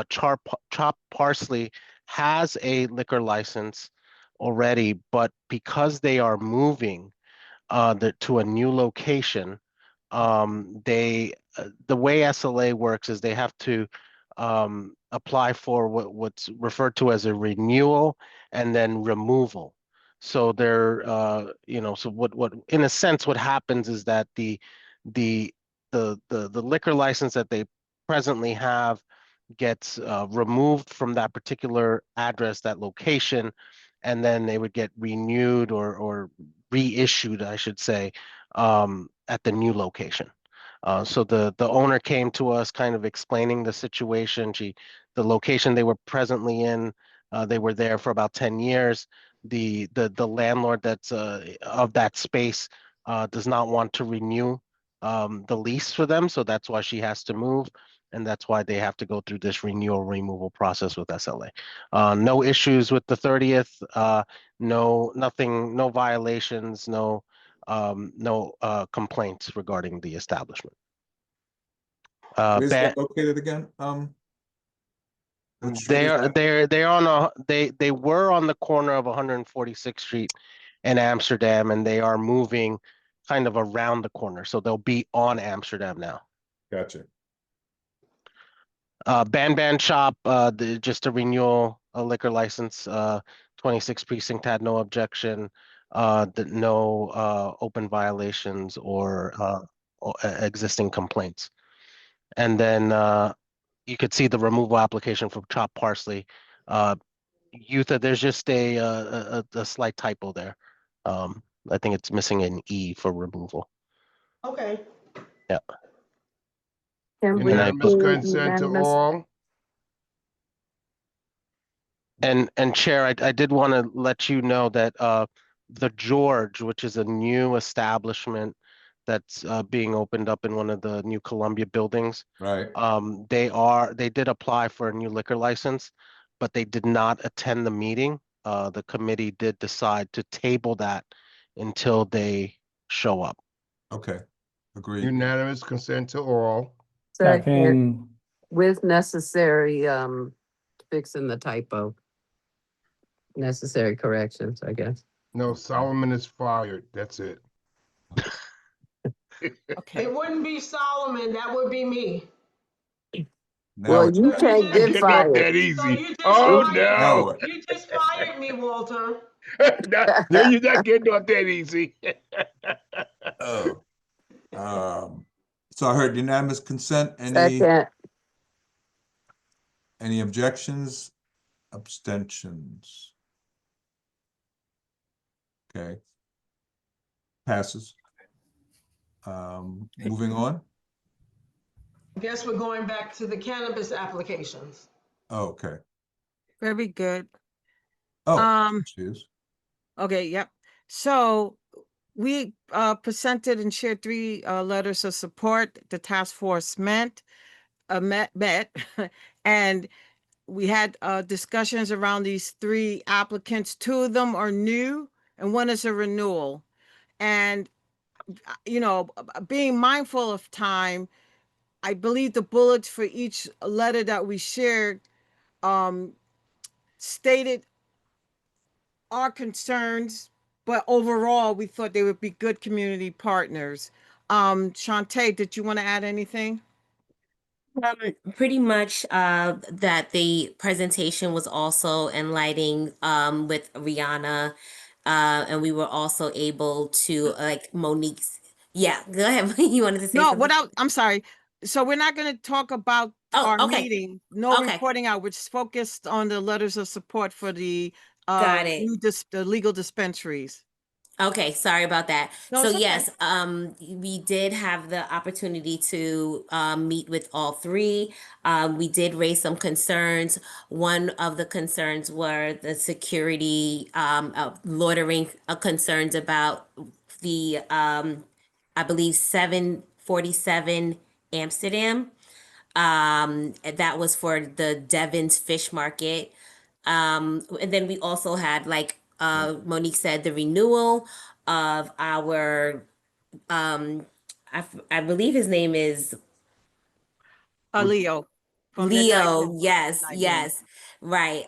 Chopped Parsley has a liquor license already, but because they are moving to a new location, the way SLA works is they have to apply for what's referred to as a renewal and then removal. So they're, so what in a sense what happens is that the liquor license that they presently have gets removed from that particular address, that location, and then they would get renewed or reissued, I should say, at the new location. So the owner came to us kind of explaining the situation. The location they were presently in, they were there for about 10 years. The landlord that's of that space does not want to renew the lease for them, so that's why she has to move, and that's why they have to go through this renewal removal process with SLA. No issues with the 30th. No violations. No complaints regarding the establishment. Where's that located again? They were on the corner of 146th Street in Amsterdam, and they are moving kind of around the corner, so they'll be on Amsterdam now. Gotcha. Ban Shop, just a renewal, a liquor license. 26 precinct had no objection. No open violations or existing complaints. And then you could see the removal application for chopped parsley. Yutha, there's just a slight typo there. I think it's missing an E for removal. Okay. Yeah. Unanimous consent to all. And Chair, I did want to let you know that the George, which is a new establishment that's being opened up in one of the new Columbia buildings. Right. They did apply for a new liquor license, but they did not attend the meeting. The committee did decide to table that until they show up. Okay. Agreed. Unanimous consent to all. Second. With necessary fixing the typo. Necessary corrections, I guess. No, Solomon is fired. That's it. Okay. It wouldn't be Solomon, that would be me. Well, you can't get fired. That easy. Oh no! You just fired me, Walter. No, you're not getting off that easy. Oh. So I heard unanimous consent. Second. Any objections? Abstentions? Okay. Passes. Moving on. I guess we're going back to the cannabis applications. Oh, okay. Very good. Oh, cheers. Okay, yep. So we presented and shared 3 letters of support. The task force met, and we had discussions around these 3 applicants. 2 of them are new and 1 is a renewal. And, being mindful of time, I believe the bullets for each letter that we shared stated our concerns, but overall, we thought they would be good community partners. Shantae, did you want to add anything? Pretty much that the presentation was also enlightening with Rihanna, and we were also able to like Monique's. Yeah, go ahead. You wanted to say No, something? I'm sorry. So we're not going to talk about Oh, our okay. meeting. No Okay. reporting out, which is focused on the letters of support for the Got it. the legal dispensaries. Okay, sorry about that. No, So it's okay. yes, we did have the opportunity to meet with all three. We did raise some concerns. One of the concerns were the security, loitering concerns about the, I believe, 747 Amsterdam. That was for the Devon's Fish Market. And then we also had, like Monique said, the renewal of our, I believe his name is Leo from Leo. Yes, Midnight Room. yes, right.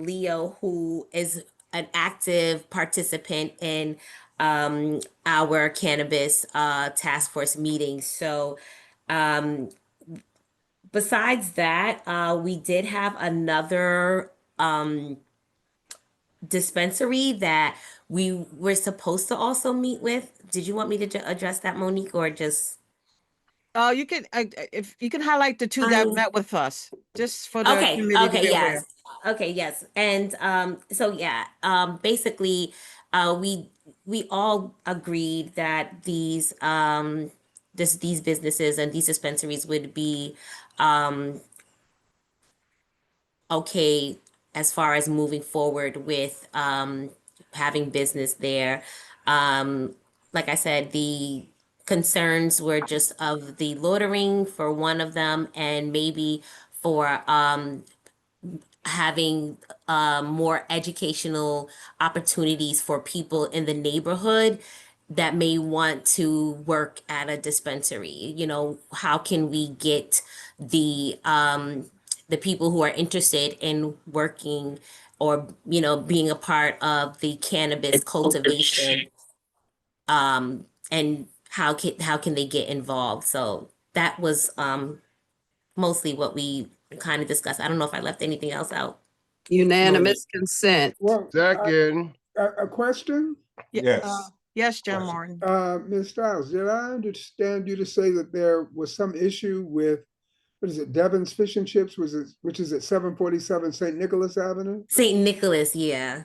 Leo, who is an active participant in our cannabis task force meetings. So, um, besides that, we did have another dispensary that we were supposed to also meet with. Did you want me to address that, Monique, or just? You can if you can highlight the two that met with us, just for the Okay, committee to okay, be yes. aware. Okay, yes. And so yeah, basically we all agreed that these businesses and these dispensaries would be um okay as far as moving forward with having business there. Like I said, the concerns were just of the loitering for one of them, and maybe for having more educational opportunities for people in the neighborhood that may want to work at a dispensary. You know, how can we get the people who are interested in working or, you know, being a part of the cannabis cultivation, and how can they get involved? So that was mostly what we kind of discussed. I don't know if I left anything else out. Unanimous consent. Well, Second. a question? Yes. Yes, John Martin. Ms. Stiles, did I understand you to say that there was some issue with, what is it, Devon's Fish and Chips, which is at 747 St. Nicholas Avenue? St. Nicholas, yeah.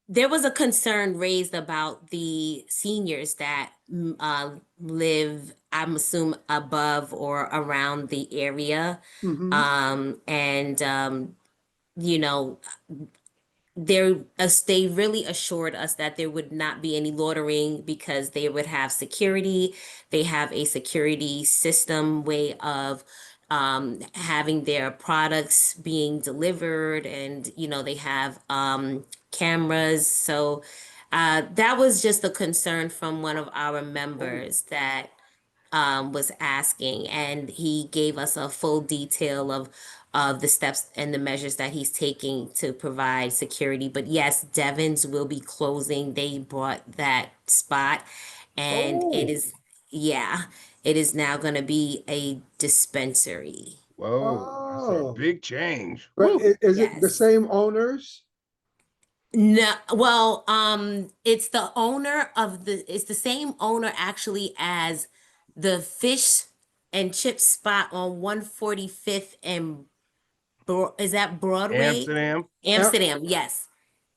There was a concern raised about the seniors that live, I'm assuming, above or around the area. And you know, they really assured us that there would not be any loitering because they would have security. They have a security system way of having their products being delivered, and you know they have cameras. So that was just a concern from one of our members that was asking, and he gave us a full detail of the steps and the measures that he's taking to provide security. But yes, Devon's will be closing. They bought that spot, and it is, yeah, it is now going to be a dispensary. Whoa, that's a big change. But Woo. is it the same owners? No, well, it's the same owner actually as the fish and chip spot on 145th and is that Broadway? Amsterdam. Amsterdam, yes.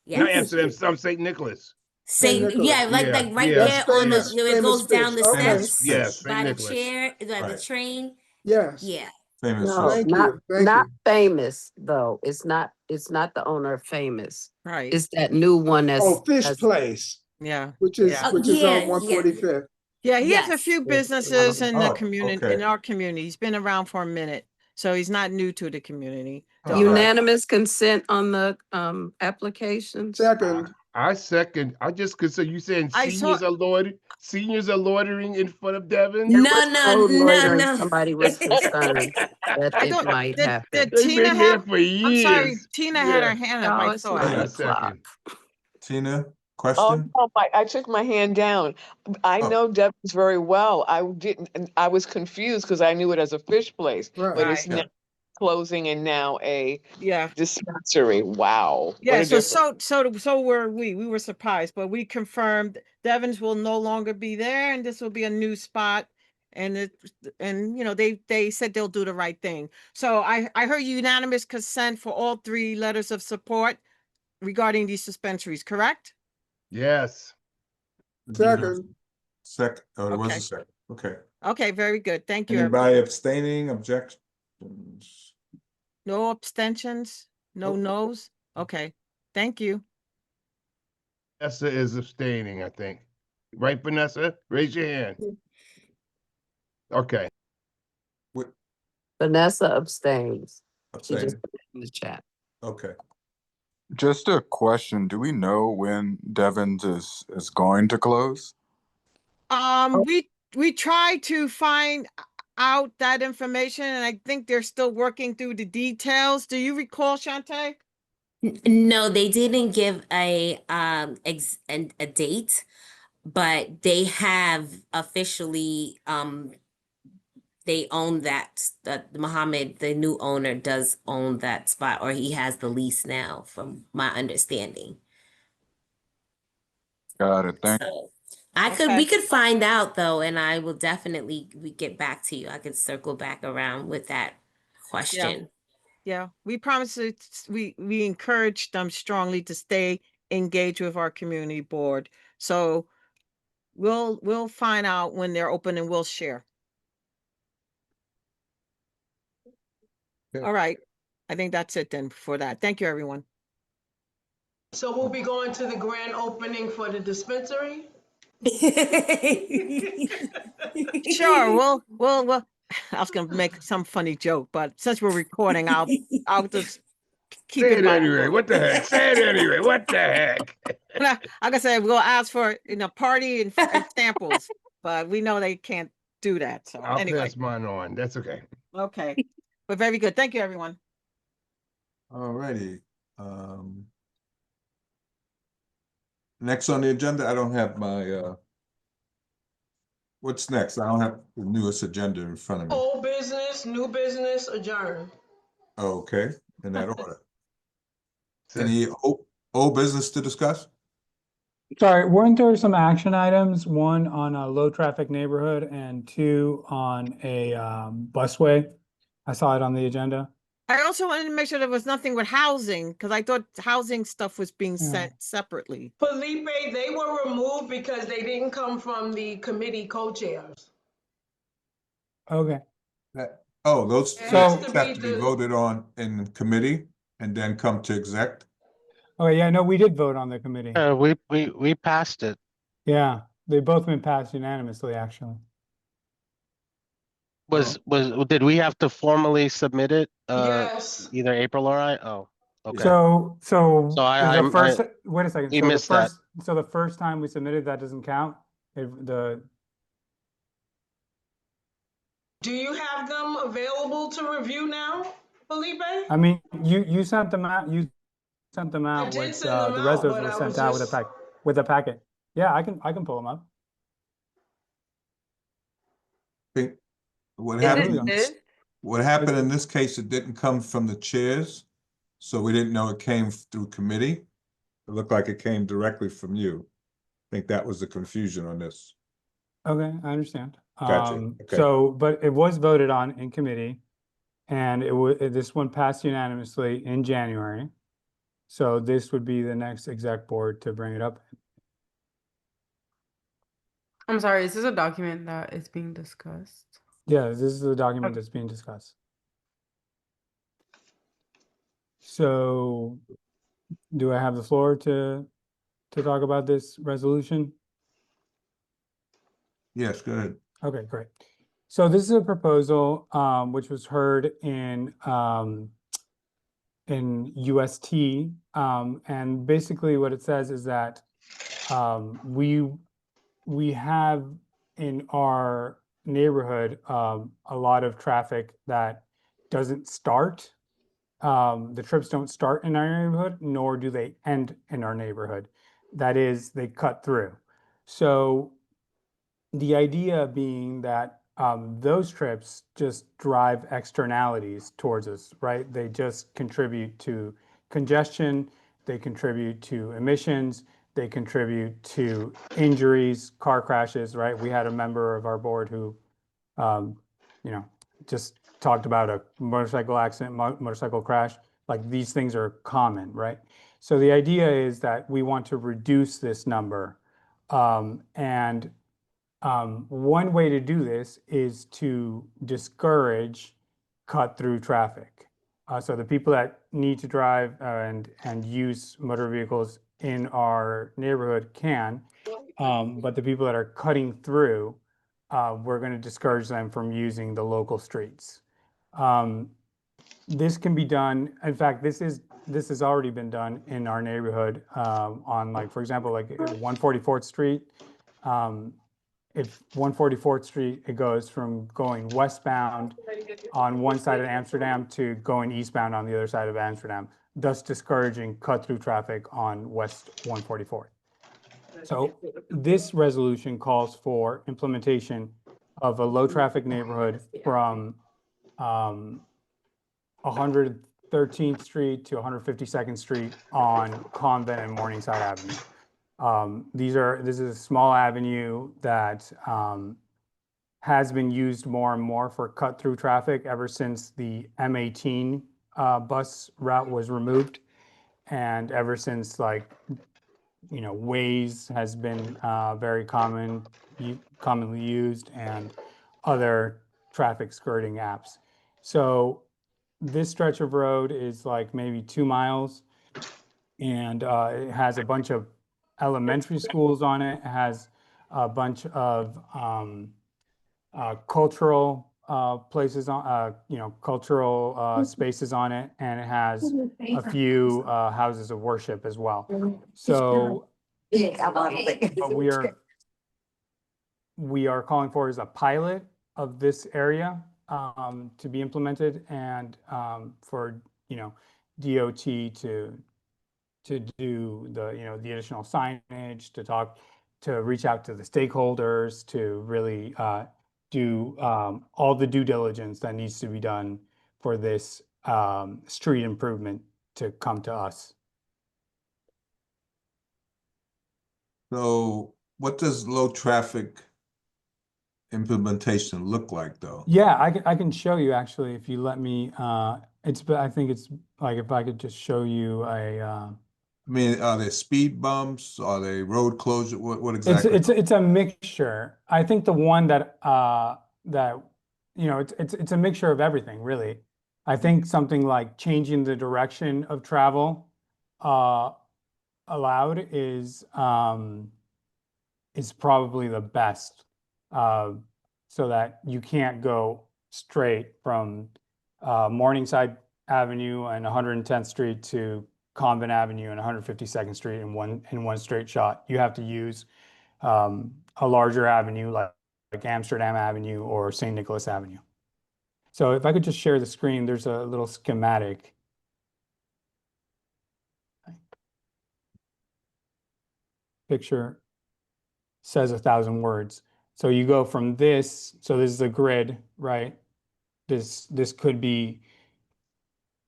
No, Yes. Amsterdam, some St. Nicholas. St. Yeah, like Yeah, right yeah. there on the, you know, it goes down the steps Yes, St. by the Nicholas. chair, the train. Yes. Yeah. No, not famous though. It's not the owner of Famous. Right. It's that new one that's Fish Place. Yeah. Which is Yeah. which is on 145th. Yeah, he has a Yes. few businesses in the community, okay. in our community. He's been around for a minute, so he's not new to the community. Unanimous consent on the applications. Second. I second. I just could say you saying I saw- seniors are loitering in front of Devon. Somebody was concerned that I it don't. might Did happen. Tina been there have? for I'm sorry, years. Tina had Yeah. her hand up. No, I it's saw 9 it. o'clock. Tina, question? no, I took my hand down. I Oh. know Devon's very well. I didn't, and I was confused because I knew it as a fish place, but it's Right. now closing and now a Yeah. dispensary. Wow, what Yeah, a difference. so were we. We were surprised, but we confirmed Devon's will no longer be there, and this will be a new spot. And you know, they said they'll do the right thing. So I heard unanimous consent for all 3 letters of support regarding these dispensaries, correct? Yes. Second. Oh, there was Okay. a second. Okay. Okay, very good. Thank you, Anybody everyone. abstaining, objections? No abstentions, no no's. Okay, thank you. Vanessa is abstaining, I think. Right, Vanessa? Raise your hand. Okay. Vanessa abstains. She just Abstaining. put it in the chat. Okay. Just a question. Do we know when Devon's is going to close? We tried to find out that information, and I think they're still working through the details. Do you recall, Shantae? No, they didn't give a a date, but they have officially they own that. Muhammad, the new owner, does own that spot, or he has the lease now, from my understanding. Got it. Thank So we could find out though, and I will definitely get back to you. I could circle back around with that question. Yeah, we promise we encourage them strongly to stay engaged with our community board. So we'll find out when they're open and we'll share. Okay. All right. I think that's it then for that. Thank you, everyone. So we'll be going to the grand opening for the dispensary? Sure, well, I was gonna make some funny joke, but since we're recording, I'll just keep Say it it my anyway. What the heck? Say it anyway. What the heck? like I said, we'll ask for party and samples, but we know they can't do that. So I'll anyway, pass mine on. That's okay. okay, but very good. Thank you, everyone. All righty. Next on the agenda, I don't have my what's next? I don't have the newest agenda in front of me. Old business, new business, adjourn. Okay, in that order. Any old business to discuss? Sorry, weren't there some action items, one on a low traffic neighborhood and 2 on a busway? I saw it on the agenda. I also wanted to make sure there was nothing with housing, because I thought housing stuff was being sent separately. Felipe, they were removed because they didn't come from the committee co-chairs. Okay. Those has things to have be to be the- voted on in committee and then come to exec. Oh, yeah, no, we did vote on the committee. We passed it. Yeah, they both been passed unanimously, actually. Did we have to formally submit it? Yes. Either April or I? Oh, okay. So I wait a second. we So missed that. the first time we submitted, that doesn't count? Do you have them available to review now, Felipe? I mean, you sent them out, with did send them the out, resos but were I sent was out just- with a packet. Yeah, I can pull them up. What Is it happened? this? What happened in this case? It didn't come from the chairs, so we didn't know it came through committee. It looked like it came directly from you. I think that was the confusion on this. Okay, I understand. Gotcha. Okay. So, but it was voted on in committee, and this one passed unanimously in January. So this would be the next exec board to bring it up. I'm sorry, is this a document that is being discussed? Yeah, this is the document that's being discussed. So, do I have the floor to talk about this resolution? Yes, go ahead. Okay, great. So this is a proposal which was heard in UST, and basically what it says is that we have in our neighborhood a lot of traffic that doesn't start. The trips don't start in our neighborhood, nor do they end in our neighborhood. That is, they cut through. So the idea being that those trips just drive externalities towards us, right? They just contribute to congestion, they contribute to emissions, they contribute to injuries, car crashes, right? We had a member of our board who, you know, just talked about a motorcycle accident, motorcycle crash. Like these things are common, right? So the idea is that we want to reduce this number. And one way to do this is to discourage cut-through traffic. So the people that need to drive and use motor vehicles in our neighborhood can, but the people that are cutting through, we're going to discourage them from using the local streets. This can be done. In fact, this has already been done in our neighborhood on, like, for example, like 144th Street. If 144th Street, it goes from going westbound on one side of Amsterdam to going eastbound on the other side of Amsterdam, thus discouraging cut-through traffic on West 144th. So this resolution calls for implementation of a low-traffic neighborhood from 113th Street to 152nd Street on Convent and Morningside Avenue. This is a small avenue that has been used more and more for cut-through traffic ever since the M18 bus route was removed, and ever since, like, you know, Waze has been very commonly used, and other traffic skirting apps. So this stretch of road is like maybe 2 miles, and it has a bunch of elementary schools on it. It has a bunch of cultural places on, you know, cultural spaces on it, and it has a few houses of worship as well. So what we are calling for is a pilot of this area to be implemented, and for, you know, DOT to do the, you know, the additional signage, to reach out to the stakeholders, to really do all the due diligence that needs to be done for this street improvement to come to us. So what does low traffic implementation look like, though? Yeah, I can show you, actually, if you let me. I think it's like, if I could just show you a. I mean, are there speed bumps? Are they road closure? What exactly? It's a mixture. I think the one that you know, it's a mixture of everything, really. I think something like changing the direction of travel allowed is probably the best, so that you can't go straight from Morningside Avenue and 110th Street to Convent Avenue and 152nd Street in one straight shot. You have to use a larger avenue like Amsterdam Avenue or St. Nicholas Avenue. So if I could just share the screen, there's a little schematic. Picture says 1,000 words. So you go from this, so this is a grid, right? This could be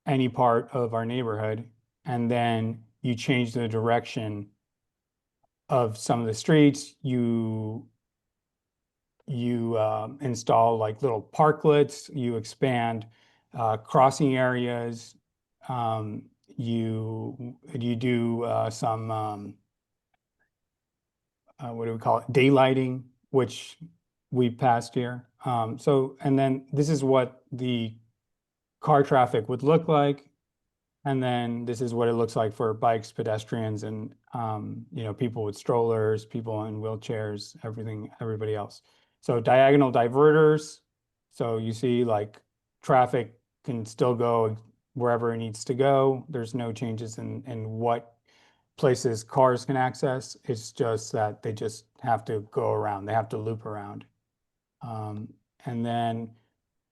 any part of our neighborhood, and then you change the direction of some of the streets. You install like little parklets, you expand crossing areas, you do some what do we call it, daylighting, which we passed here. And then this is what the car traffic would look like. And then this is what it looks like for bikes, pedestrians, and you know, people with strollers, people in wheelchairs, everybody else. So diagonal diverters. So you see, like, traffic can still go wherever it needs to go. There's no changes in what places cars can access. It's just that they just have to go around. They have to loop around. And then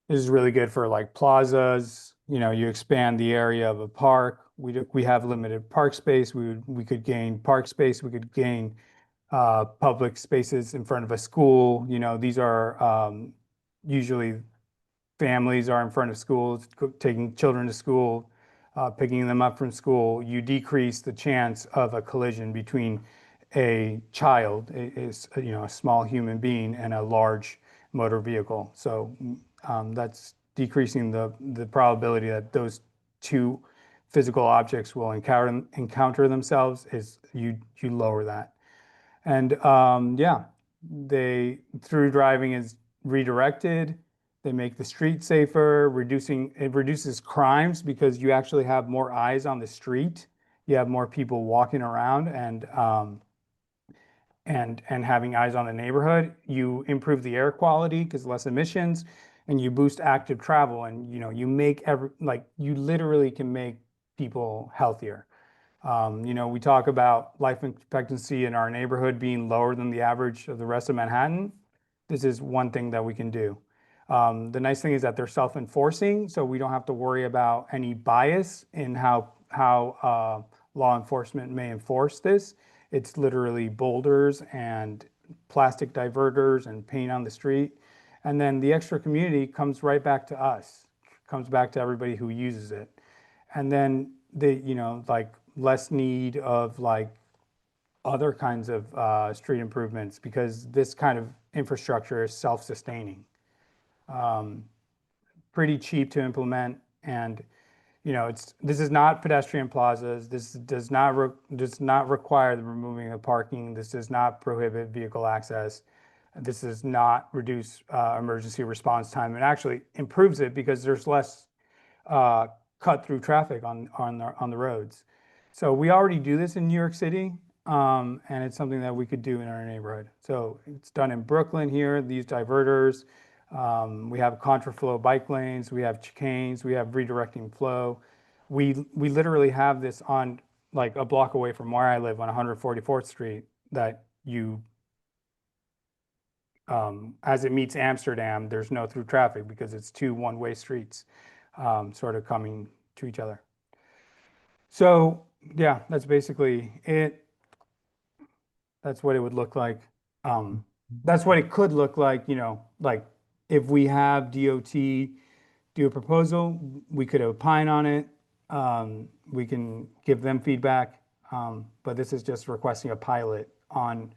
This is really good for like plazas. You know, you expand the area of a park. We have limited park space. We could gain park space. We could gain public spaces in front of a school. You know, these are usually families are in front of schools, taking children to school, picking them up from school. You decrease the chance of a collision between a child, you know, a small human being, and a large motor vehicle. So that's decreasing the probability that those two physical objects will encounter themselves. Is you lower that. And yeah, through driving is redirected. They make the street safer, it reduces crimes because you actually have more eyes on the street. You have more people walking around and having eyes on the neighborhood. You improve the air quality because less emissions, and you boost active travel. And you know, you literally can make people healthier. You know, we talk about life expectancy in our neighborhood being lower than the average of the rest of Manhattan. This is one thing that we can do. The nice thing is that they're self-enforcing, so we don't have to worry about any bias in how law enforcement may enforce this. It's literally boulders and plastic diverters and paint on the street. And then the extra community comes right back to us, comes back to everybody who uses it. And then you know, like less need of like other kinds of street improvements because this kind of infrastructure is self-sustaining. Pretty cheap to implement, and you know, this is not pedestrian plazas. This does not require the removing of parking. This does not prohibit vehicle access. This does not reduce emergency response time. It actually improves it because there's less cut through traffic on the roads. So we already do this in New York City, and it's something that we could do in our neighborhood. So it's done in Brooklyn here, these diverters. We have contraflow bike lanes, we have chicanes, we have redirecting flow. We literally have this on like a block away from where I live on 144th Street that as it meets Amsterdam, there's no through traffic because it's two one-way streets sort of coming to each other. So yeah, that's basically it. That's what it would look like. That's what it could look like, you know, like if we have DOT do a proposal, we could opine on it. We can give them feedback. But this is just requesting a pilot on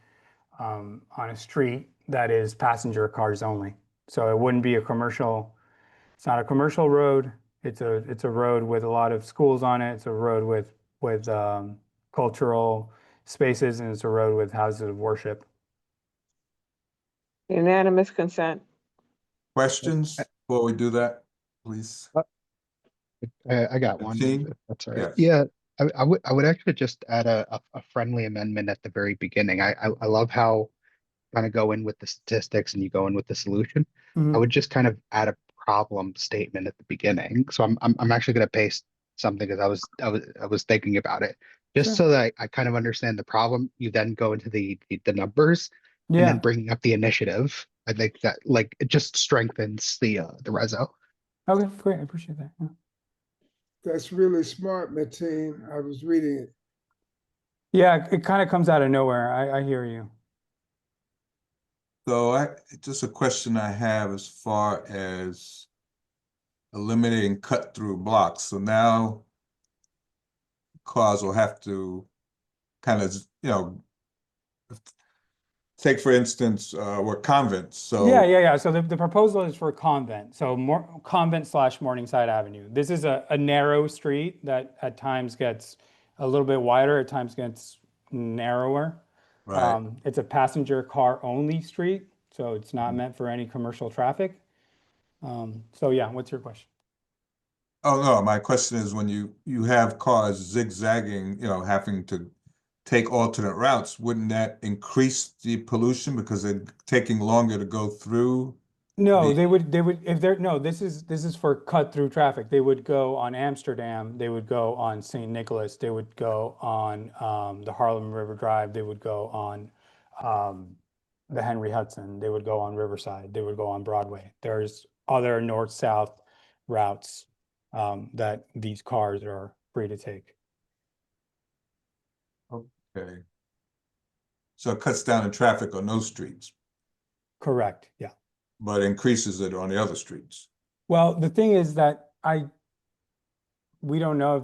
a street that is passenger cars only. So it wouldn't be a commercial, it's not a commercial road. It's a road with a lot of schools on it. It's a road with cultural spaces, and it's a road with houses of worship. Unanimous consent. Questions before we do that, please? I got one. Team? If that's all right. Yes. Yeah, I would actually just add a friendly amendment at the very beginning. I love how kind of go in with the statistics and you go in with the solution. I would just kind of add a problem statement at the beginning. So I'm actually going to paste something because I was thinking about it just so that I kind of understand the problem. You then go into the numbers and then bringing up the initiative. I think that like it just strengthens the reso. Okay, great. I appreciate that. Yeah. That's really smart, Mateen. I was reading it. Yeah, it kind of comes out of nowhere. I hear you. So just a question I have as far as eliminating cut through blocks. So now cars will have to kind of, you know, take for instance, we're convents. So Yeah. So the proposal is for convent. So more convent/Morningside Avenue. This is a narrow street that at times gets a little bit wider, at times gets narrower. Right. It's a passenger car only street, so it's not meant for any commercial traffic. So yeah, what's your question? Oh no, my question is when you have cars zigzagging, you know, having to take alternate routes, wouldn't that increase the pollution because they're taking longer to go through? No, they would if they're no, this is for cut through traffic. They would go on Amsterdam, they would go on St. Nicholas, they would go on the Harlem River Drive, they would go on the Henry Hudson, they would go on Riverside, they would go on Broadway. There's other north-south routes that these cars are free to take. Okay. So it cuts down the traffic on those streets, Correct, yeah. but increases it on the other streets. Well, the thing is that we don't know if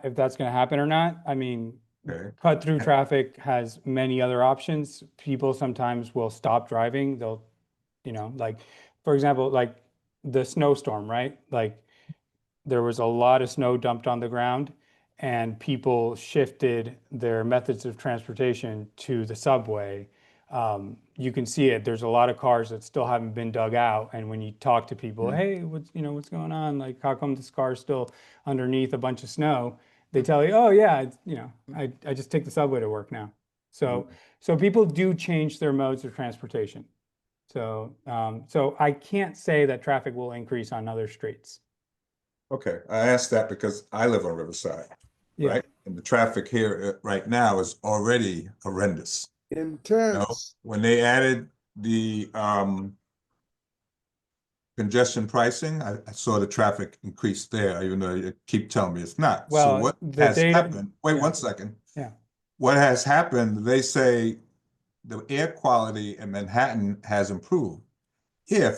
if that's going to happen or not. I mean, Okay. cut through traffic has many other options. People sometimes will stop driving. They'll, like, for example, like the snowstorm, right? Like there was a lot of snow dumped on the ground and people shifted their methods of transportation to the subway. You can see it. There's a lot of cars that still haven't been dug out. And when you talk to people, hey, what's going on? Like, how come this car's still underneath a bunch of snow? They tell you, oh yeah, I just take the subway to work now. So people do change their modes of transportation. So I can't say that traffic will increase on other streets. Okay, I asked that because I live on Riverside, Yeah. right? And the traffic here right now is already horrendous. Intense. When they added the congestion pricing, I saw the traffic increase there, even though you keep telling me it's not. So Well, what the has data- happened? Wait yeah. 1 second. Yeah. What has happened, they say the air quality in Manhattan has improved. Yeah,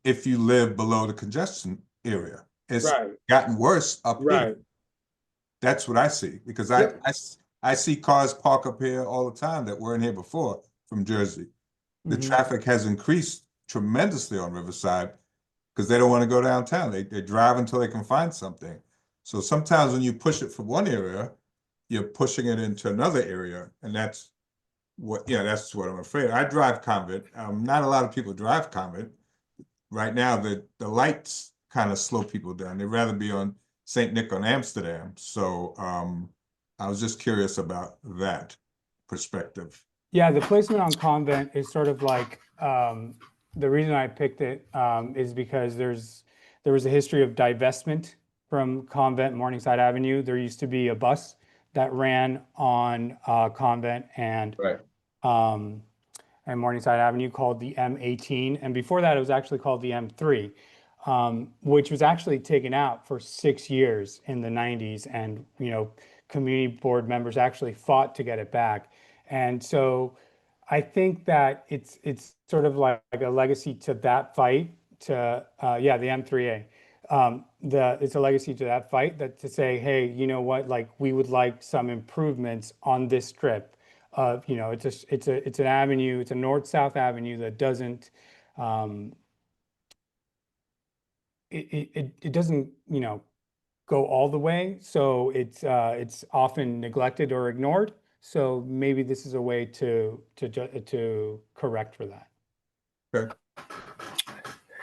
if you live below the congestion area, it's Right. gotten worse up Right. here. That's what I see, because Yep. I see cars park up here all the time that weren't here before from Jersey. The traffic has increased tremendously on Riverside because they don't want to go downtown. They drive until they can find something. So sometimes when you push it from one area, you're pushing it into another area, and that's what I'm afraid. I drive Convent. Not a lot of people drive Convent. Right now, the lights kind of slow people down. They'd rather be on St. Nick on Amsterdam. So I was just curious about that perspective. Yeah, the placement on Convent is sort of like the reason I picked it is because there was a history of divestment from Convent Morningside Avenue. There used to be a bus that ran on Convent and Morningside Avenue called the M18, and before that it was actually called the M3, which was actually taken out for 6 years in the 90s, and community board members actually fought to get it back. And so I think that it's sort of like a legacy to that fight, to the M3A. It's a legacy to that fight, that to say, hey, you know what, like we would like some improvements on this strip. It's an avenue, it's a north-south avenue that doesn't it doesn't go all the way, so it's often neglected or ignored. So maybe this is a way to correct for that. Okay.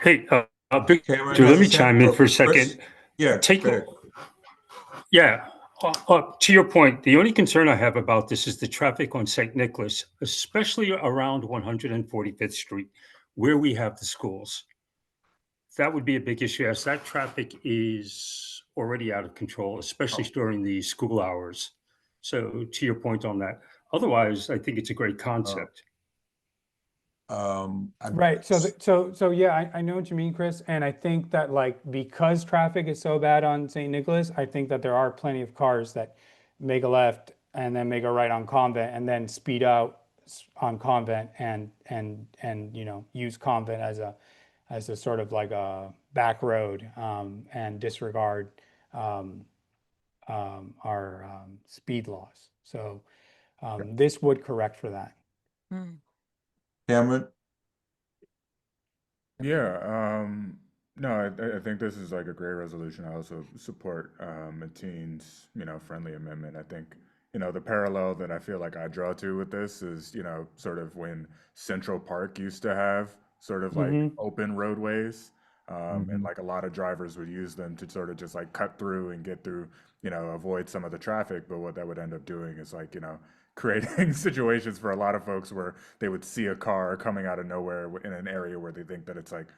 Hey, Victor, Cameron let has me his hand chime in up. for a Chris? second. Yeah, Take go ahead. Yeah. To your point, the only concern I have about this is the traffic on St. Nicholas, especially around 145th Street, where we have the schools. That would be a big issue, as that traffic is already out of control, especially during the school hours. So to your point on that, otherwise, I think it's a great concept. Right. So yeah, I know what you mean, Chris. And I think that like, because traffic is so bad on St. Nicholas, I think that there are plenty of cars that make a left and then make a right on Convent and then speed out on Convent and use Convent as a sort of like a back road and disregard our speed laws. So this would correct for that. Cameron? Yeah, no, I think this is like a great resolution. I also support a teens, friendly amendment. I think, the parallel that I feel like I draw to with this is, sort of when Central Park used to have sort of like open roadways. And like a lot of drivers would use them to sort of just like cut through and get through, avoid some of the traffic. But what that would end up doing is like, creating situations for a lot of folks where they would see a car coming out of nowhere in an area where they think that it's like,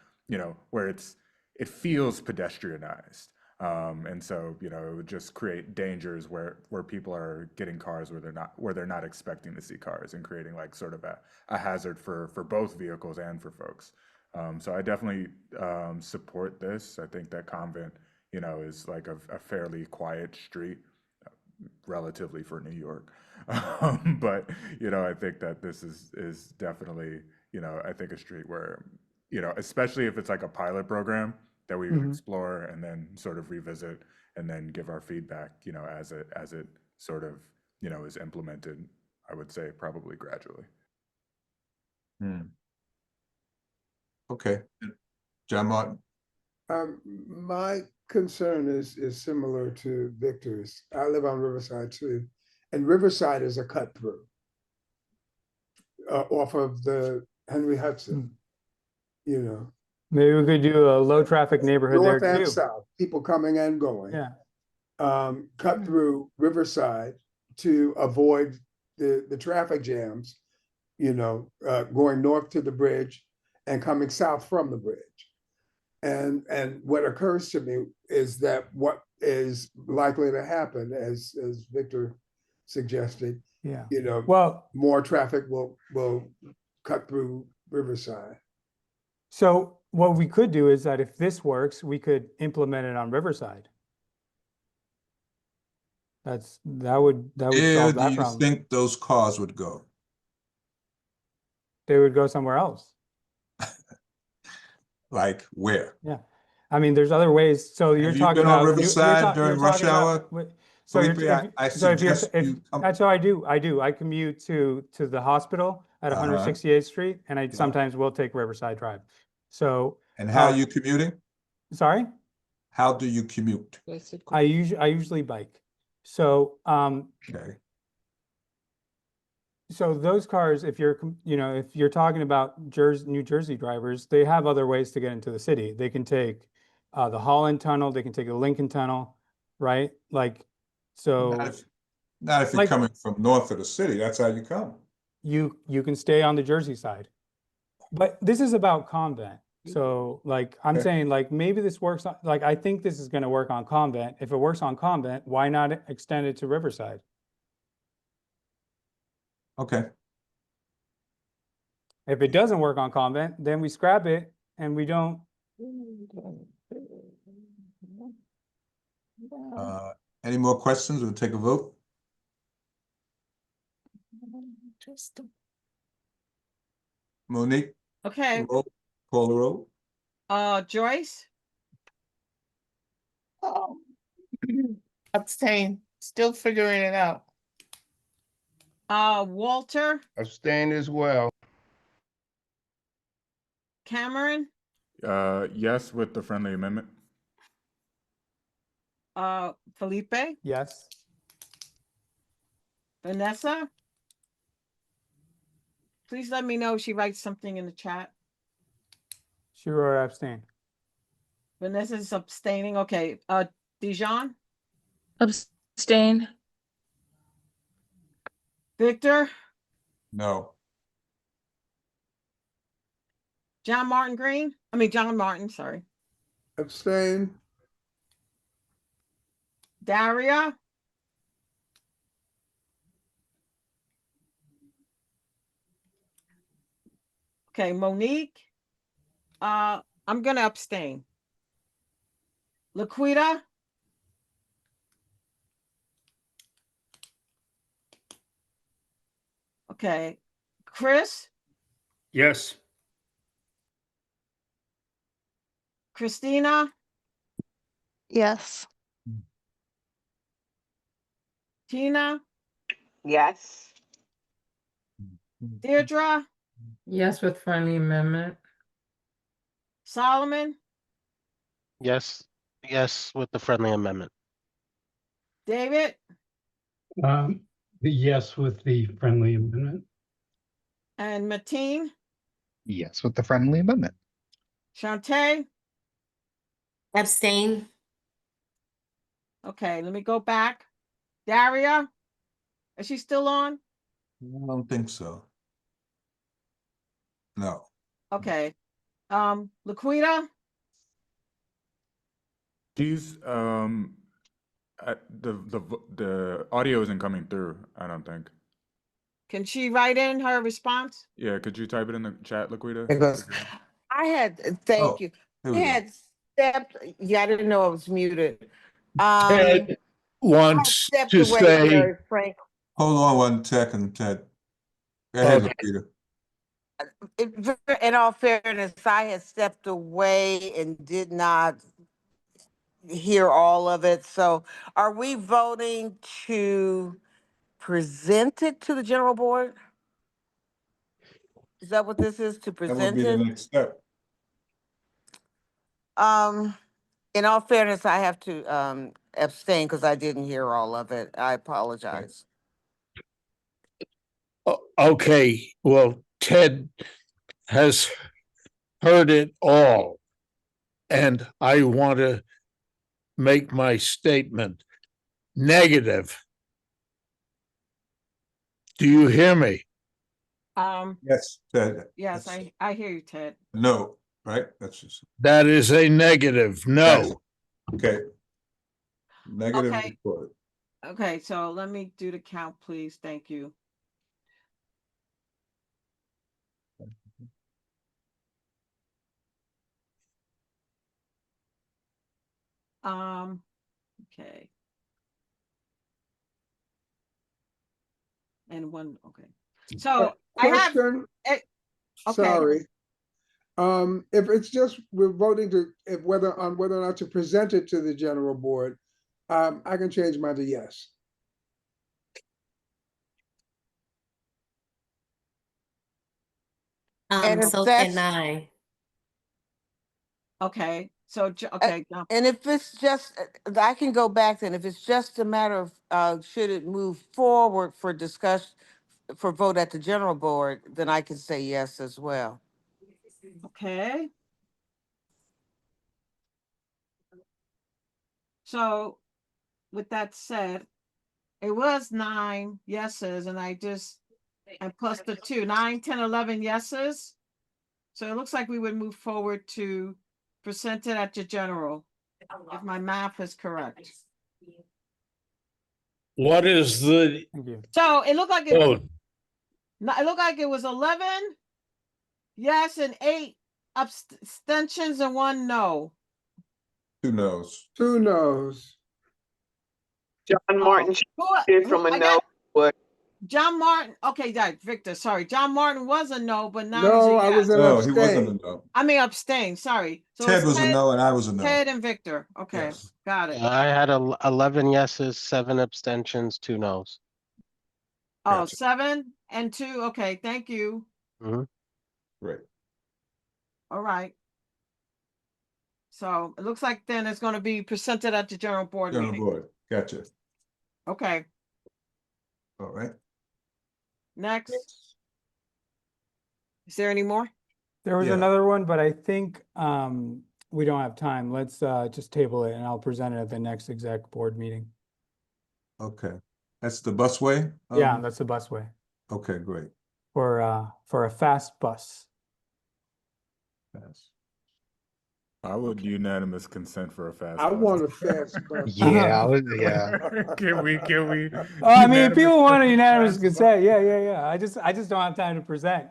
where it feels pedestrianized. And so, it would just create dangers where people are getting cars where they're not expecting to see cars, and creating like sort of a hazard for both vehicles and for folks. So I definitely support this. I think that Convent, you know, is like a fairly quiet street, relatively for New York. But you know, I think that this is definitely, you know, I think a street where, you know, especially if it's like a pilot program that we would explore and then sort of revisit and then give our feedback, you know, as it sort of, you know, is implemented. I would say probably gradually. Okay, John Martin. My concern is similar to Victor's. I live on Riverside too, and Riverside is a cut through off of the Henry Hudson. You know, Maybe we could do a low traffic neighborhood north there and too. south, people coming and going. Yeah. Cut through Riverside to avoid the traffic jams. You know, going north to the bridge and coming south from the bridge. And what occurs to me is that what is likely to happen, as Victor suggested, Yeah. you know, Well, more traffic will cut through Riverside. so what we could do is that if this works, we could implement it on Riverside. That would Where solve do that you problem. think those cars would go? They would go somewhere else. Like where? Yeah. I mean, there's other ways. So you're Have you talking been on about Riverside during rush hour? So Felipe, I suggest you come. that's how I do. I commute to the hospital at 168th Street, and I sometimes will take Riverside Drive. So. And how are you commuting? Sorry? How do you commute? I usually bike. So Okay. So those cars, if you're talking about New Jersey drivers, they have other ways to get into the city. They can take the Holland Tunnel, they can take the Lincoln Tunnel, right? Like, so Not if you're coming from north of the city. That's how you come. you can stay on the Jersey side. But this is about Convent. So like I'm saying, like maybe this works on, like I think this is going to work on Convent. If it works on Convent, why not extend it to Riverside? Okay. If it doesn't work on Convent, then we scrap it and we don't. Any more questions? We'll take a vote. Monique? Okay. Call the roll. Joyce? Abstain. Still figuring it out. Walter? Abstain as well. Cameron? Yes, with the friendly amendment. Felipe? Yes. Vanessa? Please let me know if she writes something in the chat. She wrote abstain. Vanessa's abstaining. Okay. Dijon? Abstain. Victor? No. John Martin, sorry. Abstain. Daria? Okay, Monique? I'm gonna abstain. Laquita? Okay. Chris? Yes. Christina? Yes. Tina? Yes. Deirdre? Yes, with friendly amendment. Solomon? Yes, with the friendly amendment. David? The yes with the friendly amendment. And Mateen? Yes, with the friendly amendment. Shantae? Abstain. Okay, let me go back. Daria? Is she still on? I don't think so. No. Okay. Laquita? She's the audio isn't coming through, I don't think. Can she write in her response? Yeah, could you type it in the chat, Laquita? It goes, I had, thank Oh, you. here I we go. had stepped, yeah, I didn't know I was muted. Ted wants Stepped to away, say, Gary Frank. Hold on one second, Ted. Go ahead, Peter. In all fairness, I had stepped away and did not hear all of it. So are we voting to present it to the general board? Is that what this is, to That would present be the it? next step. In all fairness, I have to abstain because I didn't hear all of it. I apologize. okay, well, Ted has heard it all. And I want to make my statement negative. Do you hear me? Yes, Ted. Yes, That's I hear you, Ted. no, right? That's just That is a negative, no. okay. Negative Okay. report. Okay, so let me do the count, please. Thank you. Okay. And one, okay. So I have Question. okay. Sorry. If it's just we're voting to whether or not to present it to the general board, I can change mine to yes. And if So that's- can I. Okay, so okay. And if it's just, I can go back then. If it's just a matter of should it move forward for discussion, for vote at the general board, then I can say yes as well. Okay. So with that said, it was 9 yeses and and plus the 2, 9, 10, 11 yeses. So it looks like we would move forward to present it at the general, if my math is correct. What is the So it looked like vote? it looked like it was 11 yes and 8 abstentions and 1 no. 2 no's. 2 no's. John Martin did from a no. But John Martin, okay, Victor, sorry. John Martin was a no, but now No, he's a yes. I was an No, he wasn't abstain. a no. I mean abstain, sorry. So Ted it's was a no and I was a no. Ted and Victor. Okay, Yes. got it. I had 11 yeses, 7 abstentions, 2 nos. Oh, Gotcha. 7 and 2. Okay, thank you. Great. All right. So it looks like then it's going to be presented at the general board General meeting. board. Gotcha. Okay. All right. Next. Is there any more? There was Yeah. another one, but I think we don't have time. Let's just table it and I'll present it at the next exec board meeting. Okay. That's the busway? Yeah, that's the busway Okay, great. for a fast bus. Yes. I would unanimous consent for a fast I bus. want a fast bus. Yeah, Can we? Oh, I mean, if people want a unanimous unanimous consent, yeah. I just don't have time to present.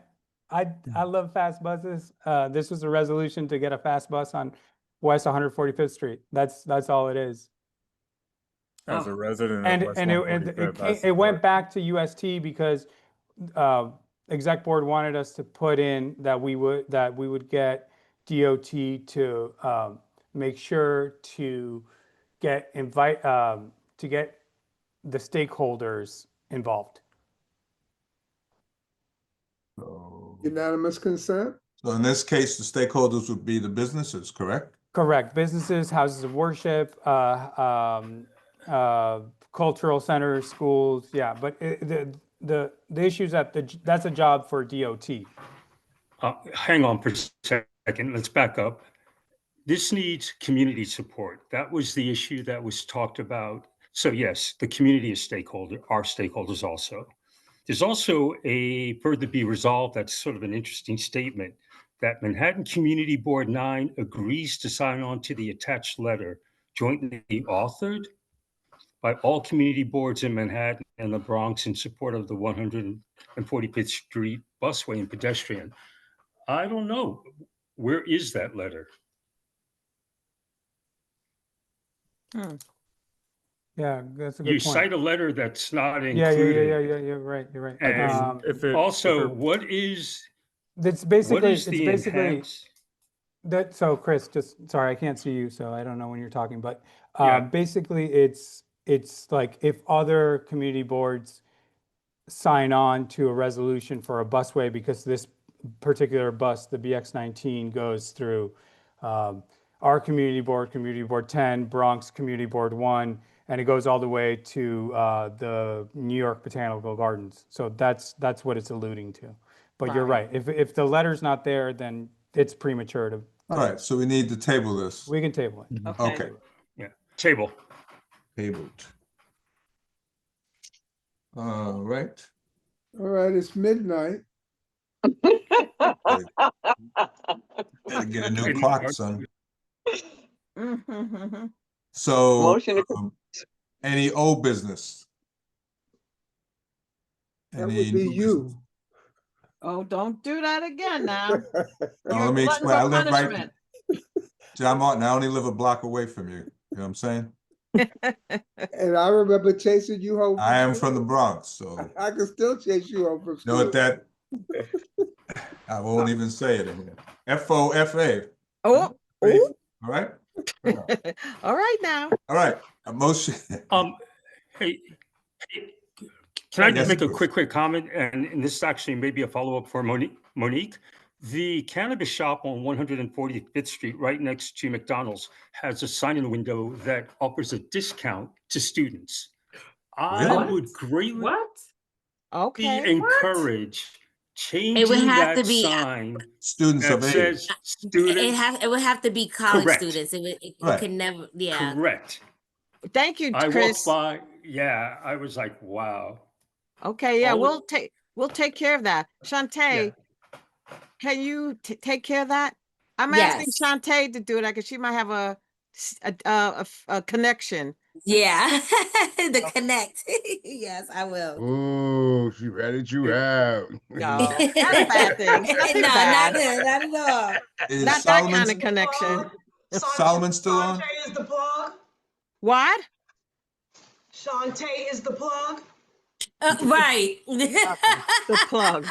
I love fast buses. This was a resolution to get a fast bus on West 145th Street. That's all it is. As a resident And of West and 145th, it went back to UST because exec board wanted us to put in that we would get DOT to make sure to get the stakeholders involved. Unanimous consent? So in this case, the stakeholders would be the businesses, correct? Correct. Businesses, houses of worship, cultural centers, schools. Yeah, but the issue is that that's a job for DOT. Hang on for a second. Let's back up. This needs community support. That was the issue that was talked about. So yes, the community is our stakeholders also. There's also a further be resolved, that's sort of an interesting statement, that Manhattan Community Board 9 agrees to sign on to the attached letter jointly authored by all community boards in Manhattan and the Bronx in support of the 145th Street busway and pedestrian. I don't know. Where is that letter? Yeah, that's a You good point. cite a letter that's not Yeah, included. you're right, you're right. And also, what is It's basically, the enhance? that, so Chris, just, sorry, I can't see you, so I don't know when you're talking, but Yeah. basically it's like if other community boards sign on to a resolution for a busway, because this particular bus, the BX19, goes through our community board 10, Bronx Community Board 1, and it goes all the way to the New York Botanical Gardens. So that's what it's alluding to. But you're right. If the letter's not there, then it's premature to. All right, so we need to table this. We can table it. Okay. Yeah, table. Tabled. All right. All right, it's midnight. Better get a new clock, son. So, Motion to any old business? That would be you. Oh, don't do that again now. Now, let me explain. I live right, John Martin, I only live a block away from you. You know what I'm saying? And I remember chasing you home. I am from the Bronx, so. I can still chase you home from You school. know what that, I won't even say it in here. FOFA. Oh. All right? All right now. All right, a motion. Hey, can I just Yes, make a please. quick comment? And this is actually maybe a follow-up for Monique. The cannabis shop on 145th Street, right next to McDonald's, has a sign in the window that offers a discount to students. I would greatly encourage changing It would have that to be sign students that of age. says students. It would have to be college Correct. students. It Right. could never. Yeah. Correct. Thank you, I Chris. walked by. Yeah, I was like, wow. Okay, yeah, All we'll take care of that. Shantae, can you take care of that? I'm asking Yes. Shantae to do that because she might have a connection. Yeah. The connect. Yes, I will. Oh, she ratted you out. No, not a bad thing. Nothing No, bad. not at all. Is Not that kind of connection. Solomon still on? Shantae is the plug. What? Shantae is the plug. Right. The plug.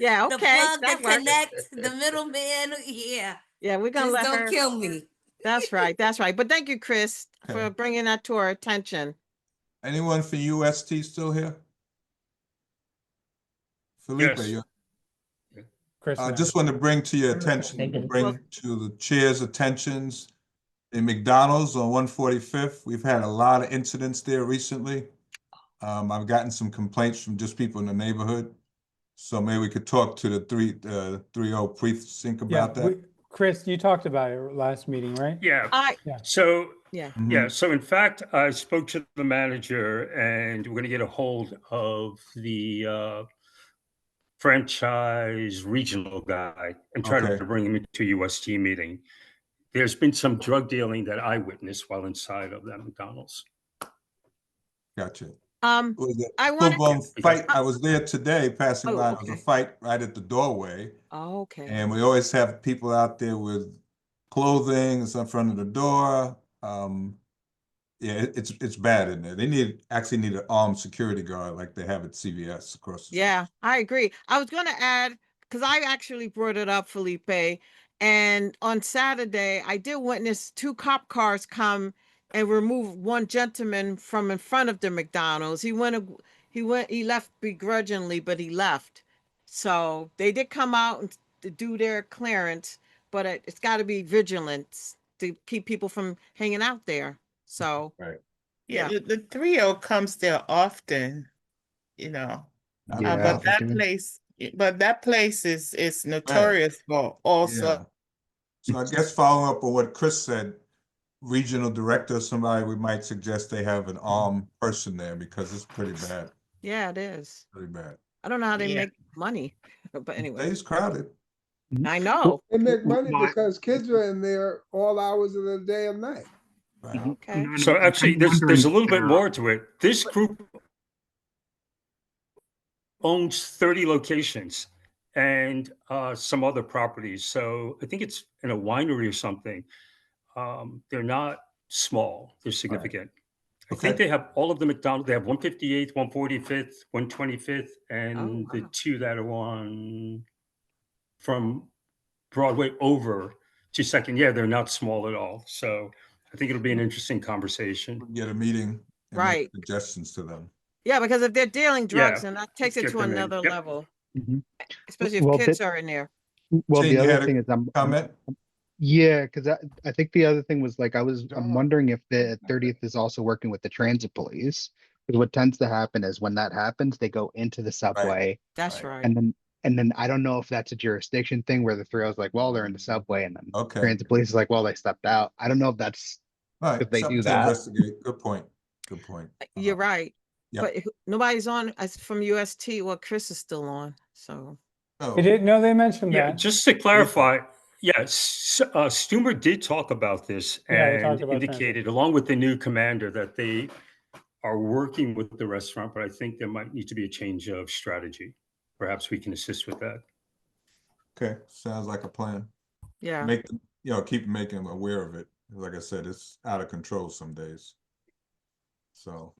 Yeah, okay. The plug, that the works. connect, the middleman. Yeah. Yeah, we're gonna Just let don't her. kill me. That's right. That's right. But thank you, Chris, for Okay. bringing that to our attention. Anyone for UST still here? Felipe, Yes. you Chris, I no. just want to bring to your attention, bring to the chair's attentions, in McDonald's on 145th, we've had a lot of incidents there recently. I've gotten some complaints from just people in the neighborhood. So maybe we could talk to the 3-0 precinct about that. Chris, you talked about it last meeting, right? Yeah. Yeah. So Yeah. yeah. So in fact, I spoke to the manager, and we're going to get a hold of the franchise regional guy and try Okay. to bring him into a UST meeting. There's been some drug dealing that I witnessed while inside of that McDonald's. Gotcha. I Full want blown fight. I was there today passing Oh, by. There was a okay. fight right at the doorway. Oh, okay. And we always have people out there with clothing in front of the door. Yeah, it's bad in there. They actually need an armed security guard like they have at CVS across the street. Yeah, I agree. I was going to add, because I actually brought it up, Felipe, and on Saturday, I did witness 2 cop cars come and remove one gentleman from in front of the McDonald's. He left begrudgingly, but he left. So they did come out and to do their clearance, but it's got to be vigilance to keep people from hanging out there. So, right. Yeah, the 3-0 comes there often, you know. Yeah, But that place is notorious for also. Yeah. So I guess following up on what Chris said, regional director, somebody we might suggest they have an armed person there because it's pretty bad. yeah, it is. Pretty bad. I don't know how they Yeah. make money, but anyway, It's crowded. I know. They make money because kids are in there all hours of the day and night. Right. Okay. So actually, there's a little bit more to it. This group owns 30 locations, and some other properties. So I think it's in a winery or something. They're not small, they're significant. I think Okay. they have all of the McDonald's. They have 158th, 145th, 125th, and Oh, the wow. two that are on from Broadway over to Second. Yeah, they're not small at all. So I think it'll be an interesting conversation. We'll get a meeting and make Right. suggestions to them. Yeah, because if they're dealing drugs, Yeah, then that let's takes it get to them in. another Yep. level, Mhm. especially if Well, kids are in there. well, Jane, the you other had thing a is I'm comment? yeah, because I think the other thing was like I'm wondering if the 30th is also working with the transit police. Because what tends to happen is when that happens, they go into the Right. subway, That's Right. right. and then I don't know if that's a jurisdiction thing where the 3 is like, well, they're in the subway, and then Okay. transit police is like, well, they stepped out. I don't know if that's All if right. they Something do to that. investigate. Good point. Good point. You're right. Yep. But nobody's on as from UST. Well, Chris is still on. So Oh, They didn't know they mentioned Yeah, that. just to clarify, yes, Stumer did talk about this Yeah, he and talked about transit. indicated, along with the new commander, that they are working with the restaurant, but I think there might need to be a change of strategy. Perhaps we can assist with that. okay. Sounds like a plan. yeah. Make them, keep making them aware of it. Like I said, it's out of control some days. So,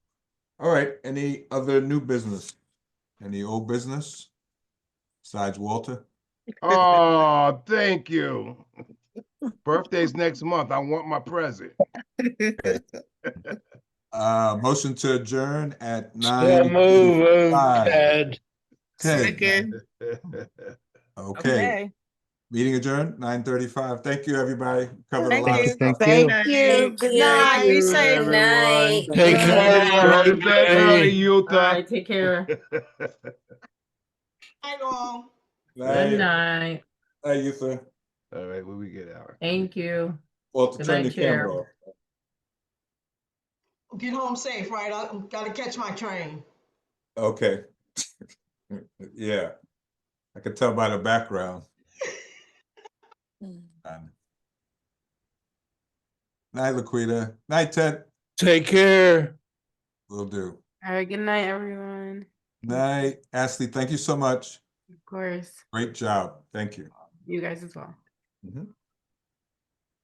all right. Any other new business? Any old business besides Walter? Oh, thank you. Birthday's next month. I want my present. Motion to adjourn at So move, 9:35. Ted. Ted, Second. okay. Meeting adjourned, 9:35. Thank you, everybody. Covered a Thank lot of you. stuff. Thank Night. you. Good Good night. night. Be safe. Good night. Take care, Go to bed early, everybody. Utah. All right, take care. Night all. Good night. Hi, you sir. All right, when we get out. Thank you. Walter, Good turn night, your camera Chair. off. Get home safe, right? I gotta catch my train. Okay. Yeah. I can tell by the background. Night, Laquita. Night, Ted. Take care. Will do. All right, good night, everyone. Night. Ashley, thank you so much. Of course. Great job. Thank you. You guys as well. Mhm.